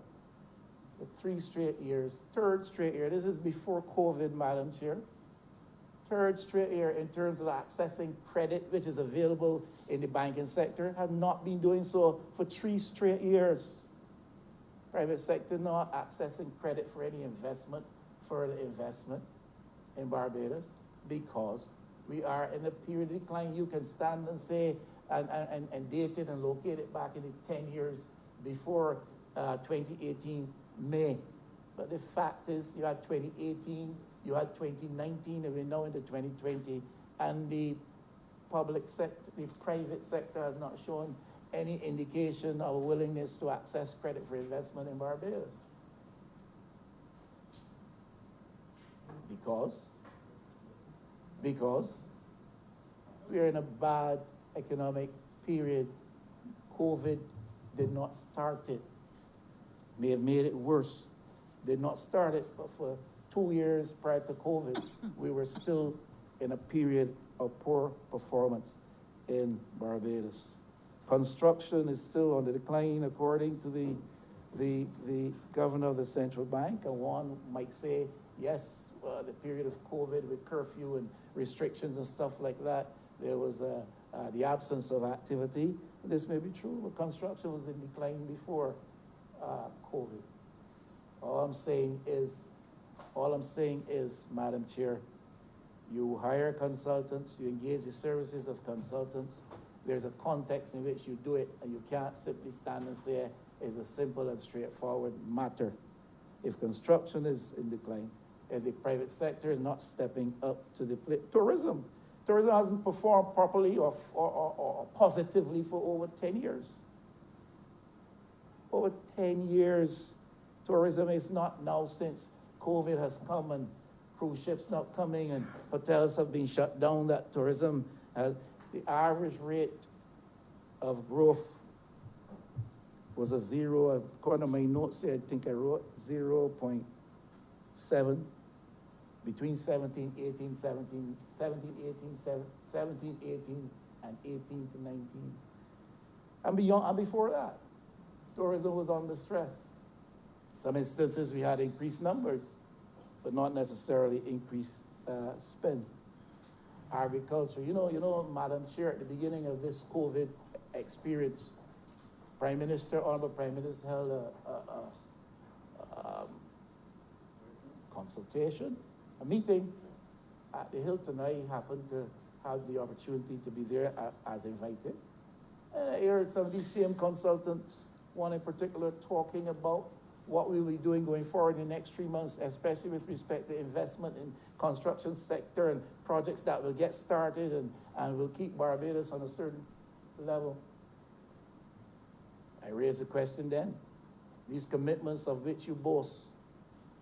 for 3 straight years, 3rd straight year, this is before COVID, Madam Chair, 3rd straight year in terms of accessing credit, which is available in the banking sector, have not been doing so for 3 straight years. Private sector not accessing credit for any investment, further investment in Barbados, because we are in a period of decline. You can stand and say, and date it and locate it back in the 10 years before 2018 May. But the fact is, you had 2018 You had 2019, and we're now into 2020, and the public sector, the private sector has not shown any indication of a willingness to access credit for investment in Barbados. Because we're in a bad economic period. COVID did not start it. May have made it worse. Did not start it, but for 2 years prior to COVID, we were still in a period of poor performance in Barbados. Construction is still on the decline, according to the governor of the central bank. And one might say, yes, the period of COVID with curfew and restrictions and stuff like that, there was the absence of activity. This may be true, but construction was in decline before COVID. All I'm saying is, Madam Chair, you hire consultants, you engage the services of consultants. There's a context in which you do it, and you can't simply stand and say it's a simple and straightforward matter. If construction is in decline, if the private sector is not stepping up to the plate, tourism hasn't performed properly or positively for over 10 years. Over 10 years, tourism is not now, since COVID has come and cruise ships not coming and hotels have been shut down, that tourism has, the average rate of growth was a zero, according to my notes here, I think I wrote 0.7 between 17, 18, 17, 17, 18, 17, 18, and 18 to 19. And beyond, and before that, tourism was under stress. Some instances we had increased numbers, but not necessarily increased spend. Agriculture, you know, Madam Chair, at the beginning of this COVID experience, Honorable Prime Minister held a consultation, a meeting at the Hilton. I happened to have the opportunity to be there as invited. And I heard some of these same consultants, one in particular, talking about what we'll be doing going forward in the next 3 months, especially with respect to investment in construction sector and projects that will get started and will keep Barbados on a certain level. I raised the question then, these commitments of which you boast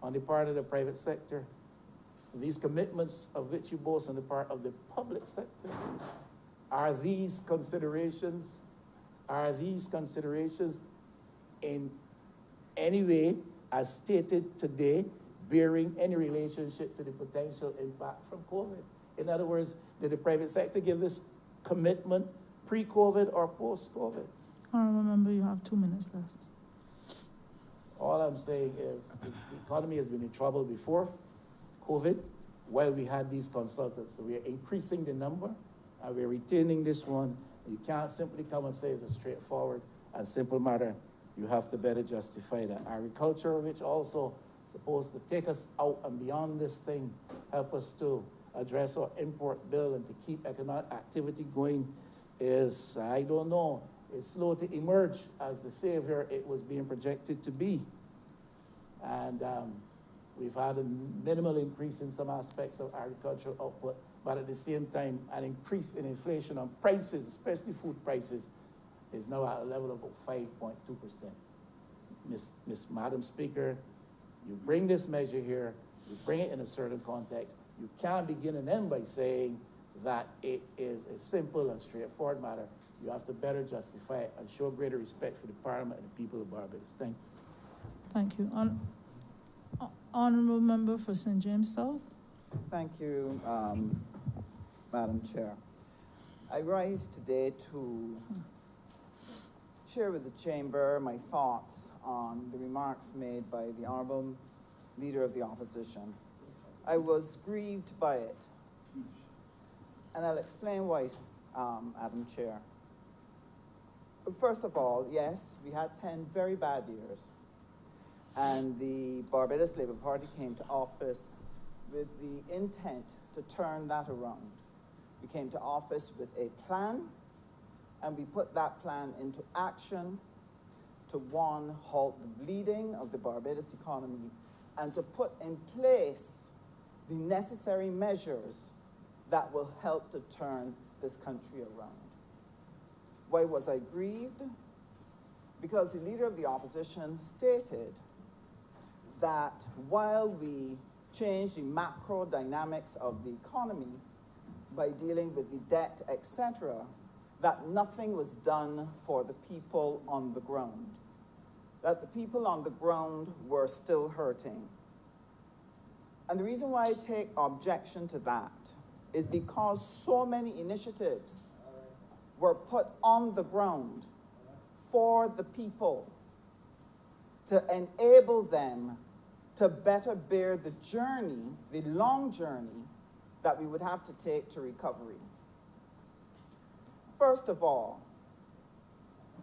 on the part of the private sector, these commitments of which you boast on the part of the public sector, are these considerations in any way, as stated today, bearing any relationship to the potential impact from COVID? In other words, did the private sector give this commitment pre-COVID or post-COVID? Honorable member, you have 2 minutes left. All I'm saying is the economy has been in trouble before COVID, while we had these consultants. So we are increasing the number, and we're retaining this one. You can't simply come and say it's a straightforward and simple matter. You have to better justify that. Agriculture, which also supposed to take us out and beyond this thing, help us to address our import bill and to keep economic activity going, is, I don't know, is slow to emerge as the savior it was being projected to be. And we've had a minimal increase in some aspects of agricultural output, but at the same time, an increase in inflation on prices, especially food prices, is now at a level of about 5.2%. Madam Speaker, you bring this measure here, you bring it in a certain context, you can't begin and end by saying that it is a simple and straightforward matter. You have to better justify it and show greater respect for the Parliament and the people of Barbados. Thank you. Thank you. Honorable member for St. James South. Thank you, Madam Chair. I rise today to share with the Chamber my thoughts on the remarks made by the Honourable Leader of the Opposition. I was grieved by it, and I'll explain why, Madam Chair. First of all, yes, we had 10 very bad years, and the Barbados Labour Party came to office with the intent to turn that around. We came to office with a plan, and we put that plan into action to, one, halt the bleeding of the Barbados economy, and to put in place the necessary measures that will help to turn this country around. Why was I grieved? Because the leader of the opposition stated that while we change the macro dynamics of the economy by dealing with the debt, etc., that nothing was done for the people on the ground, that the people on the ground were still hurting. And the reason why I take objection to that is because so many initiatives were put on the ground for the people to enable them to better bear the journey, the long journey, that we would have to take to recovery. First of all,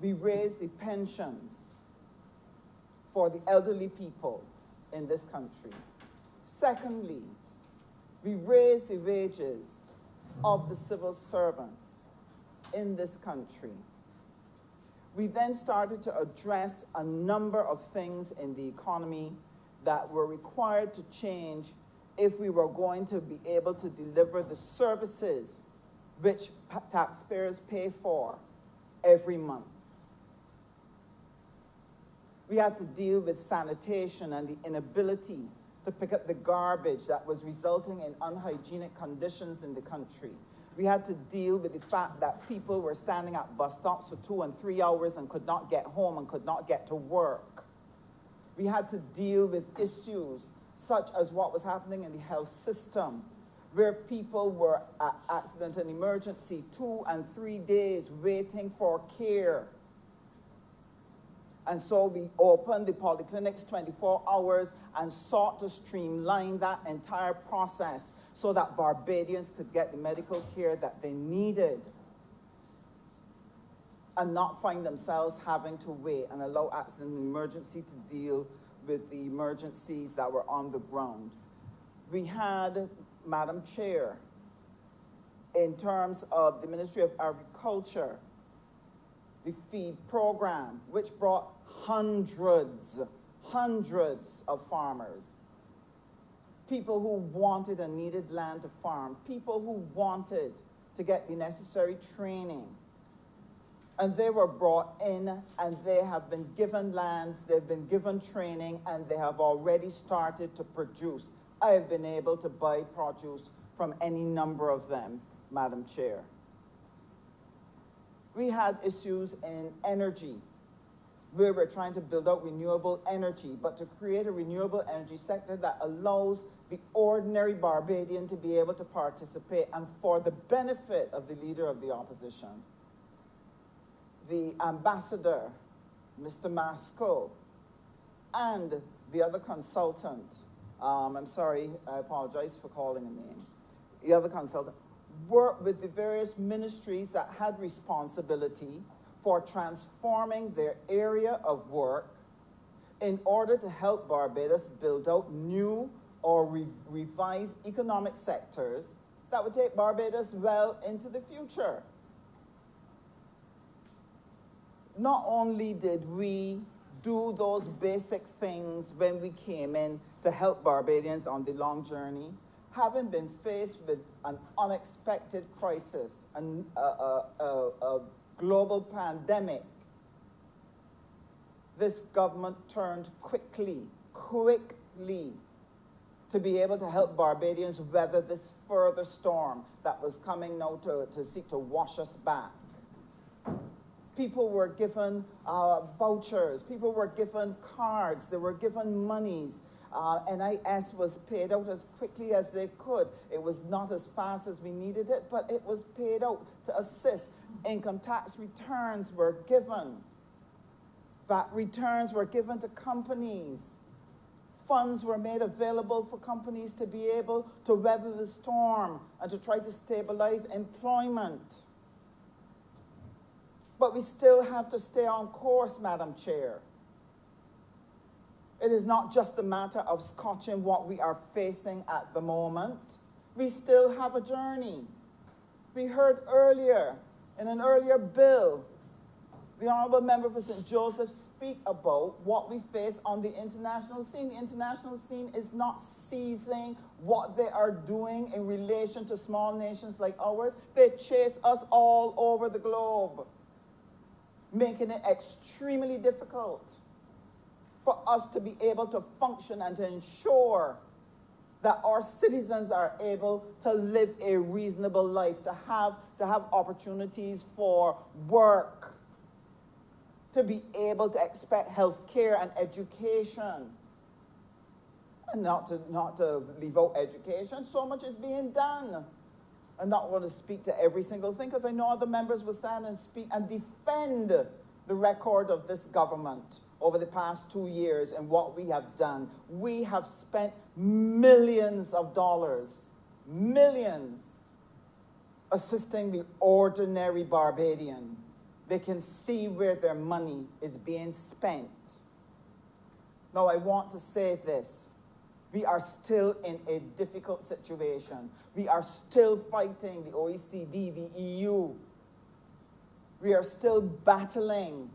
we raised the pensions for the elderly people in this country. Secondly, we raised the wages of the civil servants in this country. We then started to address a number of things in the economy that were required to change if we were going to be able to deliver the services which taxpayers pay for every month. We had to deal with sanitation and the inability to pick up the garbage that was resulting in unhygienic conditions in the country. We had to deal with the fact that people were standing at bus stops for 2 and 3 hours and could not get home and could not get to work. We had to deal with issues such as what was happening in the health system, where people were at accident and emergency 2 and 3 days waiting for care. And so we opened the polyclinics 24 hours and sought to streamline that entire process so that Barbadians could get the medical care that they needed and not find themselves having to wait and allow accident and emergency to deal with the emergencies that were on the ground. We had, Madam Chair, in terms of the Ministry of Agriculture, the feed program, which brought hundreds of farmers, people who wanted and needed land to farm, people who wanted to get the necessary training. And they were brought in and they have been given lands, they've been given training, and they have already started to produce. I have been able to buy produce from any number of them, Madam Chair. We had issues in energy, where we're trying to build out renewable energy, but to create a renewable energy sector that allows the ordinary Barbadian to be able to participate and for the benefit of the leader of the opposition. The ambassador, Mr. Masco, and the other consultant, I'm sorry, I apologize for calling a name, the other consultant, worked with the various ministries that had responsibility for transforming their area of work in order to help Barbados build out new or revised economic sectors that would take Barbados well into the future. Not only did we do those basic things when we came in to help Barbadians on the long journey, having been faced with an unexpected crisis, a global pandemic, this government turned quickly to be able to help Barbadians weather this further storm that was coming now to seek to wash us back. People were given vouchers, people were given cards, they were given monies. NIS was paid out as quickly as they could. It was not as fast as we needed it, but it was paid out to assist. Income tax returns were given. VAT returns were given to companies. Funds were made available for companies to be able to weather the storm and to try to stabilize employment. But we still have to stay on course, Madam Chair. It is not just a matter of scotching what we are facing at the moment. We still have a journey. We heard earlier, in an earlier bill, the Honorable Member for St. Joseph's speak about what we face on the international scene. The international scene is not seizing what they are doing in relation to small nations like ours. They chase us all over the globe, making it extremely difficult for us to be able to function and to ensure that our citizens are able to live a reasonable life, to have opportunities for work, to be able to expect health care and education. And not to leave out education, so much is being done. I'm not going to speak to every single thing because I know other members will stand and speak and defend the record of this government over the past 2 years and what we have done. We have spent millions of dollars, millions, assisting the ordinary Barbadian. They can see where their money is being spent. Now, I want to say this. We are still in a difficult situation. We are still fighting the OECD, the EU. We are still battling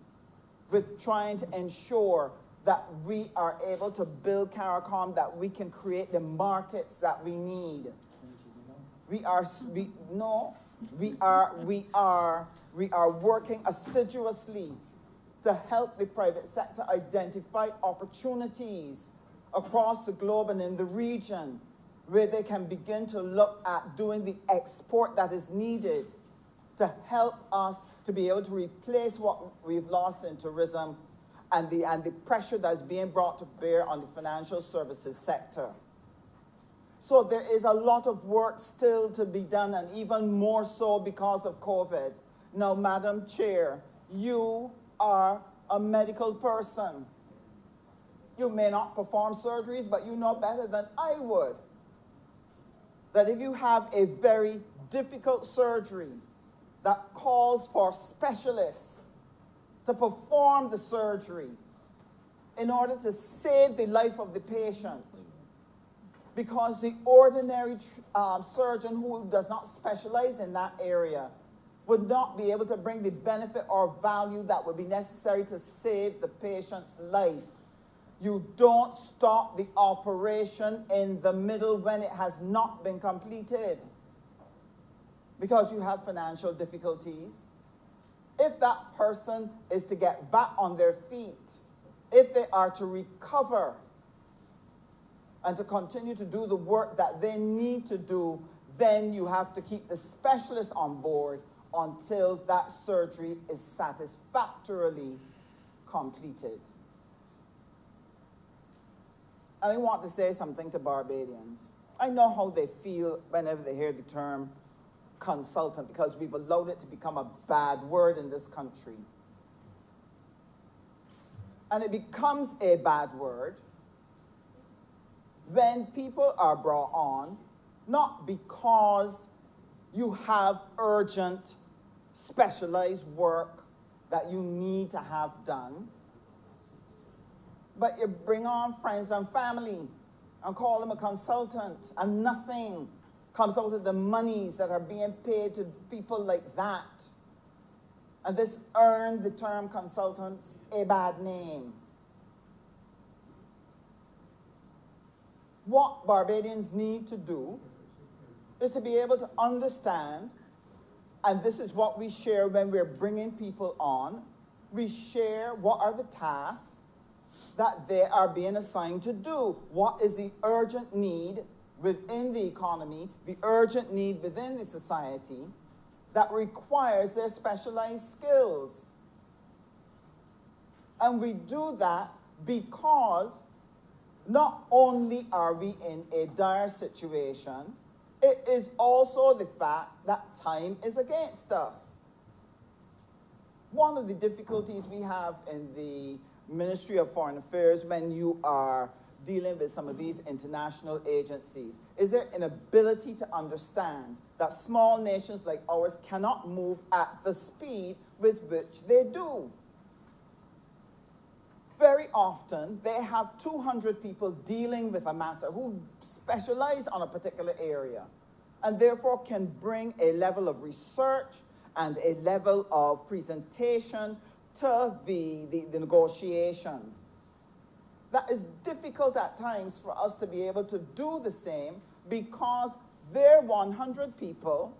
with trying to ensure that we are able to build CARICOM, that we can create the markets that we need. We are working assiduously to help the private sector identify opportunities across the globe and in the region where they can begin to look at doing the export that is needed to help us to be able to replace what we've lost in tourism and the pressure that's being brought to bear on the financial services sector. So there is a lot of work still to be done, and even more so because of COVID. Now, Madam Chair, you are a medical person. You may not perform surgeries, but you know better than I would that if you have a very difficult surgery that calls for specialists to perform the surgery in order to save the life of the patient, because the ordinary surgeon who does not specialize in that area would not be able to bring the benefit or value that would be necessary to save the patient's life. You don't stop the operation in the middle when it has not been completed because you have financial difficulties. If that person is to get back on their feet, if they are to recover and to continue to do the work that they need to do, then you have to keep the specialists on board until that surgery is satisfactorily completed. I want to say something to Barbadians. I know how they feel whenever they hear the term consultant, because we've allowed it to become a bad word in this country. And it becomes a bad word when people are brought on, not because you have urgent, specialized work that you need to have done, but you bring on friends and family and call them a consultant, and nothing comes out of the monies that are being paid to people like that. And this earned the term consultants a bad name. What Barbadians need to do is to be able to understand, and this is what we share when we're bringing people on. We share what are the tasks that they are being assigned to do. What is the urgent need within the economy, the urgent need within the society that requires their specialized skills? And we do that because not only are we in a dire situation, it is also the fact that time is against us. One of the difficulties we have in the Ministry of Foreign Affairs when you are dealing with some of these international agencies is their inability to understand that small nations like ours cannot move at the speed with which they do. Very often, they have 200 people dealing with a matter who specialize on a particular area and therefore can bring a level of research and a level of presentation to the negotiations. That is difficult at times for us to be able to do the same because their 100 people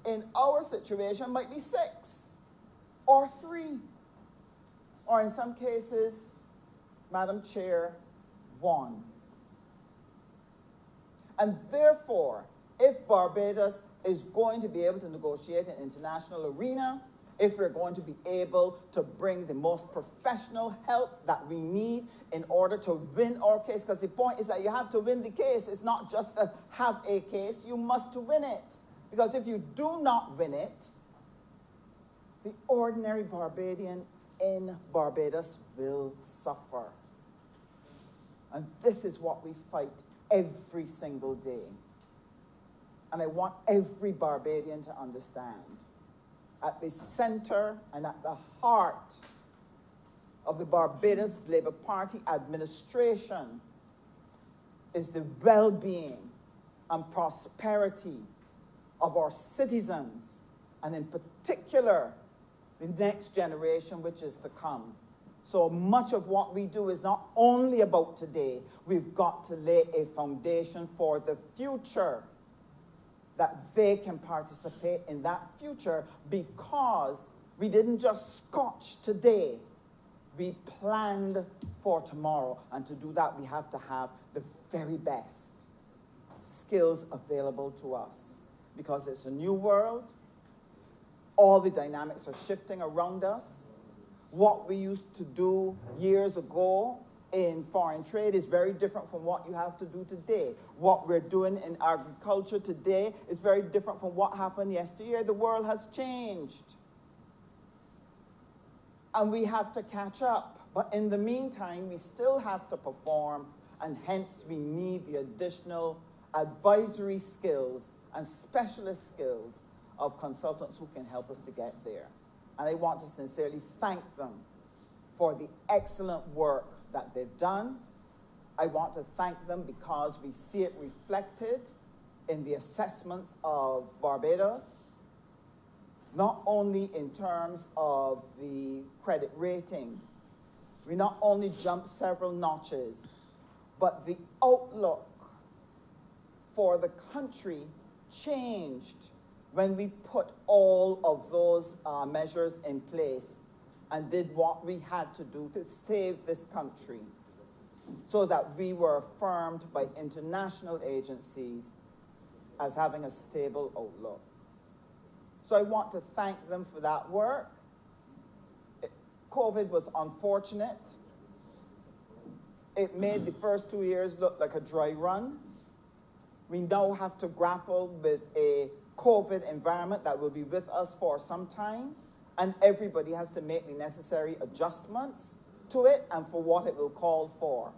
in our situation might be 6 or 3, or in some cases, Madam Chair, 1. And therefore, if Barbados is going to be able to negotiate in international arena, if we're going to be able to bring the most professional help that we need in order to win our case, because the point is that you have to win the case. It's not just to have a case, you must win it. Because if you do not win it, the ordinary Barbadian in Barbados will suffer. And this is what we fight every single day. And I want every Barbadian to understand. At the center and at the heart of the Barbados Labour Party administration is the well-being and prosperity of our citizens, and in particular, the next generation which is to come. So much of what we do is not only about today. We've got to lay a foundation for the future, that they can participate in that future, because we didn't just scotch today, we planned for tomorrow. And to do that, we have to have the very best skills available to us, because it's a new world. All the dynamics are shifting around us. What we used to do years ago in foreign trade is very different from what you have to do today. What we're doing in agriculture today is very different from what happened yesteryear. The world has changed. And we have to catch up. But in the meantime, we still have to perform, and hence we need the additional advisory skills and specialist skills of consultants who can help us to get there. And I want to sincerely thank them for the excellent work that they've done. I want to thank them because we see it reflected in the assessments of Barbados, not only in terms of the credit rating. We not only jumped several notches, but the outlook for the country changed when we put all of those measures in place and did what we had to do to save this country, so that we were affirmed by international agencies as having a stable outlook. So I want to thank them for that work. COVID was unfortunate. It made the first 2 years look like a dry run. We now have to grapple with a COVID environment that will be with us for some time, and everybody has to make the necessary adjustments to it and for what it will call for.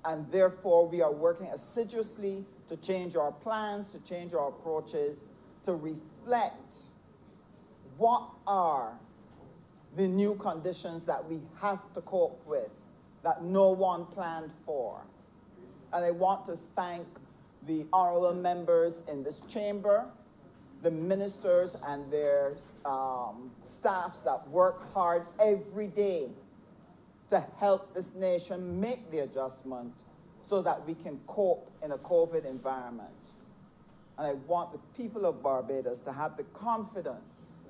And therefore, we are working assiduously to change our plans, to change our approaches, to reflect what are the new conditions that we have to cope with, that no one planned for. And I want to thank the honorable members in this chamber, the ministers and their staffs that work hard every day to help this nation make the adjustment so that we can cope in a COVID environment. And I want the people of Barbados to have the confidence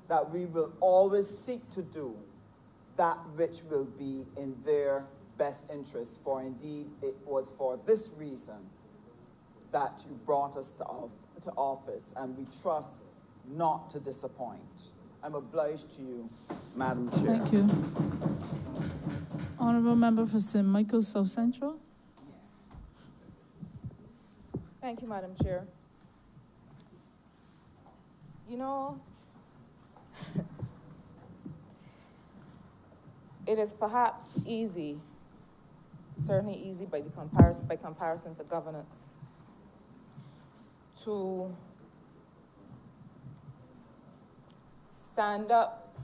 that we will always seek to do that which will be in their best interest. For indeed, it was for this reason that you brought us to office, and we trust not to disappoint. I'm obliged to you, Madam Chair. Thank you. Honorable Member for St. Michael's South Central. Thank you, Madam Chair. You know, it is perhaps easy, certainly easy by comparison to governance, to stand up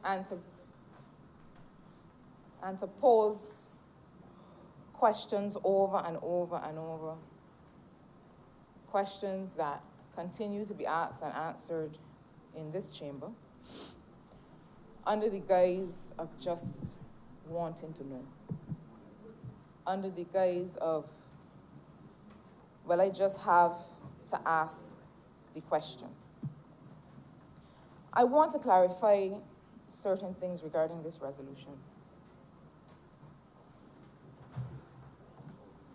and to pose questions over and over and over, questions that continue to be asked and answered in this chamber. under the guise of just wanting to know, under the guise of, well, I just have to ask the question. I want to clarify certain things regarding this resolution.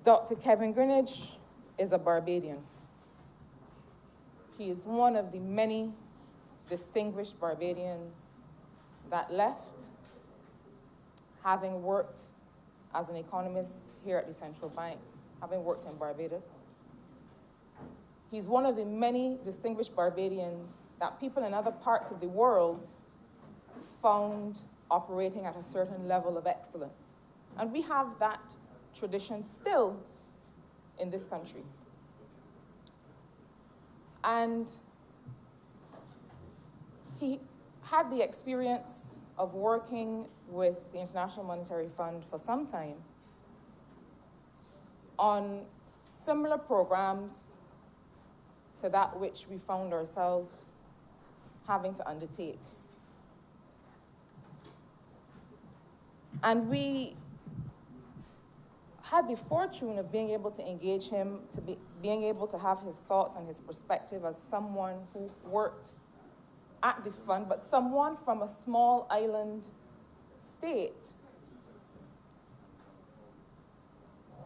Dr. Kevin Greenidge is a Barbadian. He is one of the many distinguished Barbadians that left, having worked as an economist here at the Central Bank, having worked in Barbados. He's one of the many distinguished Barbadians that people in other parts of the world found operating at a certain level of excellence. And we have that tradition still in this country. And he had the experience of working with the International Monetary Fund for some time on similar programs to that which we found ourselves having to undertake. And we had the fortune of being able to engage him, being able to have his thoughts and his perspective as someone who worked at the fund, but someone from a small island state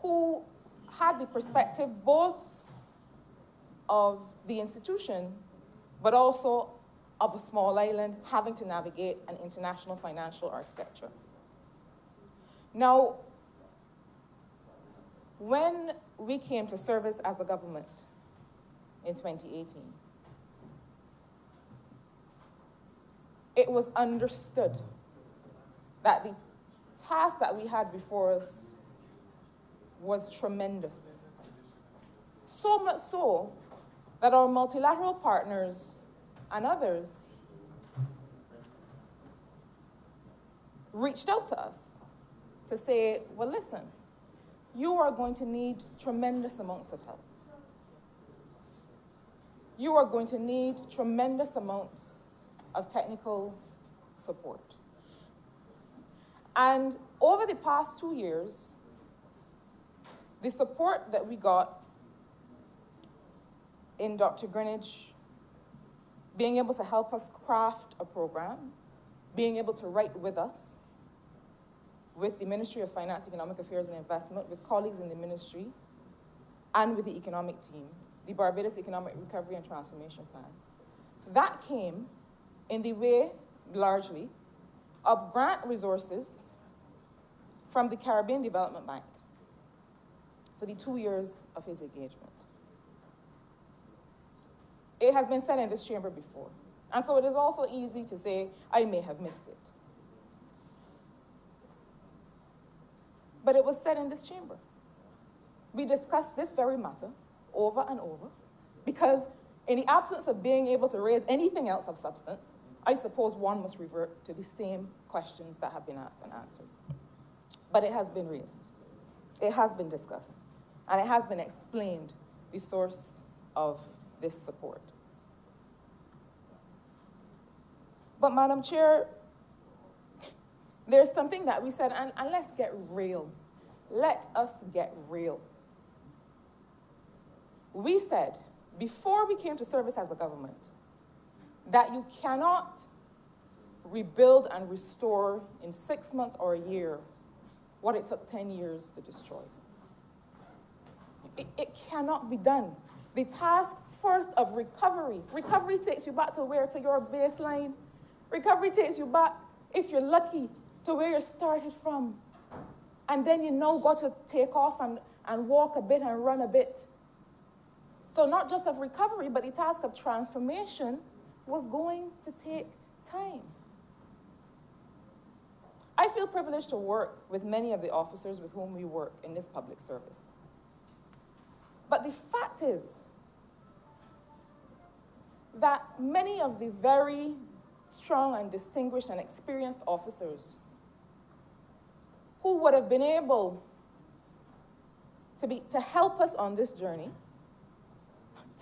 who had the perspective both of the institution, but also of a small island having to navigate an international financial architecture. Now, when we came to service as a government in 2018, it was understood that the task that we had before us was tremendous. So much so that our multilateral partners and others reached out to us to say, well, listen, you are going to need tremendous amounts of help. You are going to need tremendous amounts of technical support. And over the past 2 years, the support that we got in Dr. Greenidge, being able to help us craft a program, being able to write with us, with the Ministry of Finance, Economic Affairs and Investment, with colleagues in the ministry, and with the economic team, the Barbados Economic Recovery and Transformation Plan. That came in the way, largely, of grant resources from the Caribbean Development Bank for the 2 years of his engagement. It has been said in this chamber before, and so it is also easy to say, I may have missed it. But it was said in this chamber. We discussed this very matter over and over, because in the absence of being able to raise anything else of substance, I suppose one must revert to the same questions that have been asked and answered. But it has been raised. It has been discussed. And it has been explained the source of this support. But Madam Chair, there's something that we said, and let's get real. Let us get real. We said, before we came to service as a government, that you cannot rebuild and restore in 6 months or a year what it took 10 years to destroy. It cannot be done. The task first of recovery takes you back to where? To your baseline. Recovery takes you back, if you're lucky, to where you started from. And then you now got to take off and walk a bit and run a bit. So not just of recovery, but the task of transformation was going to take time. I feel privileged to work with many of the officers with whom we work in this public service. But the fact is that many of the very strong and distinguished and experienced officers who would have been able to help us on this journey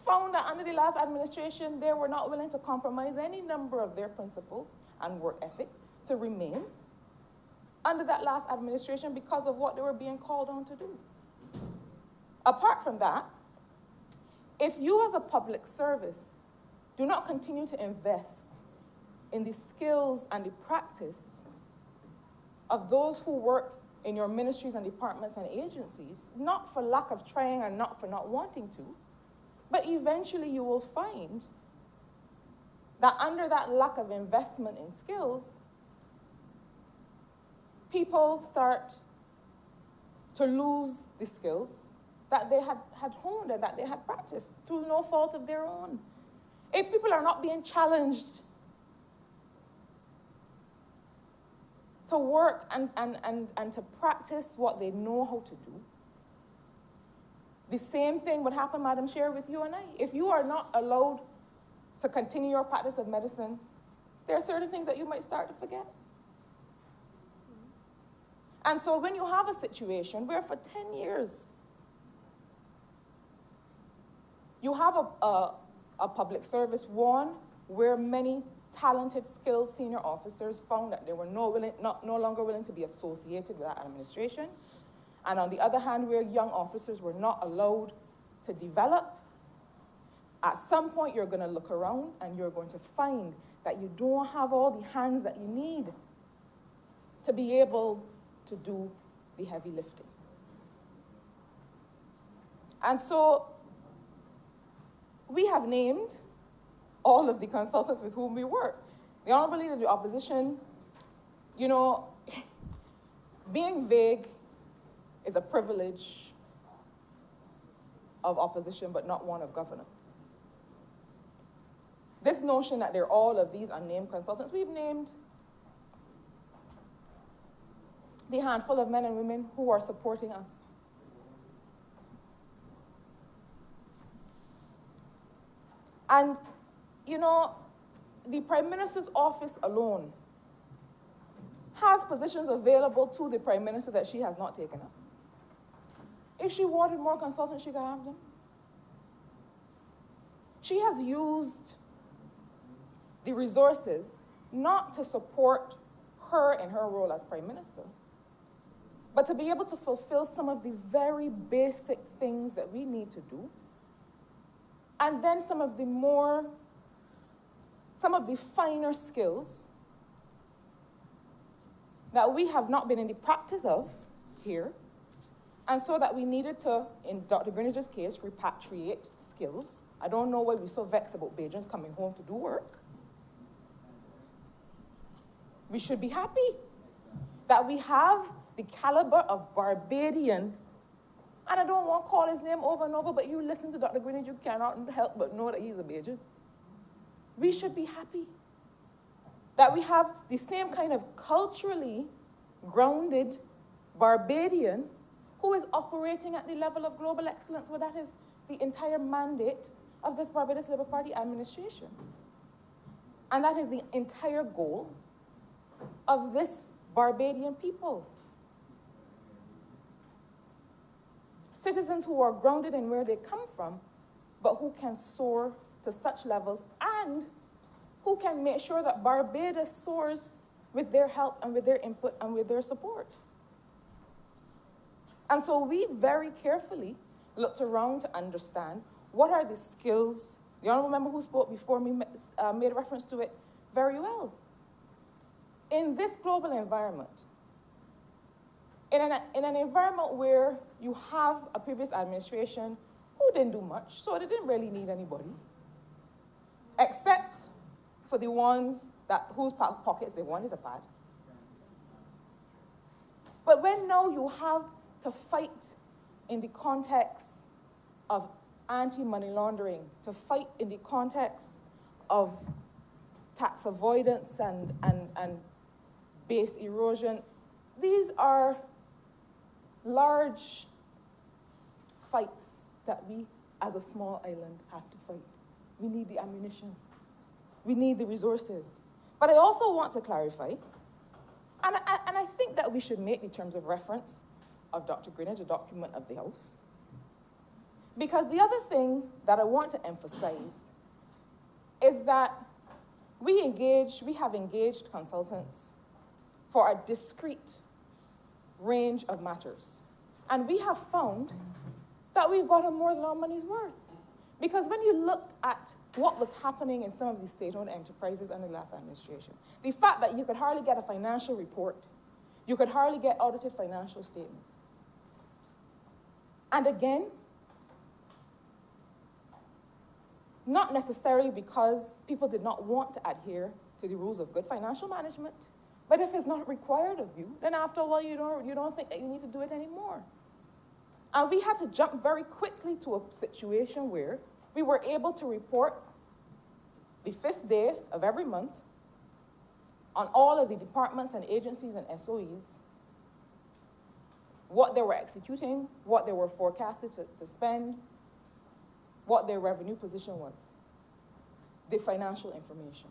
found that under the last administration, they were not willing to compromise any number of their principles and work ethic to remain under that last administration because of what they were being called on to do. Apart from that, if you as a public service do not continue to invest in the skills and the practice of those who work in your ministries and departments and agencies, not for lack of trying and not for not wanting to, but eventually you will find that under that lack of investment in skills, people start to lose the skills that they had honed and that they had practiced through no fault of their own. If people are not being challenged to work and to practice what they know how to do, the same thing would happen, Madam Chair, with you and I. If you are not allowed to continue your practice of medicine, there are certain things that you might start to forget. And so when you have a situation where for 10 years, you have a public service, one, where many talented, skilled senior officers found that they were no longer willing to be associated with that administration. And on the other hand, where young officers were not allowed to develop, at some point you're going to look around and you're going to find that you don't have all the hands that you need to be able to do the heavy lifting. And so we have named all of the consultants with whom we work. The Honorable Leader of the Opposition, you know, being vague is a privilege of opposition, but not one of governance. This notion that they're all of these unnamed consultants, we've named the handful of men and women who are supporting us. And, you know, the Prime Minister's office alone has positions available to the Prime Minister that she has not taken up. If she wanted more consultants, she could have them. She has used the resources not to support her in her role as Prime Minister, but to be able to fulfill some of the very basic things that we need to do. And then some of the finer skills that we have not been in the practice of here, and so that we needed to, in Dr. Greenidge's case, repatriate skills. I don't know why we're so vexed about Bajans coming home to do work. We should be happy that we have the caliber of Barbadian, and I don't want to call his name over and over, but you listen to Dr. Greenidge, you cannot help but know that he's a Bajan. We should be happy that we have the same kind of culturally grounded Barbadian who is operating at the level of global excellence, where that is the entire mandate of this Barbados Labour Party administration. And that is the entire goal of this Barbadian people. Citizens who are grounded in where they come from, but who can soar to such levels and who can make sure that Barbados soars with their help and with their input and with their support. And so we very carefully looked around to understand what are the skills. The Honorable Member who spoke before me made reference to it very well. In this global environment, in an environment where you have a previous administration who didn't do much, so they didn't really need anybody, except for the ones whose pockets they want is a pad. But when now you have to fight in the context of anti-money laundering, to fight in the context of tax avoidance and base erosion, these are large fights that we, as a small island, have to fight. We need the ammunition. We need the resources. But I also want to clarify, and I think that we should make the terms of reference of Dr. Greenidge a document of the House. Because the other thing that I want to emphasize is that we have engaged consultants for a discrete range of matters. And we have found that we've gotten more than our money's worth. Because when you look at what was happening in some of these state-owned enterprises under the last administration, the fact that you could hardly get a financial report, you could hardly get audited financial statements. And again, not necessarily because people did not want to adhere to the rules of good financial management, but if it's not required of you, then after a while you don't think that you need to do it anymore. And we had to jump very quickly to a situation where we were able to report the 5th day of every month on all of the departments and agencies and SOEs, what they were executing, what they were forecasted to spend, what their revenue position was, the financial information.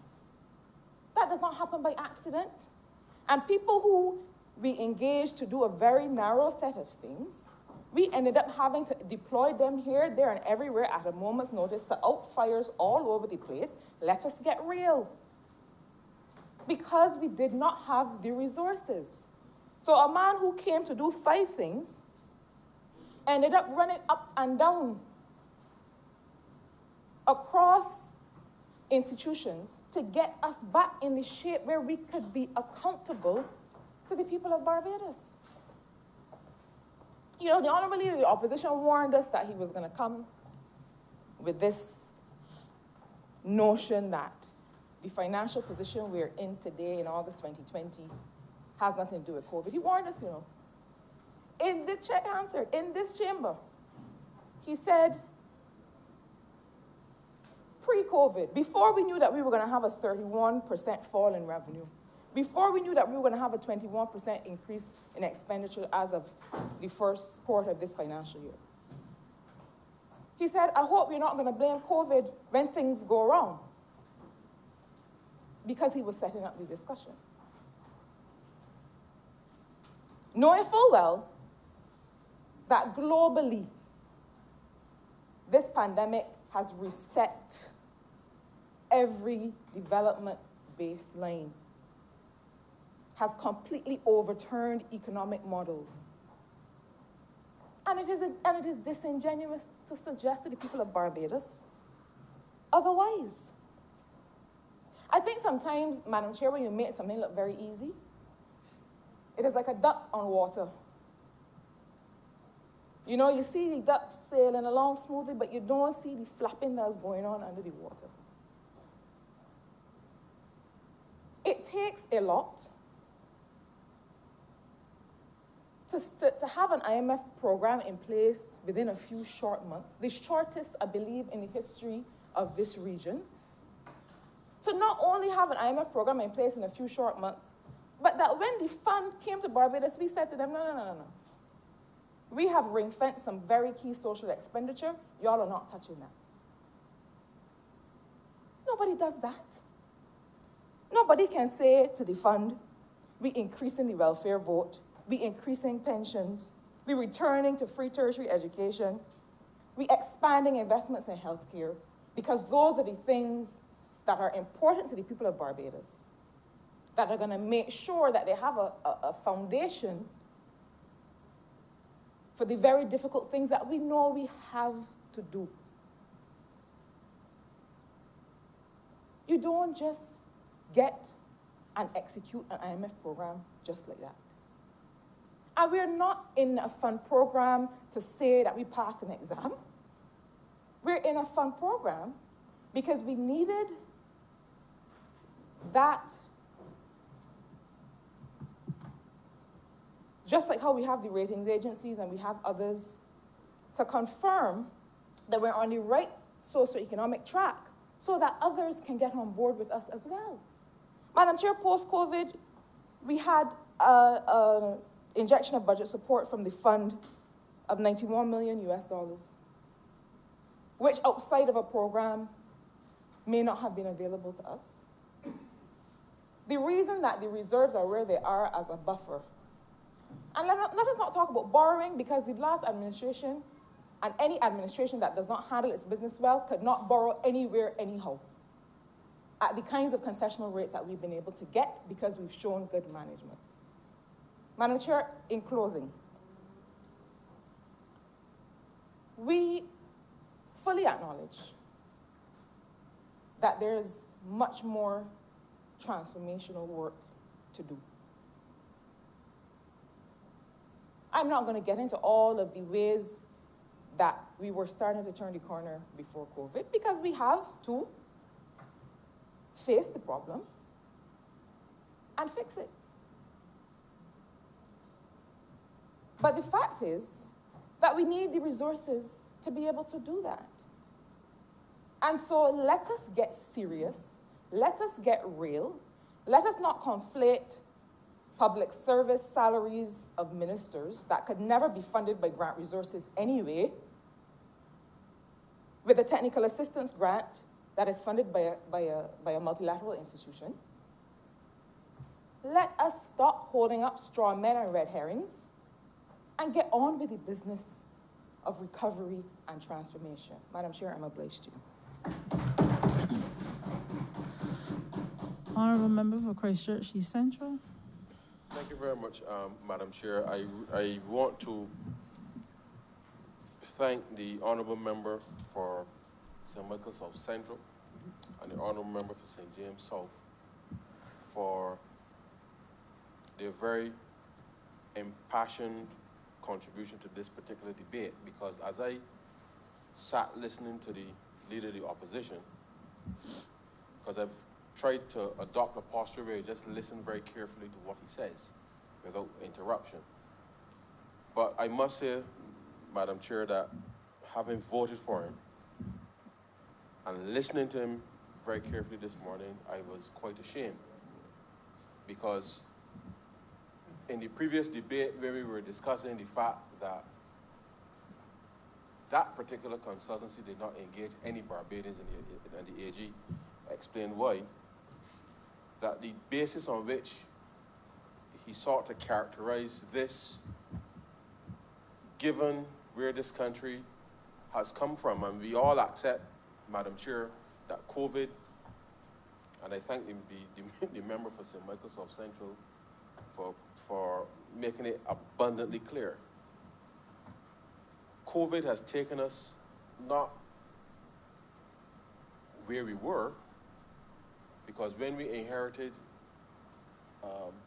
That does not happen by accident. And people who we engaged to do a very narrow set of things, we ended up having to deploy them here, there, and everywhere at a moment's notice to out fires all over the place. Let us get real. Because we did not have the resources. So a man who came to do 5 things ended up running up and down across institutions to get us back in the shape where we could be accountable to the people of Barbados. You know, the Honorable Leader of the Opposition warned us that he was going to come with this notion that the financial position we're in today in August 2020 has nothing to do with COVID. He warned us, you know. In this in this chamber, he said, pre-COVID, before we knew that we were going to have a 31% fall in revenue, before we knew that we were going to have a 21% increase in expenditure as of the first quarter of this financial year. He said, I hope you're not going to blame COVID when things go wrong, because he was setting up the discussion. Knowing full well that globally, this pandemic has reset every development baseline, has completely overturned economic models. And it is disingenuous to suggest to the people of Barbados otherwise. I think sometimes, Madam Chair, when you make something look very easy, it is like a duck on water. You know, you see the ducks sailing along smoothly, but you don't see the flapping that's going on under the water. It takes a lot to have an IMF program in place within a few short months, the shortest, I believe, in the history of this region, to not only have an IMF program in place in a few short months, but that when the fund came to Barbados, we said to them, no. We have ring-fenced some very key social expenditure. Y'all are not touching that. Nobody does that. Nobody can say to the fund, we increasing the welfare vote, we increasing pensions, we returning to free tertiary education, we expanding investments in healthcare, because those are the things that are important to the people of Barbados, that are going to make sure that they have a foundation for the very difficult things that we know we have to do. You don't just get and execute an IMF program just like that. And we're not in a fund program to say that we passed an exam. We're in a fund program because we needed that, just like how we have the ratings agencies and we have others, to confirm that we're on the right socioeconomic track so that others can get on board with us as well. Madam Chair, post-COVID, we had an injection of budget support from the fund of $91 million, which outside of a program may not have been available to us. The reason that the reserves are where they are as a buffer, and let us not talk about borrowing, because the last administration and any administration that does not handle its business well could not borrow anywhere, anyhow, at the kinds of concessional rates that we've been able to get because we've shown good management. Madam Chair, in closing, we fully acknowledge that there's much more transformational work to do. I'm not going to get into all of the ways that we were starting to turn the corner before COVID, because we have to face the problem and fix it. But the fact is that we need the resources to be able to do that. And so let us get serious, let us get real, let us not conflate public service salaries of ministers that could never be funded by grant resources anyway with a technical assistance grant that is funded by a multilateral institution. Let us stop holding up straw men and red herrings and get on with the business of recovery and transformation. Madam Chair, I'm obliged to you. Honorable member for Christchurch East Central. Thank you very much, Madam Chair. I want to thank the honorable member for St. Michael South Central and the honorable member for St. James South for their very impassioned contribution to this particular debate, because as I sat listening to the leader of the opposition, because I've tried to adopt a posture where I just listen very carefully to what he says without interruption. But I must say, Madam Chair, that having voted for him and listening to him very carefully this morning, I was quite ashamed, because in the previous debate where we were discussing the fact that that particular consultancy did not engage any Barbadians, and the AG explained why, that the basis on which he sought to characterize this, given where this country has come from, and we all accept, Madam Chair, that COVID, and I thank the member for St. Michael South Central for making it abundantly clear. COVID has taken us not where we were, because when we inherited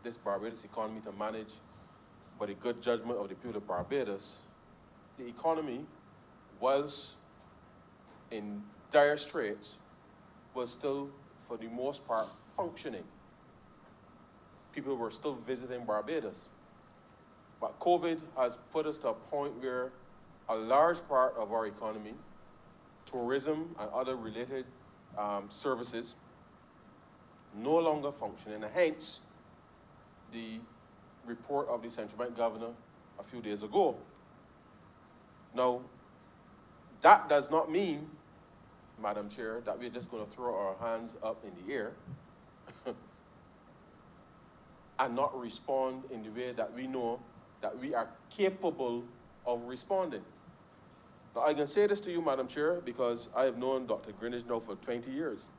this Barbados economy to manage by the good judgment of the people of Barbados, the economy was in dire straits, was still, for the most part, functioning. People were still visiting Barbados. But COVID has put us to a point where a large part of our economy, tourism and other related services, no longer functioning, and hence the report of the central bank governor a few days ago. Now, that does not mean, Madam Chair, that we're just going to throw our hands up in the air and not respond in the way that we know that we are capable of responding. Now, I can say this to you, Madam Chair, because I have known Dr. Greenidge now for 20 years.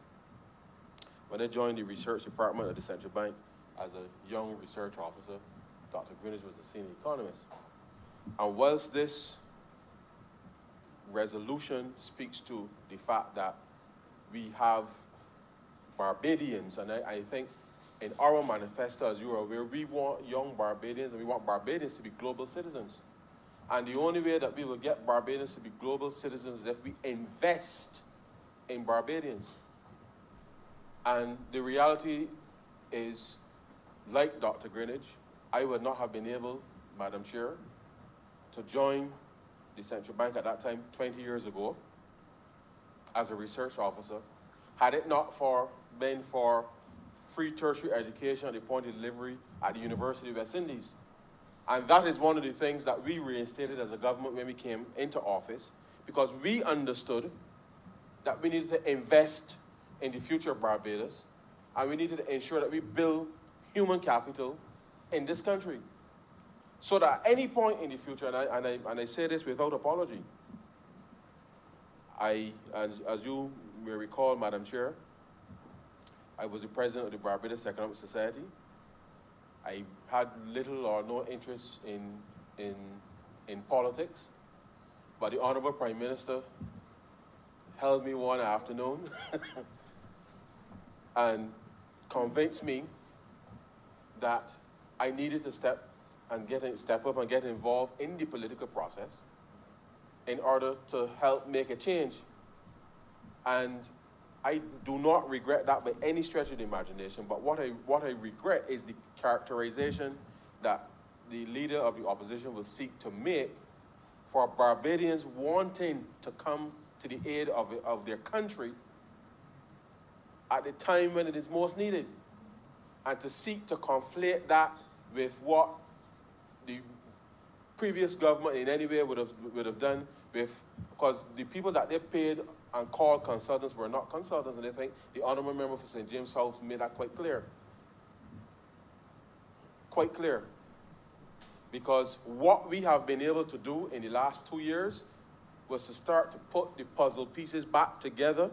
When I joined the research department of the central bank as a young research officer, Dr. Greenidge was a senior economist. And whilst this resolution speaks to the fact that we have Barbadians, and I think in our manifesto, as you are aware, we want young Barbadians, and we want Barbadians to be global citizens. And the only way that we will get Barbadians to be global citizens is if we invest in Barbadians. And the reality is, like Dr. Greenidge, I would not have been able, Madam Chair, to join the central bank at that time, 20 years ago, as a research officer, had it not been for free tertiary education at the point of delivery at the University of West Indies. And that is one of the things that we reinstated as a government when we came into office, because we understood that we needed to invest in the future of Barbados, and we needed to ensure that we build human capital in this country. So that at any point in the future, and I say this without apology, as you may recall, Madam Chair, I was the president of the Barbados Economic Society, I had little or no interest in politics, but the Honorable Prime Minister held me one afternoon and convinced me that I needed to step up and get involved in the political process in order to help make a change. And I do not regret that by any stretch of the imagination, but what I regret is the characterization that the leader of the opposition will seek to make for Barbadians wanting to come to the aid of their country at the time when it is most needed, and to seek to conflate that with what the previous government in any way would have done with, because the people that they paid and called consultants were not consultants, and I think the honorable member for St. James South made that quite clear. Quite clear. Because what we have been able to do in the last 2 years was to start to put the puzzle pieces back together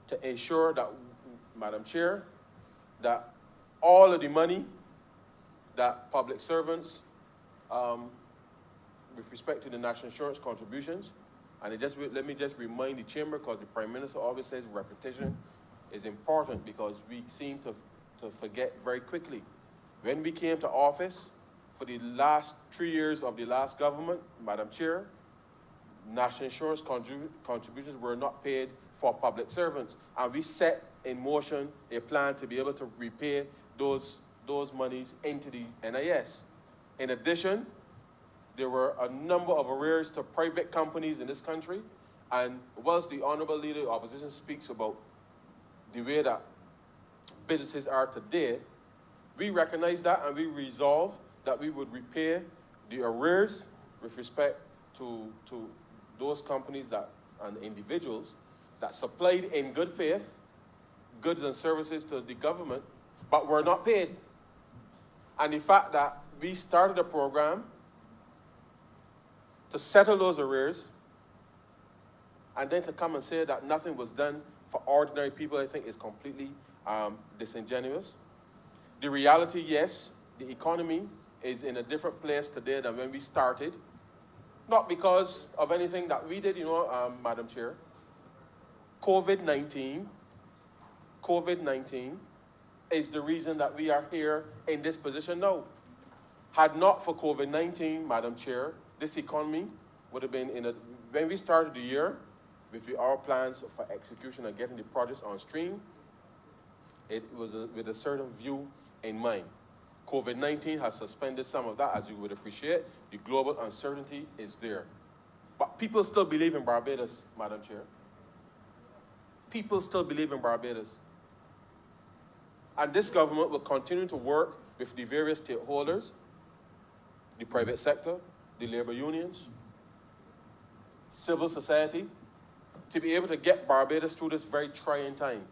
to ensure that, Madam Chair, that all of the money that public servants, with respect to the national insurance contributions, and let me just remind the chamber, because the Prime Minister always says repetition is important, because we seem to forget very quickly. When we came to office, for the last 3 years of the last government, Madam Chair, national insurance contributions were not paid for public servants, and we set in motion a plan to be able to repay those monies into the NIS. In addition, there were a number of arrears to private companies in this country, and whilst the Honorable Leader of the Opposition speaks about the way that businesses are today, we recognize that, and we resolve that we would repay the arrears with respect to those companies and individuals that supplied in good faith goods and services to the government, but were not paid. And the fact that we started a program to settle those arrears, and then to come and say that nothing was done for ordinary people, I think is completely disingenuous. The reality, yes, the economy is in a different place today than when we started, not because of anything that we did, Madam Chair. COVID-19 is the reason that we are here in this position now. Had not for COVID-19, Madam Chair, this economy would have been when we started the year with our plans for execution and getting the projects on stream, it was with a certain view in mind. COVID-19 has suspended some of that, as you would appreciate. The global uncertainty is there. But people still believe in Barbados, Madam Chair. People still believe in Barbados. And this government will continue to work with the various stakeholders, the private sector, the labor unions, civil society, to be able to get Barbados through this very trying time.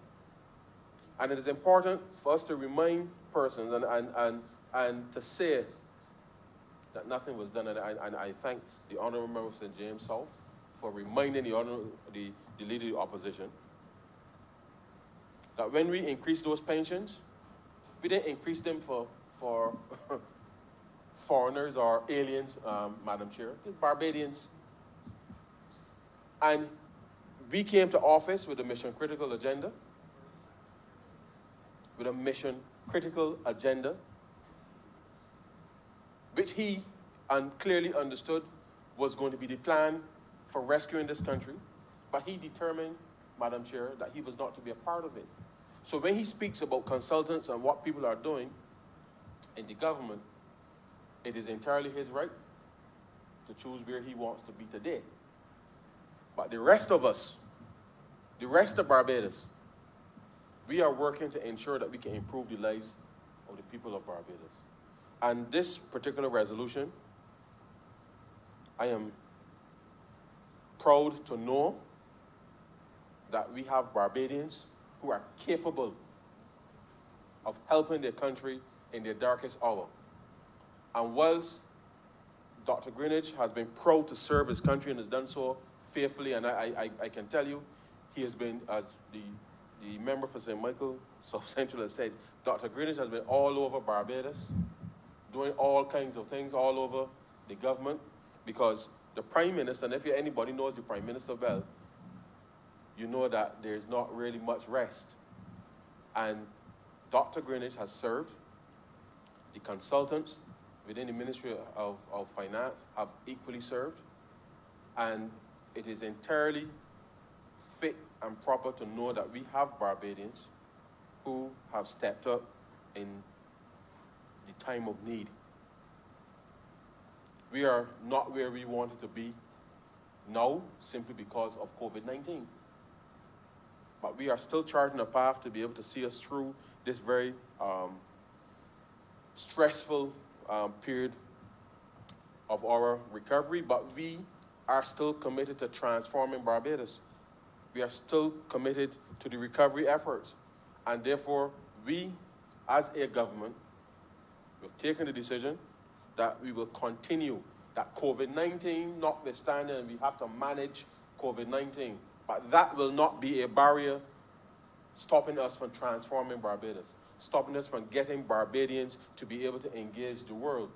And it is important for us to remind persons and to say that nothing was done. And I thank the Honourable Member of St. James South for reminding the Leader of the Opposition that when we increased those pensions, we didn't increase them for foreigners or aliens, Madam Chair, Barbadians. And we came to office with a mission-critical agenda, which he clearly understood was going to be the plan for rescuing this country, but he determined, Madam Chair, that he was not to be a part of it. So when he speaks about consultants and what people are doing in the government, it is entirely his right to choose where he wants to be today. But the rest of us, the rest of Barbados, we are working to ensure that we can improve the lives of the people of Barbados. And this particular resolution, I am proud to know that we have Barbadians who are capable of helping their country in their darkest hour. And whilst Dr. Greenidge has been proud to serve his country and has done so faithfully, and I can tell you, he has been, as the member for St. Michael South Central has said, Dr. Greenidge has been all over Barbados, doing all kinds of things all over the government, because the Prime Minister, and if anybody knows the Prime Minister well, you know that there's not really much rest. And Dr. Greenidge has served. The consultants within the Ministry of Finance have equally served. And it is entirely fit and proper to know that we have Barbadians who have stepped up in the time of need. We are not where we wanted to be now simply because of COVID-19. But we are still charting a path to be able to see us through this very stressful period of our recovery, but we are still committed to transforming Barbados. We are still committed to the recovery efforts. And therefore, we, as a government, we've taken the decision that we will continue, that COVID-19 notwithstanding, and we have to manage COVID-19, but that will not be a barrier stopping us from transforming Barbados, stopping us from getting Barbadians to be able to engage the world,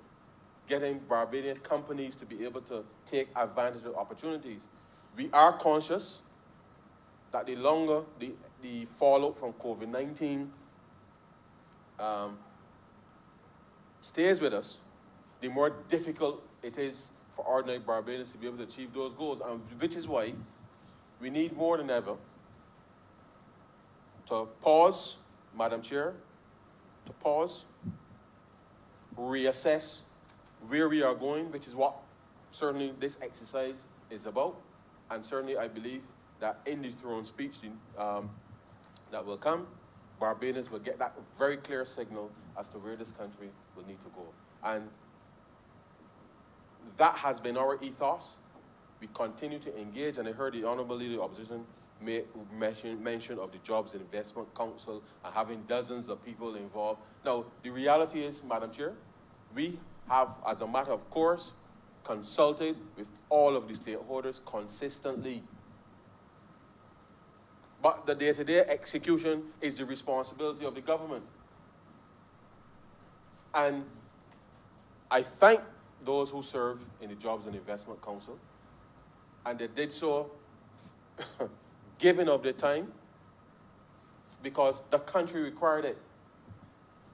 getting Barbadian companies to be able to take advantage of opportunities. We are conscious that the longer the fallout from COVID-19 stays with us, the more difficult it is for ordinary Barbadians to be able to achieve those goals, and which is why we need more than ever to pause, Madam Chair, to pause, reassess where we are going, which is what certainly this exercise is about. And certainly I believe that in the throne speech that will come, Barbadians will get that very clear signal as to where this country will need to go. And that has been our ethos. We continue to engage, and I heard the Honorable Leader of the Opposition make mention of the Jobs and Investment Council and having dozens of people involved. Now, the reality is, Madam Chair, we have, as a matter of course, consulted with all of the stakeholders consistently. But the day-to-day execution is the responsibility of the government. And I thank those who serve in the Jobs and Investment Council, and they did so giving of their time because the country required it.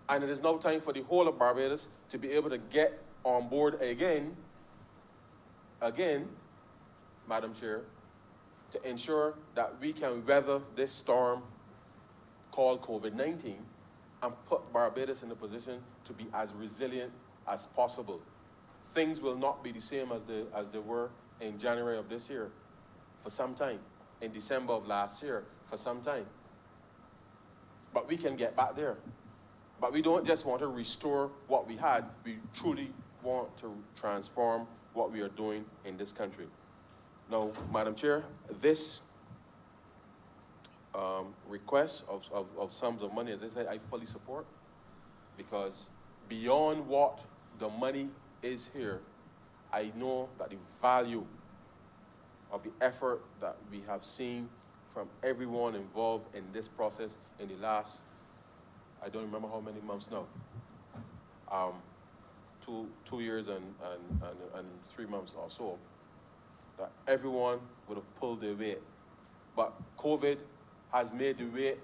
And it is now time for the whole of Barbados to be able to get on board again, Madam Chair, to ensure that we can weather this storm called COVID-19 and put Barbados in a position to be as resilient as possible. Things will not be the same as they were in January of this year for some time, in December of last year for some time. But we can get back there. But we don't just want to restore what we had, we truly want to transform what we are doing in this country. Now, Madam Chair, this request of sums of money, as I said, I fully support, because beyond what the money is here, I know that the value of the effort that we have seen from everyone involved in this process in the last, I don't remember how many months now, 2 years and 3 months or so, that everyone would have pulled their weight. But COVID has made the weight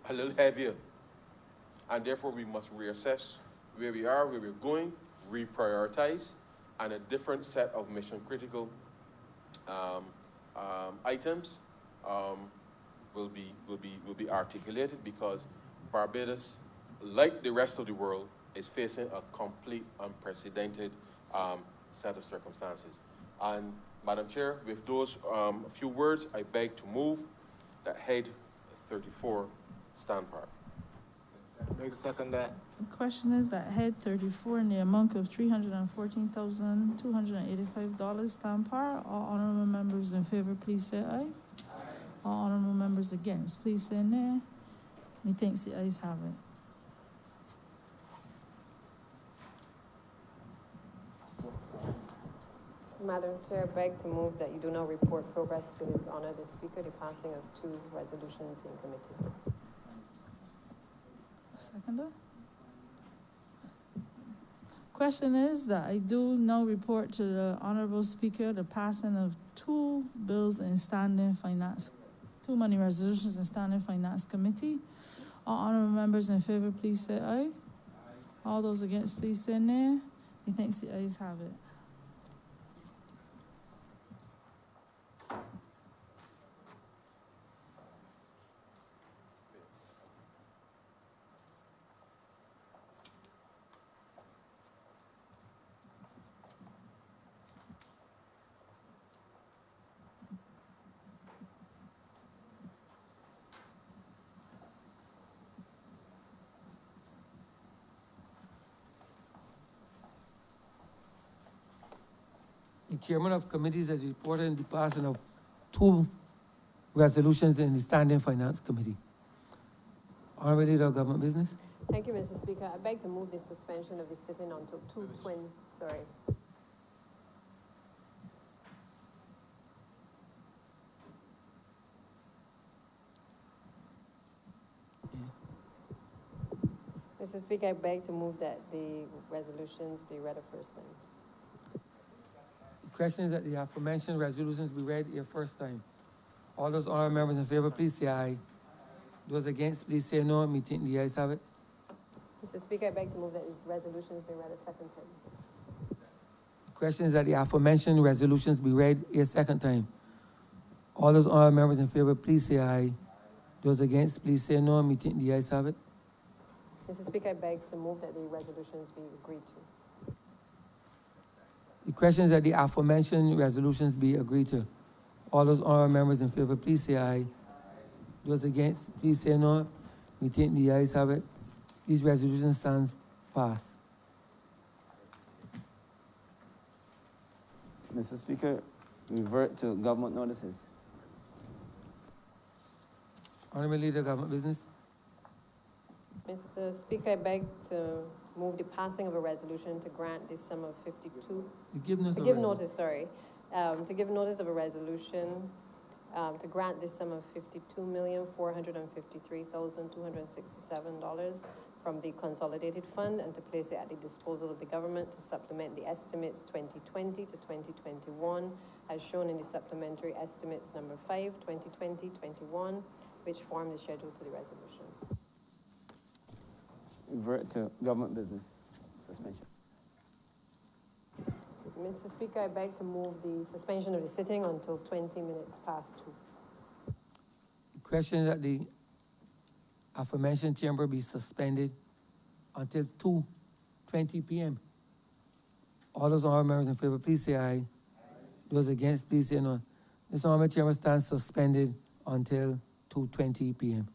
a little heavier. And therefore we must reassess where we are, where we're going, reprioritize, and a different set of mission critical items will be articulated, because Barbados, like the rest of the world, is facing a complete unprecedented set of circumstances. And Madam Chair, with those few words, I beg to move that Head 34 stand part. Beg to second that. The question is that Head 34 in the amount of $314,285 stand par. All honorable members in favor, please say aye. All honorable members against, please say nay. Methinks the ayes have it. Madam Chair, beg to move that you do not report progress to His Honor the Speaker, the passing of 2 resolutions in committee. Seconder? Question is that I do now report to the Honorable Speaker the passing of two bills in standing finance, two money resolutions in standing finance committee. All honorable members in favor, please say aye. All those against, please say nay. Methinks the ayes have it. The chairman of committees has reported the passing of two resolutions in the standing finance committee. Honorable Leader of Government Business. Thank you, Mr. Speaker. I beg to move the suspension of the sitting until 2:20, sorry. Mr. Speaker, I beg to move that the resolutions be read a first time. The question is that the aforementioned resolutions be read a first time. All those honorable members in favor, please say aye. Those against, please say no. Methinks the ayes have it. Mr. Speaker, I beg to move that the resolutions be read a second time. The question is that the aforementioned resolutions be read a second time. All those honorable members in favor, please say aye. Those against, please say no. Methinks the ayes have it. Mr. Speaker, I beg to move that the resolutions be agreed to. The question is that the aforementioned resolutions be agreed to. All those honorable members in favor, please say aye. Those against, please say no. Methinks the ayes have it. These resolutions stand passed. Mr. Speaker, revert to government notices. Honorable Leader of Government Business. Mr. Speaker, I beg to move the passing of a resolution to grant the sum of 52. To give notice. To give notice, sorry. To give notice of a resolution to grant the sum of $52,453,267 from the Consolidated Fund and to place it at the disposal of the government to supplement the estimates 2020 to 2021 as shown in the supplementary estimates number 5, 2020-21, which form the schedule to the resolution. Revert to government business. Suspension. Mr. Speaker, I beg to move the suspension of the sitting until 20 minutes past 2. The question is that the aforementioned chamber be suspended until 2:20 p.m. All those honorable members in favor, please say aye. Those against, please say no. This honorable chamber stands suspended until 2:20 p.m.